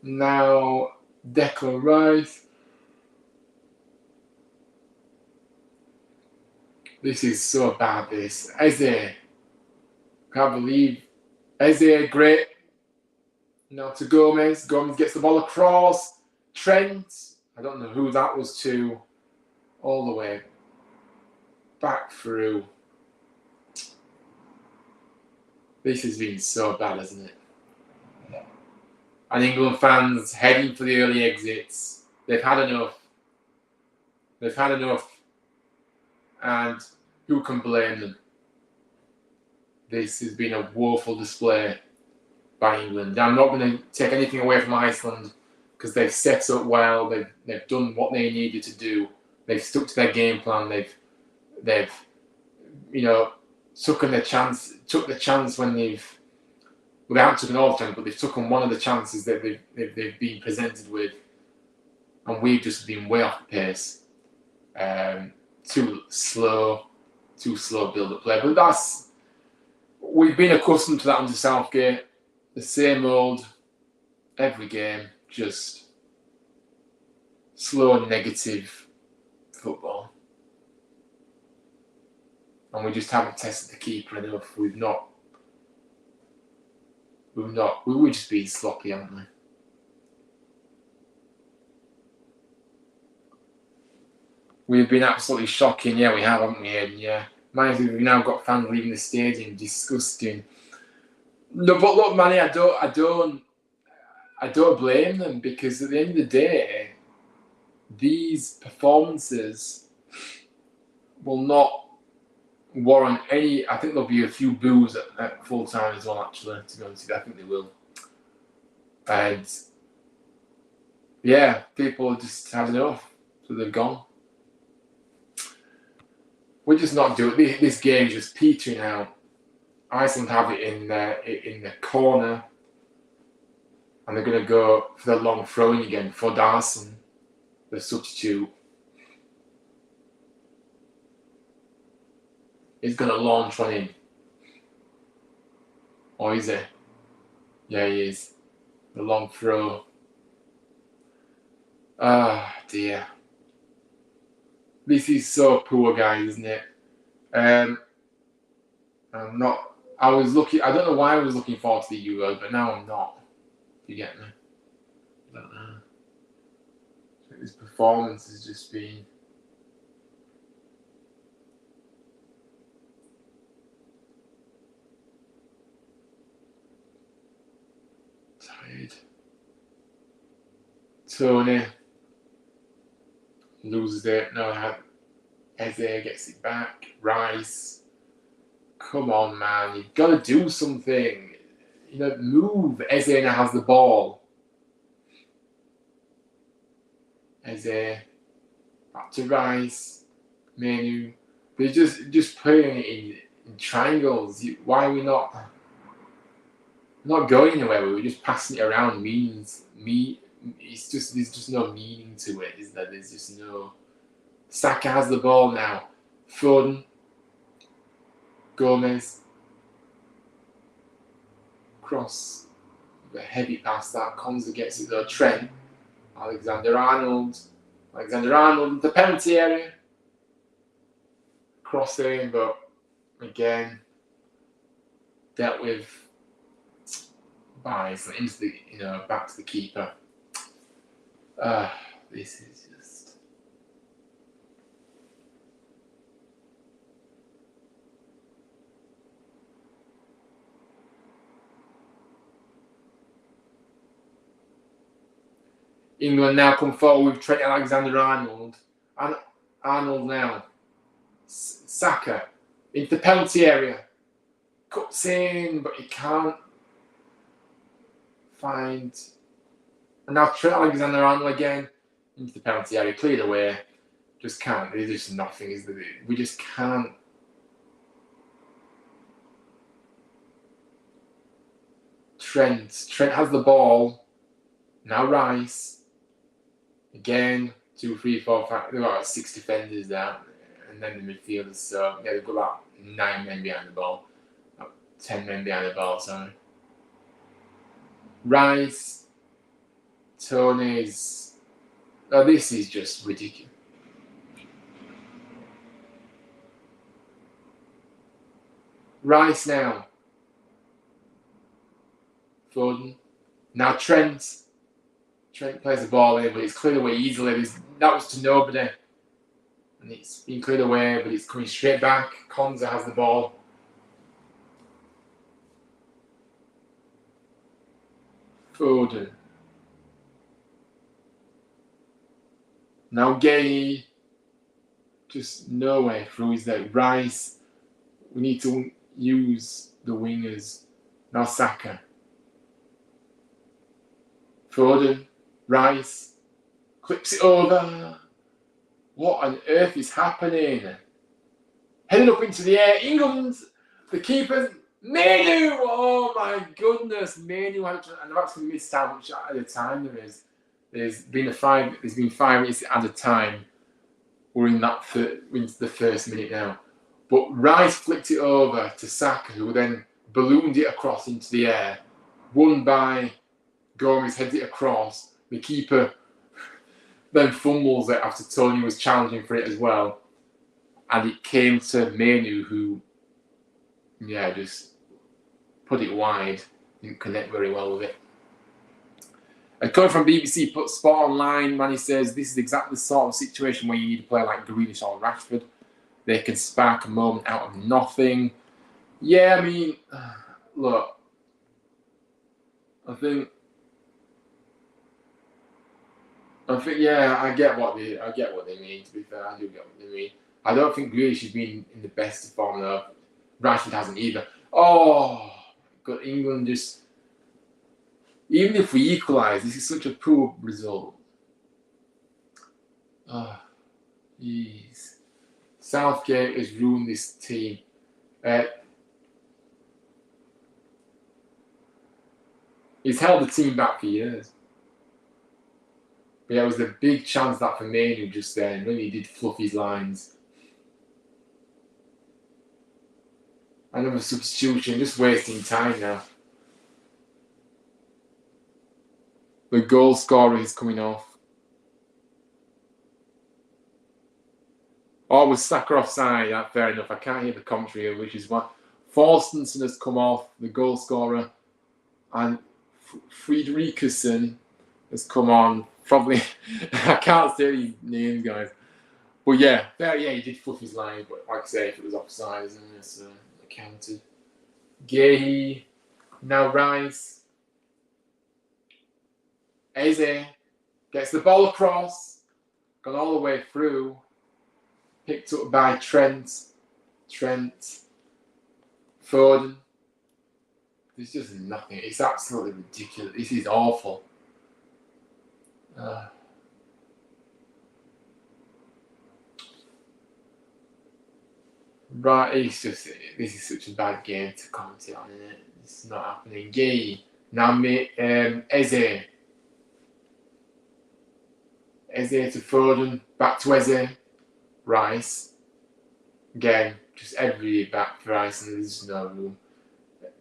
Now, Declan Rice. This is so bad, this. Eze. Can't believe. Eze, great. To Gomez. Gomez gets the ball across. Trent. I don't know who that was to. All the way back through. This has been so bad, hasn't it? And England fans heading for the early exits. They've had enough. And who can blame them? This has been a woeful display by England. I'm not going to take anything away from Iceland because they've set up well. They've done what they needed to do. They've stuck to their game plan. They've took the chance when they haven't taken all the chance, but they've taken one of the chances that they've been presented with, and we've just been way off the pace. Too slow build-up play. But we've been accustomed to that under Southgate. The same old, every game, just slow, negative football. And we just haven't tested the keeper enough. We've just been sloppy, haven't we? We've been absolutely shocking. Yeah, we have, haven't we, Aidan? Yeah. Mind you, we've now got fans leaving the stadium. Disgusting. No, but look, Manny, I don't blame them, because at the end of the day, these performances will not warrant any. I think there'll be a few boos at full time as well, actually, to be honest with you. I think they will. And yeah, people just had enough, so they've gone. We're just not doing it. This game's just petering out. Iceland have it in the corner, and they're going to go for the long throwing again for Darson, the substitute. He's going to launch on him. Or is he? Yeah, he is. The long throw. Ah, dear. This is so poor, guys, isn't it? I don't know why I was looking forward to the Euro, but now I'm not. You get me? I don't know. I think this performance has just been tired. Tony loses it. No, Eze gets it back. Rice. Come on, man. You've got to do something. Move. Eze now has the ball. Eze. Back to Rice. Menu. They're just playing it in triangles. Why are we not going anywhere? We're just passing it around It's just there's just no meaning to it. Is that there's just no. Saka has the ball now. Foden, Gomez, cross, a heavy pass that Konza gets it though. Trent, Alexander-Arnold into the penalty area. Crossing, but again dealt with by into the back to the keeper. This is just. England now come forward with Trent Alexander-Arnold. And Arnold now. Saka into the penalty area. Cuts in, but he can't find. And now Trent Alexander-Arnold again into the penalty area. Cleared away. Just can't. There's just nothing, is there? We just can't. Trent has the ball. Now Rice. Again, 2, 3, 4, 5. They've got about 6 defenders there. And then the midfielders. So, yeah, they've got about 9 men behind the ball. About 10 men behind the ball, sorry. Rice. Tony's. Oh, this is just ridiculous. Rice now. Foden. Now Trent. Trent plays the ball in, but it's cleared away easily. That was to nobody. And it's been cleared away, but it's coming straight back. Konza has the ball. Foden. Now Gay. Just no way through. Is that Rice? We need to use the wingers. Now Saka. Foden. Rice. Clips it over. What on earth is happening? Heading up into the air. England. The keepers. Manu. Oh my goodness. Manu. And I've actually missed how much at a time there is. There's been 5 minutes at a time. We're in that into the first minute now. But Rice flicked it over to Saka, who then ballooned it across into the air. Won by Gomez, heads it across. The keeper then fumbles it after Tony was challenging for it as well. And it came to Manu, who, just put it wide. Didn't connect very well with it. And coming from BBC Sport Online, Manny says, this is exactly the sort of situation where you need a player like Grealish or Rashford. They can spark a moment out of nothing. Yeah, I mean, look, I think, I get what they mean. To be fair, I do get what they mean. I don't think Grealish has been in the best form though. Rashford hasn't either. Oh, God, England just. Even if we equalise, this is such a poor result. Oh, jeez. Southgate has ruined this team. He's held the team back for years. But yeah, it was a big chance that for Manu just then. Really did fluff his lines. Another substitution, just wasting time now. The goal scorer is coming off. Oh, with Saka offside, that's fair enough. I can't hear the commentary, which is why. Forstenson has come off, the goal scorer. And Friedrichsen has come on. Probably, I can't say these names, guys. But yeah, he did fluff his line. But like I say, if it was offside, isn't it? So counted. Gay, now Rice. Eze gets the ball across, gone all the way through, picked up by Trent, Foden. There's just nothing. It's absolutely ridiculous. This is awful. Right, this is such a bad game to commentate on, isn't it? It's not happening. Gay, now Eze. Eze to Foden, back to Eze, Rice. Again, just everybody back for Rice, and there's no room.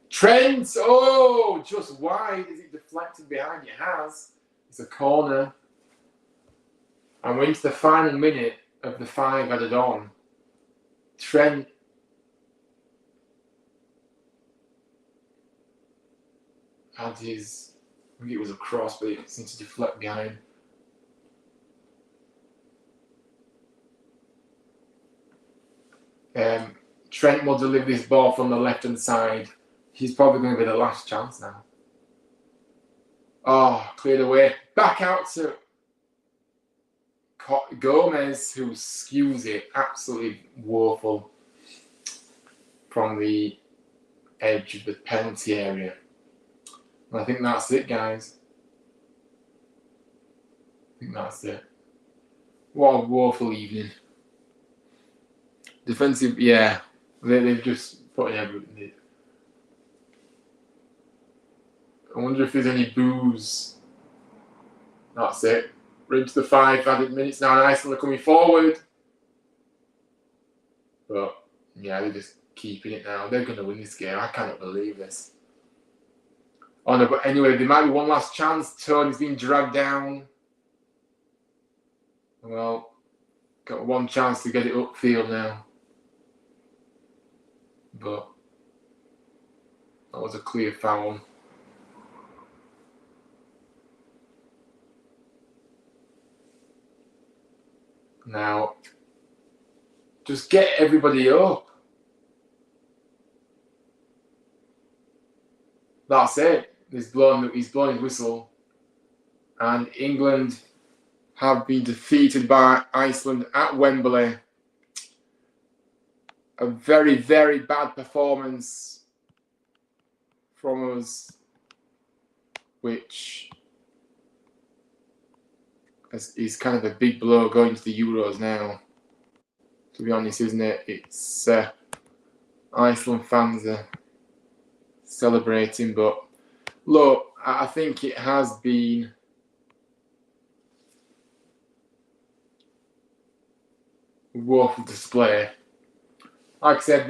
Trent, oh, just wide. Is it deflected behind? It has. It's a corner. And we're into the final minute of the 5 added on. Trent had his, I think it was a cross, but it seemed to deflect behind. Trent will deliver this ball from the left-hand side. He's probably going to be the last chance now. Oh, cleared away. Back out to Gomez, who skews it. Absolutely woeful from the edge of the penalty area. And I think that's it, guys. I think that's it. What a woeful evening. Defensive, yeah. They've just put in everything. I wonder if there's any boos. That's it. We're into the 5 added minutes now, and Iceland are coming forward. But, yeah, they're just keeping it now. They're going to win this game. I cannot believe this. Oh, no, but anyway, there might be one last chance. Tony's been dragged down. Well, got one chance to get it upfield now. But that was a clear foul. Now, just get everybody up. That's it. He's blowing his whistle. And England have been defeated by Iceland at Wembley. A very, very bad performance from us, which is kind of a big blow going to the Euros now. To be honest, isn't it? It's Iceland fans are celebrating, but look, I think it has been a woeful display. Like I said,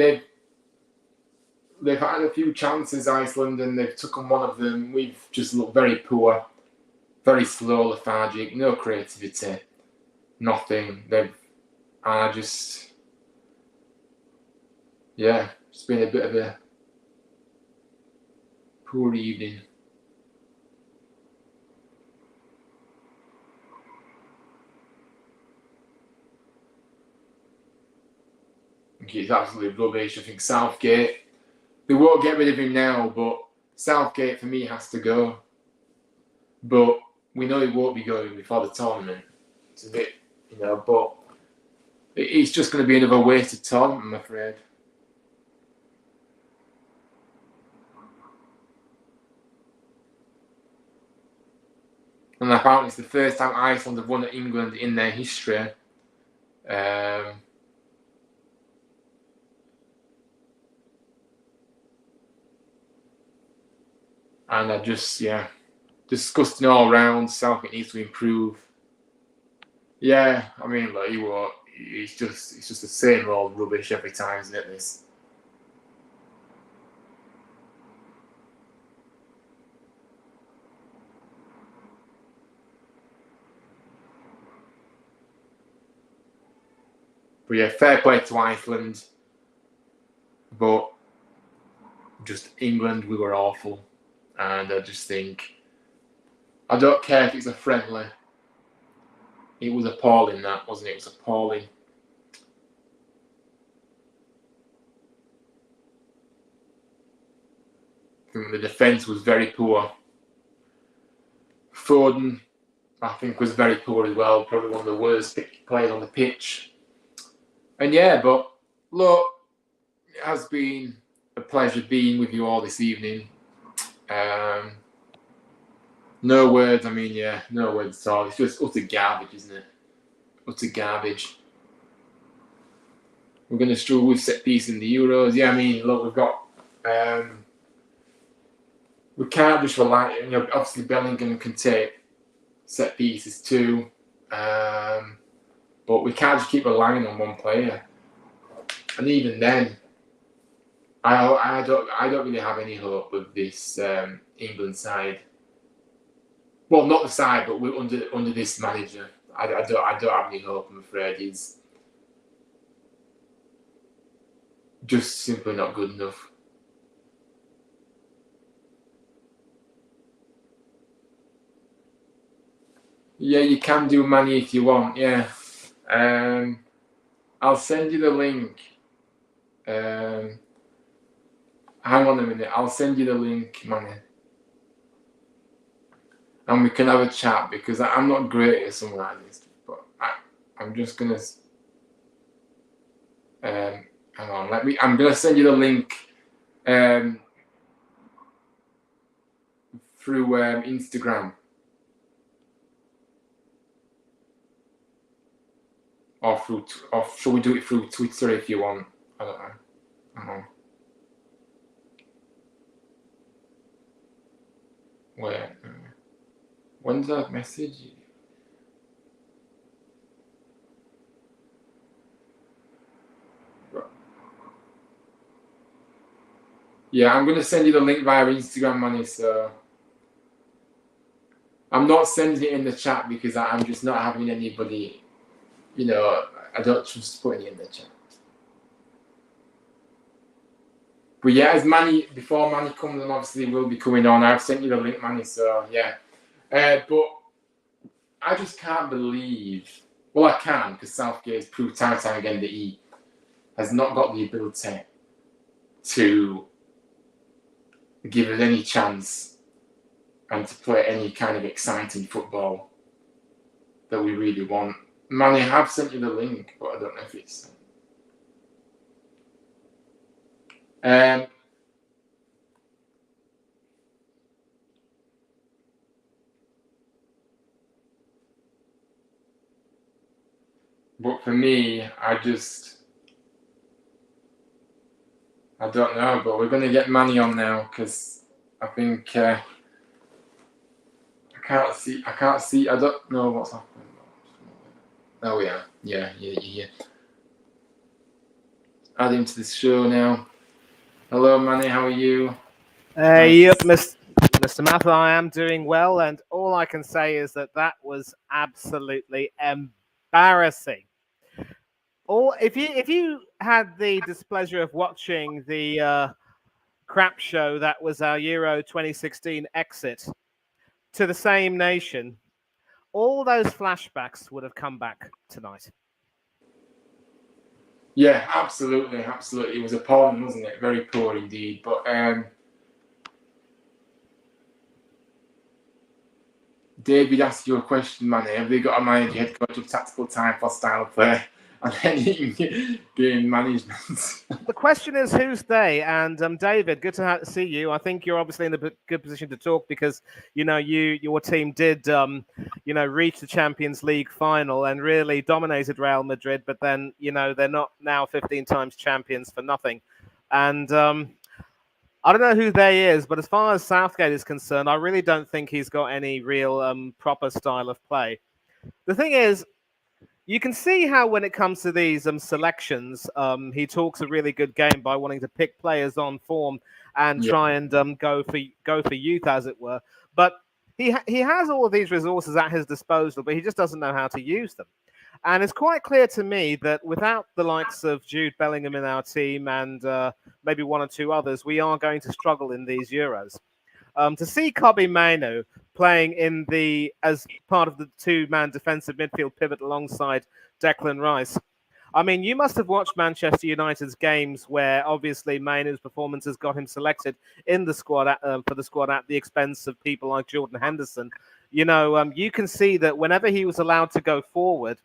they've had a few chances, Iceland, and they've taken one of them. We've just looked very poor, very slow, lethargic, no creativity, nothing. It's been a bit of a poor evening. It's absolutely rubbish. I think Southgate, they won't get rid of him now, but Southgate for me has to go. But we know he won't be going before the tournament. It's a bit, but it's just going to be another wasted tournament, I'm afraid. And apparently it's the first time Iceland have won at England in their history. And I just, disgusting all round. Southgate needs to improve. Yeah, I mean, like, he won't. It's just the same old rubbish every time, isn't it? This. But yeah, fair play to Iceland. But just England, we were awful. And I just think, I don't care if it's a friendly. It was appalling, that, wasn't it? It was appalling. I think the defence was very poor. Foden, I think, was very poor as well. Probably one of the worst players on the pitch. And yeah, but look, it has been a pleasure being with you all this evening. No words, no words at all. It's just utter garbage, isn't it? Utter garbage. We're going to struggle with set piece in the Euros. Yeah, look, we've got... we can't just rely... obviously Bellingham can take set pieces too. But we can't just keep relying on one player. And even then, I don't really have any hope with this England side. Well, not the side, but we're under this manager. I don't have any hope. I'm afraid he's just simply not good enough. Yeah, you can do money if you want. Yeah, I'll send you the link. Hang on a minute. I'll send you the link, Manny, and we can have a chat because I'm not great at something like this. But I'm just gonna. Hang on. I'm gonna send you the link. Through Instagram. Or shall we do it through Twitter if you want? I don't know. Where? When's that message? Yeah, I'm gonna send you the link via Instagram, Manny. So I'm not sending it in the chat because I'm just not having anybody. You know, I don't trust putting it in the chat. But yeah, before Manny comes on, obviously will be coming on. I've sent you the link, Manny. So yeah, but I just can't believe. Well, I can because Southgate has proved time and time again that he has not got the ability to give us any chance and to play any kind of exciting football that we really want. Manny, I have sent you the link, but I don't know if it's. But for me, I don't know, but we're going to get Manny on now because I think I can't see. I don't know what's happening. Oh yeah. Add him to this show now. Hello, Manny. How are you? Yep, Mr. Mather, I am doing well, and all I can say is that was absolutely embarrassing. If you had the displeasure of watching the crap show that was our Euro 2016 exit to the same nation, all those flashbacks would have come back tonight. Yeah, absolutely. It was appalling, wasn't it? Very poor indeed. But David asked you a question, Manny. Have they got a manager head coach of tactical time for style play and then game management? The question is, who's they? And David, good to see you. I think you're obviously in a good position to talk because your team did reach the Champions League final and really dominated Real Madrid. But then they're not now 15 times champions for nothing. And I don't know who they is, but as far as Southgate is concerned, I really don't think he's got any real proper style of play. The thing is, you can see how when it comes to these selections, he talks a really good game by wanting to pick players on form and try and go for youth, as it were. But he has all of these resources at his disposal, but he just doesn't know how to use them. And it's quite clear to me that without the likes of Jude Bellingham in our team and maybe one or two others, we are going to struggle in these Euros. To see Kobbie Mainoo playing as part of the two-man defensive midfield pivot alongside Declan Rice. I mean, you must have watched Manchester United's games where obviously Mainoo's performances got him selected in the squad for the squad at the expense of people like Jordan Henderson. You can see that whenever he was allowed to go forward,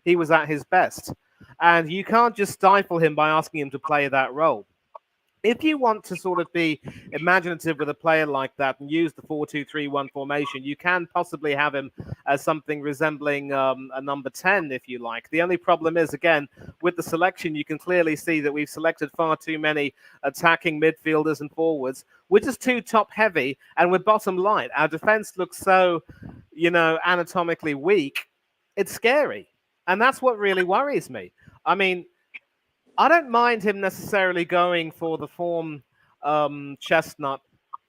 he was at his best. And you can't just stifle him by asking him to play that role. If you want to sort of be imaginative with a player like that and use the 4-2-3-1 formation, you can possibly have him as something resembling a number 10, if you like. The only problem is, again, with the selection, you can clearly see that we've selected far too many attacking midfielders and forwards. We're just too top-heavy, and we're bottom light. Our defense looks so, anatomically weak. it's scary. And that's what really worries me. I mean, I don't mind him necessarily going for the form chestnut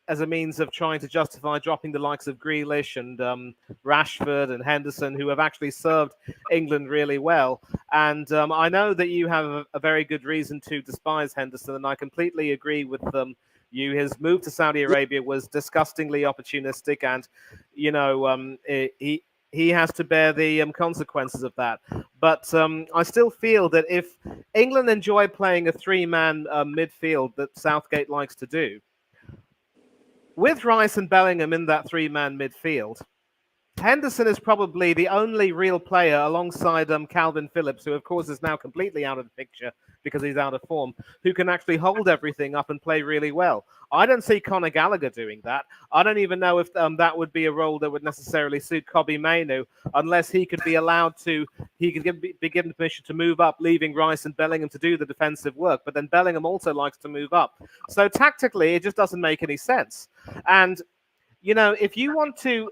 as a means of trying to justify dropping the likes of Grealish and Rashford and Henderson, who have actually served England really well. And I know that you have a very good reason to despise Henderson, and I completely agree with you. His move to Saudi Arabia was disgustingly opportunistic, and he has to bear the consequences of that. But I still feel that if England enjoy playing a three-man midfield that Southgate likes to do, with Rice and Bellingham in that three-man midfield, Henderson is probably the only real player alongside Calvin Phillips, who of course is now completely out of the picture because he's out of form, who can actually hold everything up and play really well. I don't see Conor Gallagher doing that. I don't even know if that would be a role that would necessarily suit Kobbie Mainoo, unless he could be allowed to, be given permission to move up, leaving Rice and Bellingham to do the defensive work. But then Bellingham also likes to move up. So tactically, it just doesn't make any sense. And, if you want to,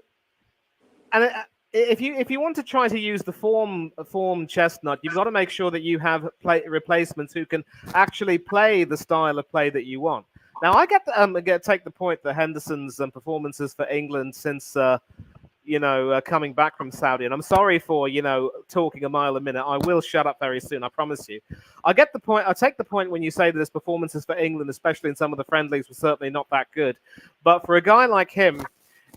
and if you want to try to use the form chestnut, you've got to make sure that you have replacements who can actually play the style of play that you want. Now, I take the point that Henderson's performances for England since coming back from Saudi, and I'm sorry for talking a mile a minute. I will shut up very soon, I promise you. I get the point. I take the point when you say that his performances for England, especially in some of the friendlies, were certainly not that good. But for a guy like him,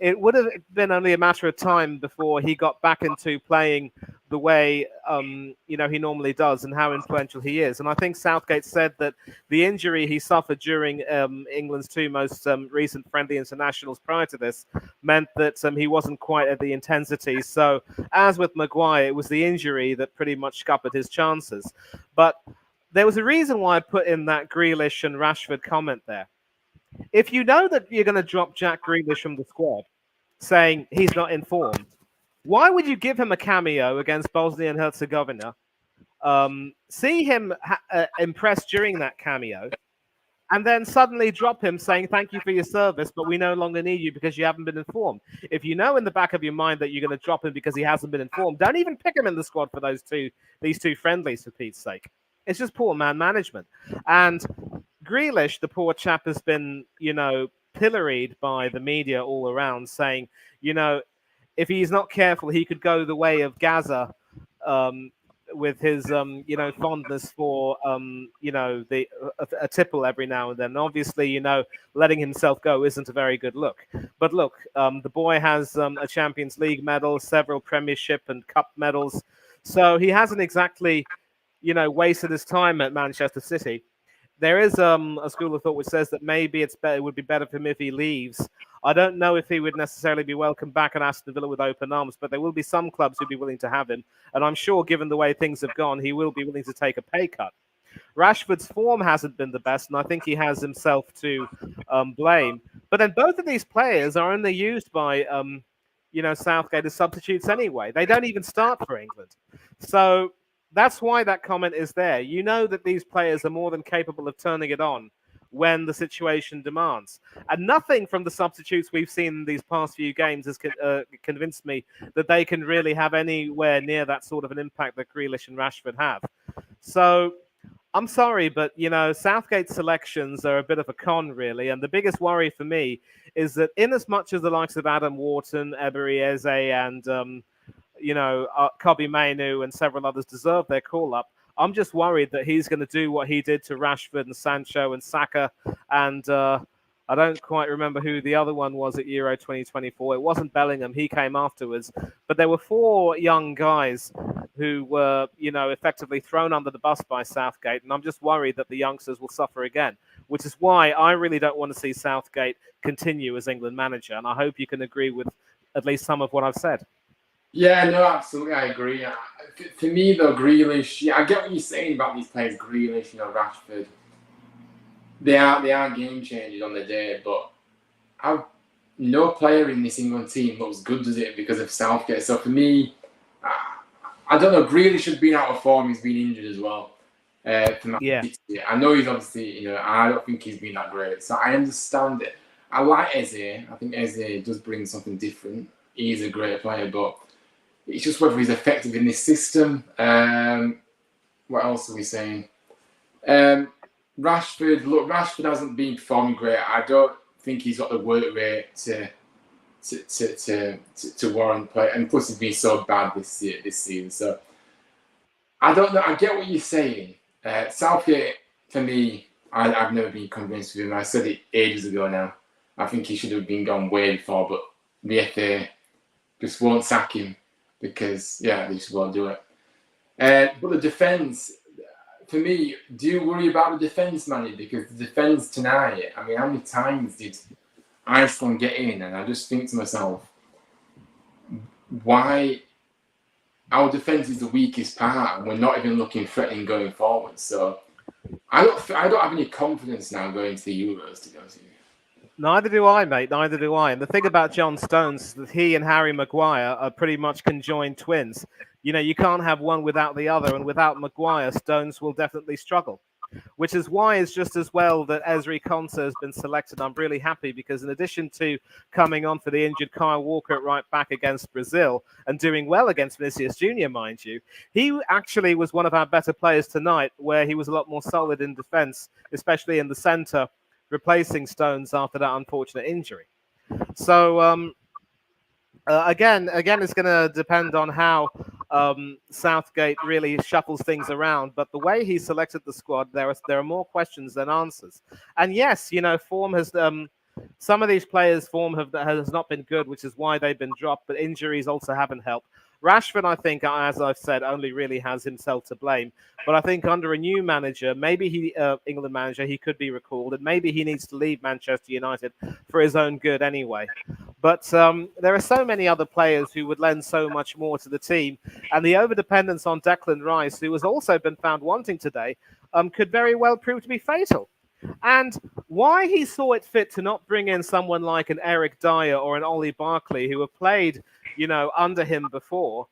it would have been only a matter of time before he got back into playing the way he normally does and how influential he is. And I think Southgate said that the injury he suffered during England's two most recent friendly internationals prior to this meant that he wasn't quite at the intensity. So, as with Maguire, it was the injury that pretty much scuppered his chances. But there was a reason why I put in that Grealish and Rashford comment there. If you know that you're going to drop Jack Grealish from the squad, saying he's not informed, why would you give him a cameo against Bosnia and Herzegovina, see him impressed during that cameo, and then suddenly drop him saying, thank you for your service, but we no longer need you because you haven't been informed? If you know in the back of your mind that you're going to drop him because he hasn't been informed, don't even pick him in the squad for these two friendlies, for Pete's sake. It's just poor man management. And Grealish, the poor chap, has been, pilloried by the media all around, saying, if he's not careful, he could go the way of Gaza with his, fondness for, a tipple every now and then. Obviously, letting himself go isn't a very good look. But look, the boy has a Champions League medal, several Premiership and Cup medals. So he hasn't exactly, wasted his time at Manchester City. There is a school of thought which says that maybe it would be better for him if he leaves. I don't know if he would necessarily be welcomed back at Aston Villa with open arms, but there will be some clubs who'd be willing to have him. And I'm sure, given the way things have gone, he will be willing to take a pay cut. Rashford's form hasn't been the best, and I think he has himself to blame. But then both of these players are only used by, Southgate as substitutes anyway. They don't even start for England. So that's why that comment is there. You know that these players are more than capable of turning it on when the situation demands. And nothing from the substitutes we've seen in these past few games has convinced me that they can really have anywhere near that sort of an impact that Grealish and Rashford have. So I'm sorry, but, Southgate's selections are a bit of a con, really. And the biggest worry for me is that in as much as the likes of Adam Wharton, Ebery Eze, and Kobbie Mainoo and several others deserve their call-up, I'm just worried that he's going to do what he did to Rashford and Sancho and Saka, and I don't quite remember who the other one was at Euro 2024. It wasn't Bellingham. He came afterwards. But there were four young guys who were, effectively thrown under the bus by Southgate, and I'm just worried that the youngsters will suffer again, which is why I really don't want to see Southgate continue as England manager, and I hope you can agree with at least some of what I've said. Yeah, no, absolutely, I agree. For me, though, Grealish, I get what you're saying about these players, Grealish, Rashford. They are game changers on the day, but no player in this England team looks good, does it, because of Southgate? So for me, I don't know. Grealish has been out of form. He's been injured as well. Yeah. I know he's obviously, I don't think he's been that great. So I understand it. I like Eze. I think Eze does bring something different. He's a great player, but It's just whether he's effective in this system. What else are we saying? Rashford. Look, Rashford hasn't been performing great. I don't think he's got the work rate to warrant play, and plus he's been so bad this season. So I don't know. I get what you're saying. Southgate, for me, I've never been convinced with him. I said it ages ago now. I think he should have been gone way before, but the FA just won't sack him because, they just won't do it. But the defence, for me, do you worry about the defence, Manny? Because the defence tonight, I mean, how many times did Iceland get in? And I just think to myself, why our defence is the weakest part and we're not even looking threatening going forward. So I don't have any confidence now going to the Euros, to be honest with you. Neither do I, mate. Neither do I. And the thing about John Stones is that he and Harry Maguire are pretty much conjoined twins. You know, you can't have one without the other, and without Maguire, Stones will definitely struggle. Which is why it's just as well that Ezri Konsa has been selected. I'm really happy because in addition to coming on for the injured Kyle Walker at right back against Brazil and doing well against Vinicius Junior, mind you, he actually was one of our better players tonight, where he was a lot more solid in defence, especially in the centre, replacing Stones after that unfortunate injury. So again, it's going to depend on how Southgate really shuffles things around. But the way he selected the squad, there are more questions than answers. And yes, you know, form has some of these players' form has not been good, which is why they've been dropped. But injuries also haven't helped. Rashford, I think, as I've said, only really has himself to blame. But I think under a new manager, maybe England manager, he could be recalled, and maybe he needs to leave Manchester United for his own good anyway. But there are so many other players who would lend so much more to the team, and the overdependence on Declan Rice, who has also been found wanting today, could very well prove to be fatal. And why he saw it fit to not bring in someone like an Eric Dyer or an Ollie Barkley, who have played, you know, under him before.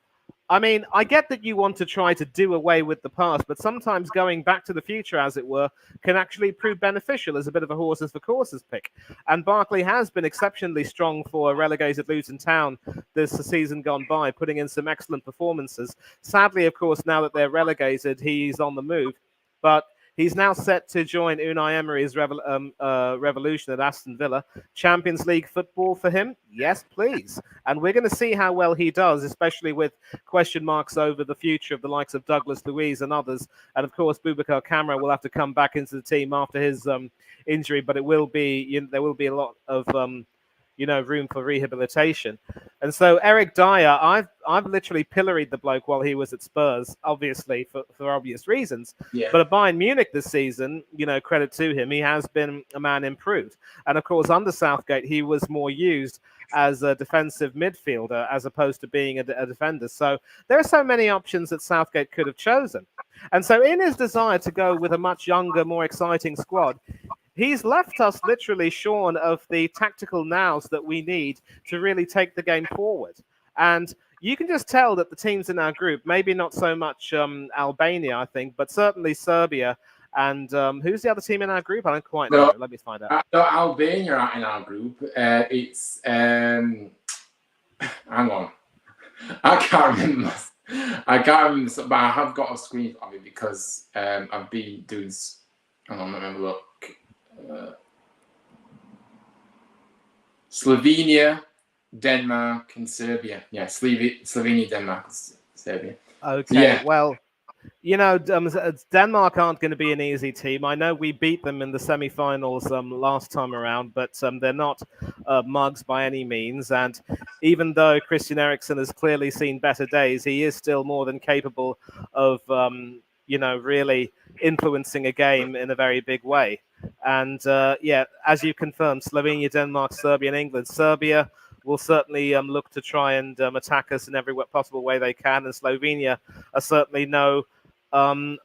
I mean, I get that you want to try to do away with the past, but sometimes going back to the future, as it were, can actually prove beneficial as a bit of a horses for courses pick. And Barkley has been exceptionally strong for a relegated Luton Town this season gone by, putting in some excellent performances. Sadly, of course, now that they're relegated, he's on the move. But he's now set to join Unai Emery's revolution at Aston Villa. Champions League football for him? Yes, please. And we're going to see how well he does, especially with question marks over the future of the likes of Douglas Luiz and others. And of course, Boubacar Kamara will have to come back into the team after his injury, but it will be, there will be a lot of room for rehabilitation. And so Eric Dyer, I've literally pilloried the bloke while he was at Spurs, obviously for obvious reasons. Yeah. But at Bayern Munich this season, credit to him, he has been a man improved. And of course, under Southgate, he was more used as a defensive midfielder as opposed to being a defender. So there are so many options that Southgate could have chosen. And so in his desire to go with a much younger, more exciting squad, he's left us literally shorn of the tactical nows that we need to really take the game forward. And you can just tell that the teams in our group, maybe not so much Albania, I think, but certainly Serbia. And who's the other team in our group? I don't quite know. Let me find out. No, Albania are in our group. It's hang on, I can't remember. But I have got a screen of it because I've been doing. Hang on, let me have a look. Slovenia, Denmark, and Serbia. Yeah, Slovenia, Denmark, Serbia. Okay, so, yeah. Well, Denmark aren't going to be an easy team. I know we beat them in the semi-finals last time around, but they're not mugs by any means. And even though Christian Eriksen has clearly seen better days, he is still more than capable of, really influencing a game in a very big way. And as you confirmed, Slovenia, Denmark, Serbia, and England. Serbia will certainly look to try and attack us in every possible way they can. And Slovenia are certainly no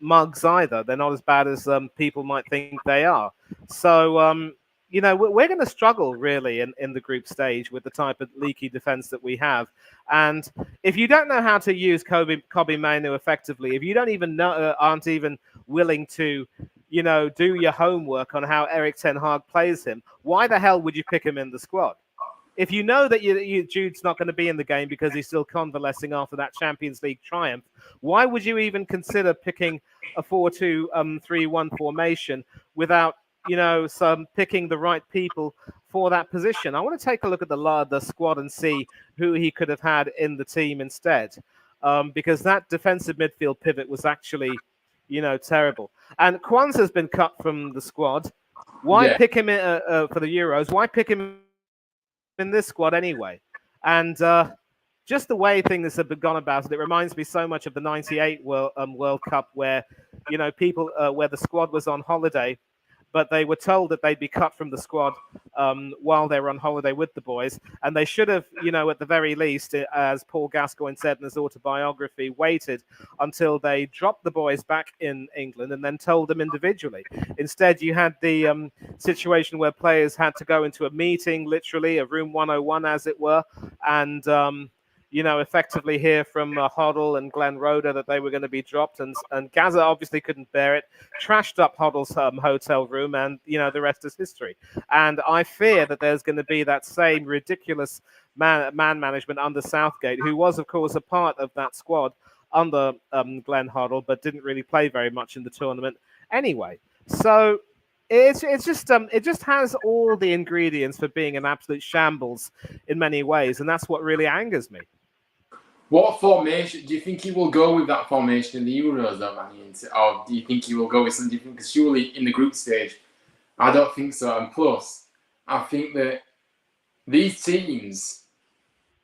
mugs either. They're not as bad as people might think they are. So, we're going to struggle really in the group stage with the type of leaky defense that we have. And if you don't know how to use Kobe Mainu effectively, if you don't even aren't even willing to do your homework on how Erik ten Hag plays him, why the hell would you pick him in the squad? if you know that Jude's not going to be in the game because he's still convalescing after that Champions League triumph, why would you even consider picking a 4-2-3-1 formation without, picking the right people for that position? I want to take a look at the squad and see who he could have had in the team instead, because that defensive midfield pivot was actually, terrible. And Kwanzaa's been cut from the squad. Why pick him for the Euros? Why pick him in this squad anyway? And just the way things have been gone about it reminds me so much of the '98 World Cup, where people where the squad was on holiday, but they were told that they'd be cut from the squad while they were on holiday with the boys. And they should have, at the very least, as Paul Gascoigne said in his autobiography, waited until they dropped the boys back in England and then told them individually. Instead, you had the situation where players had to go into a meeting, literally, a room 101, as it were, and effectively hear from Hoddle and Glenn Roeder that they were going to be dropped, and Gaza obviously couldn't bear it, trashed up Hoddle's hotel room, and the rest is history. And I fear that there's going to be that same ridiculous man management under Southgate, who was of course a part of that squad under Glenn Hoddle, but didn't really play very much in the tournament anyway. So it just has all the ingredients for being an absolute shambles in many ways, and that's what really angers me. What formation do you think he will go with that formation in the Euros, though, Manny? Or do you think he will go with something different? Because surely in the group stage, I don't think so. And plus, I think that these teams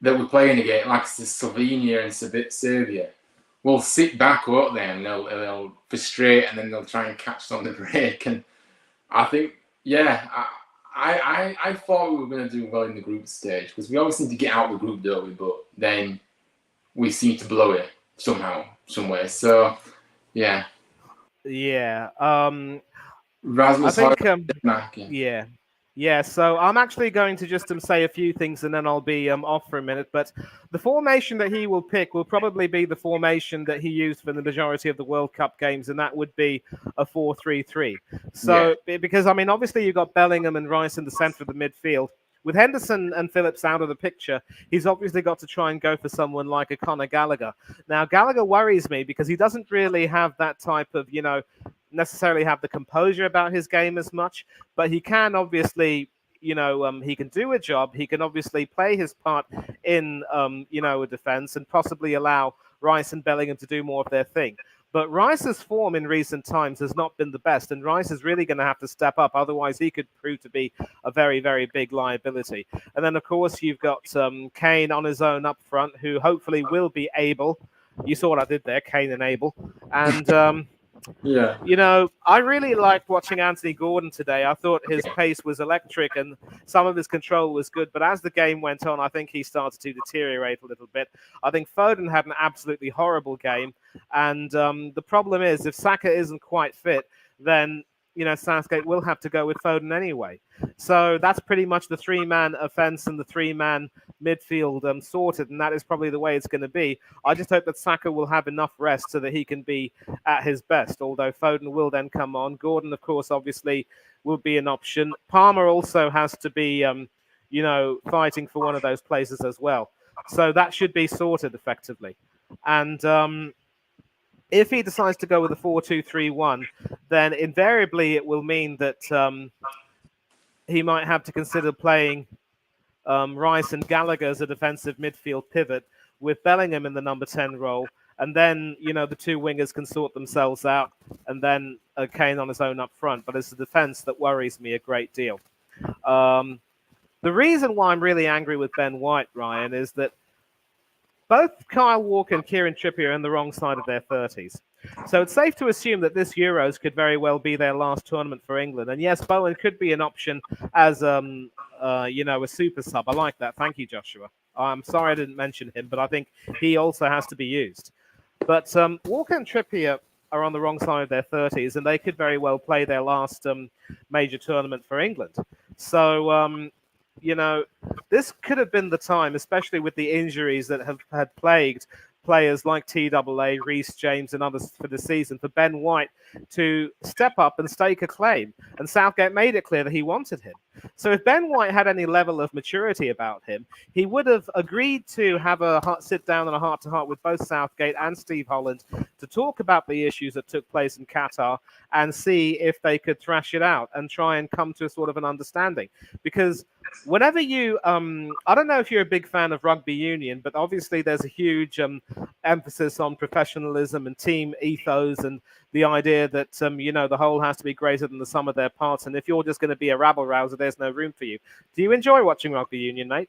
that we're playing against, like Slovenia and Serbia, will sit back, won't they? And they'll frustrate, and then they'll try and catch on the break. And I think, I thought we were going to do well in the group stage, because we always need to get out of the group, don't we? But then we seem to blow it somehow, somewhere. So, yeah. Yeah. Rasmus, I think, yeah. So I'm actually going to just say a few things, and then I'll be off for a minute. But the formation that he will pick will probably be the formation that he used for the majority of the World Cup games, and that would be a 4-3-3. So, because, obviously you've got Bellingham and Rice in the centre of the midfield. With Henderson and Phillips out of the picture, he's obviously got to try and go for someone like a Conor Gallagher. Now, Gallagher worries me because he doesn't really have that type of, necessarily have the composure about his game as much, but he can obviously, he can do a job. He can obviously play his part in, a defense, and possibly allow Rice and Bellingham to do more of their thing. But Rice's form in recent times has not been the best, and Rice is really going to have to step up. Otherwise, he could prove to be a very, very big liability. And then, of course, you've got Kane on his own up front, who hopefully will be able. You saw what I did there, Kane and Abel. And I really liked watching Anthony Gordon today. I thought his pace was electric and some of his control was good. But as the game went on, I think he started to deteriorate a little bit. I think Foden had an absolutely horrible game. And the problem is, if Saka isn't quite fit, then Southgate will have to go with Foden anyway. So that's pretty much the three-man offence and the three-man midfield sorted, and that is probably the way it's going to be. I just hope that Saka will have enough rest so that he can be at his best, although Foden will then come on. Gordon, of course, obviously will be an option. Palmer also has to be, fighting for one of those places as well. So that should be sorted effectively. And if he decides to go with a 4-2-3-1, then invariably it will mean that he might have to consider playing Rice and Gallagher as a defensive midfield pivot with Bellingham in the number 10 role. And then, the two wingers can sort themselves out, and then Kane on his own up front. But it's the defense that worries me a great deal. The reason why I'm really angry with Ben White, Ryan, is that both Kyle Walker and Kieran Trippier are on the wrong side of their 30s. So it's safe to assume that this Euros could very well be their last tournament for England. And yes, Bowen could be an option as, a super sub. I like that. Thank you, Joshua. I'm sorry I didn't mention him, but I think he also has to be used. But Walker and Trippier are on the wrong side of their 30s, and they could very well play their last major tournament for England. So, this could have been the time, especially with the injuries that had plagued players like TAA, Reece James and others for the season, for Ben White to step up and stake a claim. And Southgate made it clear that he wanted him. So if Ben White had any level of maturity about him, he would have agreed to have a sit down and a heart-to-heart with both Southgate and Steve Holland to talk about the issues that took place in Qatar and see if they could thrash it out and try and come to a sort of an understanding. Because whenever you, I don't know if you're a big fan of rugby union, but obviously there's a huge emphasis on professionalism and team ethos and the idea that, the whole has to be greater than the sum of their parts. And if you're just going to be a rabble-rouser, there's no room for you. Do you enjoy watching rugby union, mate?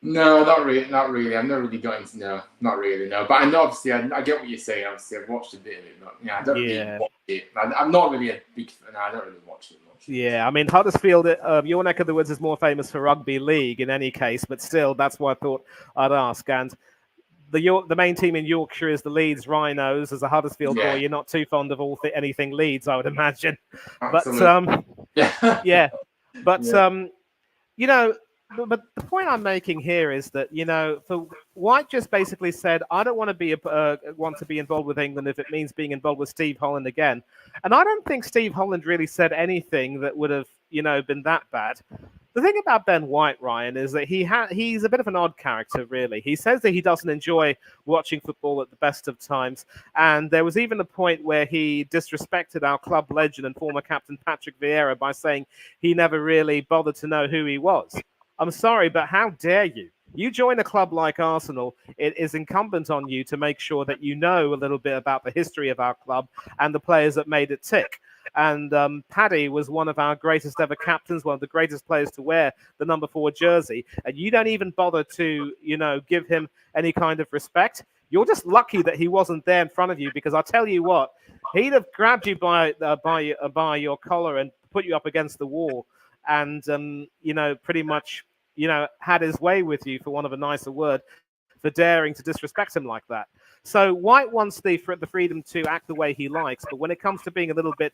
No, not really. Not really. I've never really got into no, not really. No, but I know obviously I get what you're saying. Obviously, I've watched a bit of it, but I don't really watch it. I'm not really a big fan. I don't really watch it much. Yeah, I mean Huddersfield, your neck of the woods is more famous for rugby league in any case, but still, that's why I thought I'd ask. And the main team in Yorkshire is the Leeds Rhinos. As a Huddersfield boy, you're not too fond of anything Leeds, I would imagine. Absolutely. But the point I'm making here is that for White just basically said, I don't want to be involved with England if it means being involved with Steve Holland again. And I don't think Steve Holland really said anything that would have been that bad. The thing about Ben White, Ryan, is that he's a bit of an odd character, really. He says that he doesn't enjoy watching football at the best of times. And there was even a point where he disrespected our club legend and former captain Patrick Vieira by saying he never really bothered to know who he was. I'm sorry, but how dare you? You join a club like Arsenal, it is incumbent on you to make sure that you know a little bit about the history of our club and the players that made it tick. And Paddy was one of our greatest ever captains, one of the greatest players to wear the number 4 jersey. And you don't even bother to, give him any kind of respect. You're just lucky that he wasn't there in front of you, because I'll tell you what, he'd have grabbed you by your collar and put you up against the wall and, pretty much, had his way with you, for want of a nicer word, for daring to disrespect him like that. So White wants the freedom to act the way he likes, but when it comes to being a little bit,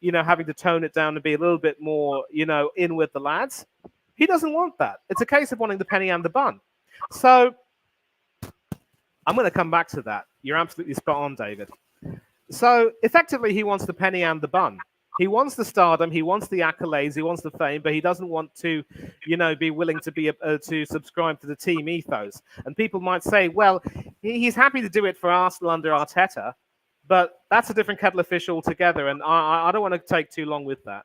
having to tone it down and be a little bit more, in with the lads, he doesn't want that. It's a case of wanting the penny and the bun. So I'm going to come back to that. You're absolutely spot on, David. So effectively, he wants the penny and the bun. He wants the stardom, he wants the accolades, he wants the fame, but he doesn't want to, be willing to to subscribe to the team ethos. And people might say, well, he's happy to do it for Arsenal under Arteta, but that's a different kettle of fish altogether, and I don't want to take too long with that.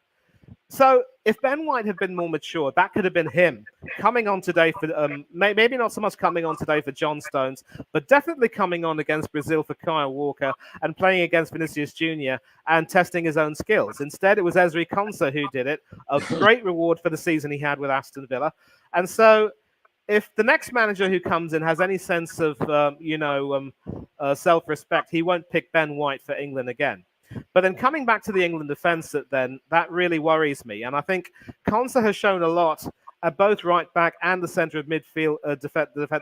So if Ben White had been more mature, that could have been him coming on today for maybe not so much coming on today for John Stones, but definitely coming on against Brazil for Kyle Walker and playing against Vinicius Jr. and testing his own skills. Instead, it was Ezri Konsa who did it. A great reward for the season he had with Aston Villa. And so if the next manager who comes in has any sense of, self-respect, he won't pick Ben White for England again. But then coming back to the England defence, that really worries me. And I think Konsa has shown a lot at both right back and the centre of midfield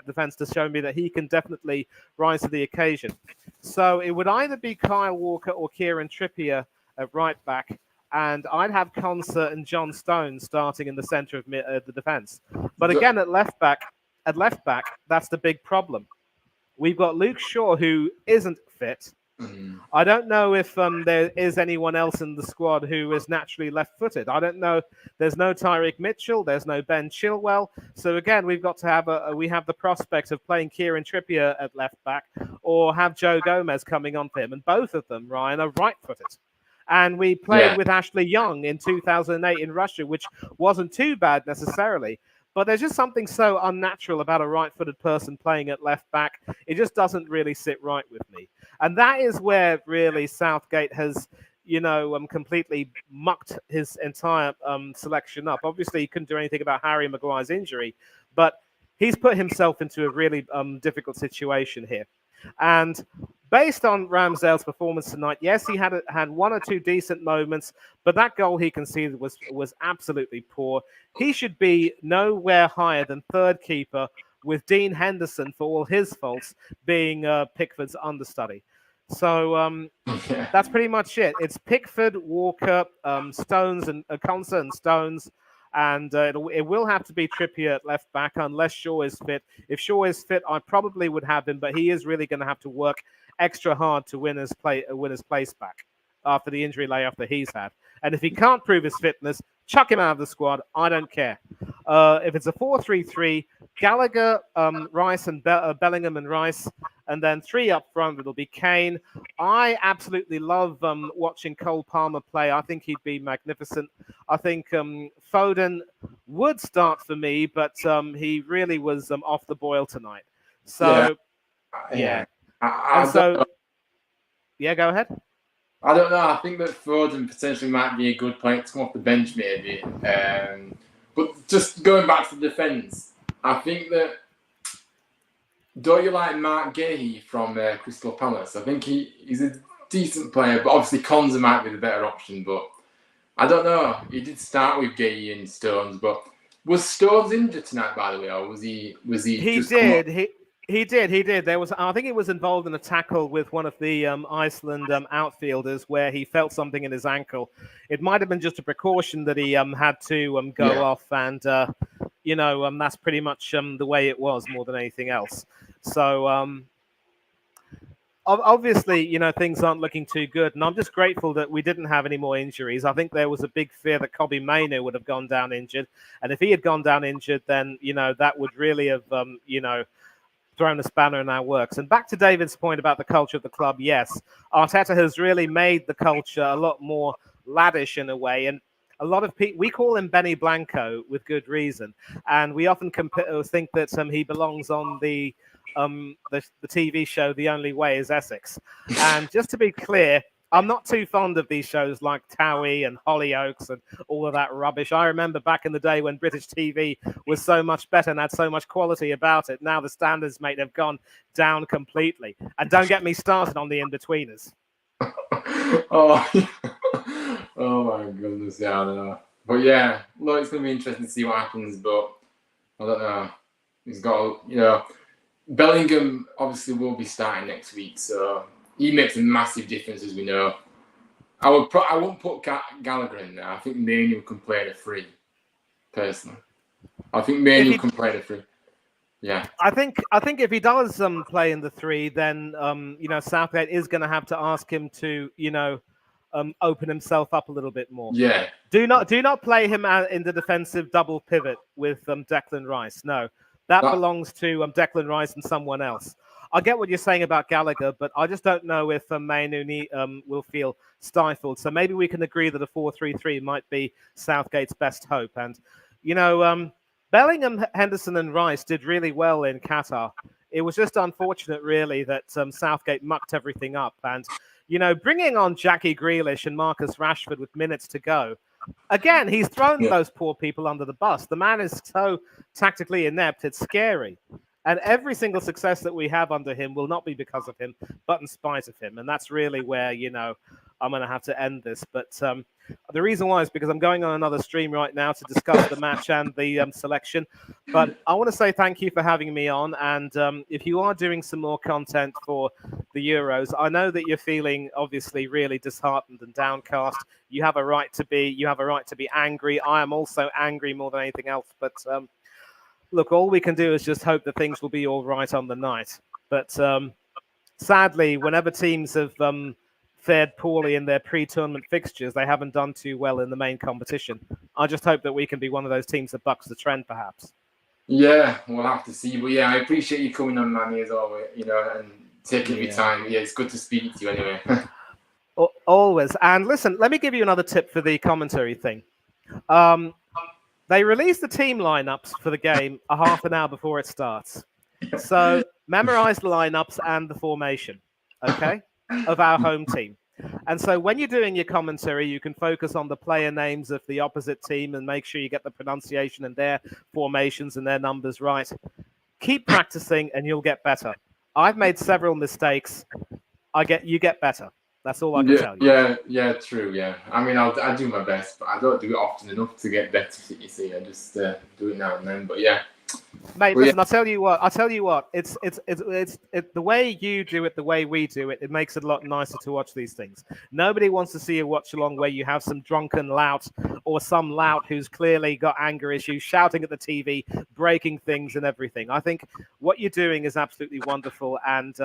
defence to show me that he can definitely rise to the occasion. So it would either be Kyle Walker or Kieran Trippier at right back, and I'd have Konsa and John Stones starting in the centre of the defence. But again, at left back, that's the big problem. We've got Luke Shaw, who isn't fit. I don't know if there is anyone else in the squad who is naturally left-footed. I don't know. There's no Tyreek Mitchell. There's no Ben Chilwell. So again, we've got to have we have the prospect of playing Kieran Trippier at left back, or have Joe Gomez coming on for him. And both of them, Ryan, are right-footed. And we played with Ashley Young in 2008 in Russia, which wasn't too bad necessarily. But there's just something so unnatural about a right-footed person playing at left back. It just doesn't really sit right with me. And that is where really Southgate has, completely mucked his entire selection up. Obviously, he couldn't do anything about Harry Maguire's injury, but he's put himself into a really difficult situation here. And based on Ramsdale's performance tonight, yes, he had one or two decent moments, but that goal he conceded was absolutely poor. He should be nowhere higher than third keeper, with Dean Henderson, for all his faults, being Pickford's understudy. So that's pretty much it. It's Pickford, Walker, Stones, and Konsa and Stones. And it will have to be Trippier at left back unless Shaw is fit. If Shaw is fit, I probably would have him, but he is really going to have to work extra hard to win his place back after the injury layoff that he's had. And if he can't prove his fitness, chuck him out of the squad. I don't care. If it's a 4-3-3, Gallagher, Rice, and Bellingham and Rice, and then 3 up front, it'll be Kane. I absolutely love watching Cole Palmer play. I think he'd be magnificent. I think Foden would start for me, but he really was off the boil tonight. So, yeah. Yeah, go ahead. I don't know. I think that Foden potentially might be a good player to come off the bench, maybe. But just going back to the defence, I think that. Don't you like Mark Gahey from Crystal Palace? I think he's a decent player, but obviously Konza might be the better option. But I don't know. He did start with Gahey and Stones, but was Stones injured tonight, by the way, or was he? He did. He did. There was, I think he was involved in a tackle with one of the Iceland outfielders where he felt something in his ankle. It might have been just a precaution that he had to go off, and that's pretty much the way it was more than anything else. So obviously, things aren't looking too good, and I'm just grateful that we didn't have any more injuries. I think there was a big fear that Kobbie Mainoo would have gone down injured, and if he had gone down injured, then that would really have thrown a spanner in our works. And back to David's point about the culture of the club, yes, Arteta has really made the culture a lot more laddish in a way. And a lot of people, we call him Benny Blanco with good reason. And we often think that he belongs on the TV show The Only Way is Essex. And just to be clear, I'm not too fond of these shows like Towie and Hollyoaks and all of that rubbish. I remember back in the day when British TV was so much better and had so much quality about it. Now the standards, mate, have gone down completely. And don't get me started on the in-betweeners. Oh my goodness, yeah, I don't know. But yeah, look, it's going to be interesting to see what happens, but I don't know. He's got, Bellingham obviously will be starting next week, so he makes a massive difference, as we know. I won't put Gallagher in there. I think Mainoo can play the 3, personally. I think Mainoo can play the 3. Yeah. I think if he does play in the 3, then Southgate is going to have to ask him to open himself up a little bit more. Yeah. Do not play him in the defensive double pivot with Declan Rice. No, that belongs to Declan Rice and someone else. I get what you're saying about Gallagher, but I just don't know if Mainoo will feel stifled. So maybe we can agree that a 4-3-3 might be Southgate's best hope. And, Bellingham, Henderson and Rice did really well in Qatar. It was just unfortunate, really, that Southgate mucked everything up. And, bringing on Jackie Grealish and Marcus Rashford with minutes to go, again, he's thrown those poor people under the bus. The man is so tactically inept, it's scary. And every single success that we have under him will not be because of him, but in spite of him. And that's really where, I'm going to have to end this. But the reason why is because I'm going on another stream right now to discuss the match and the selection. But I want to say thank you for having me on. And if you are doing some more content for the Euros, I know that you're feeling obviously really disheartened and downcast. You have a right to be. You have a right to be angry. I am also angry more than anything else. But look, all we can do is just hope that things will be all right on the night. But sadly, whenever teams have fared poorly in their pre-tournament fixtures, they haven't done too well in the main competition. I just hope that we can be one of those teams that bucks the trend, perhaps. Yeah, we'll have to see. But yeah, I appreciate you coming on, Manny, as always, and taking your time. Yeah, it's good to speak to you anyway. Always. And listen, let me give you another tip for the commentary thing. They release the team lineups for the game a half an hour before it starts. So memorize the lineups and the formation, okay, of our home team. And so when you're doing your commentary, you can focus on the player names of the opposite team and make sure you get the pronunciation and their formations and their numbers right. Keep practicing and you'll get better. I've made several mistakes. You get better. That's all I can tell you. Yeah, true. Yeah, I mean, I do my best, but I don't do it often enough to get better. You see, I just do it now and then. But yeah, mate, listen. Yeah. I'll tell you what. It's the way you do it, the way we do it. It makes it a lot nicer to watch these things. Nobody wants to see a watch along where you have some drunken lout or some lout who's clearly got anger issues, shouting at the TV, breaking things and everything. I think what you're doing is absolutely wonderful, and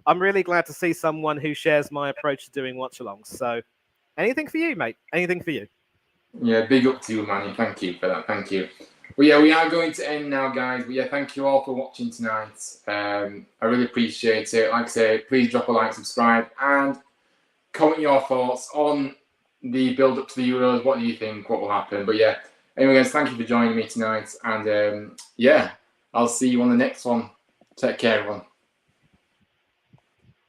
I'm really glad to see someone who shares my approach to doing watch-alongs. So anything for you, mate. Anything for you. Yeah, big up to you, Manny. Thank you for that. Thank you. But yeah, we are going to end now, guys. But yeah, thank you all for watching tonight. I really appreciate it. Like I say, please drop a like, subscribe, and comment your thoughts on the build up to the Euros. What do you think? What will happen? But yeah, anyway, guys, thank you for joining me tonight. And yeah, I'll see you on the next one. Take care, everyone.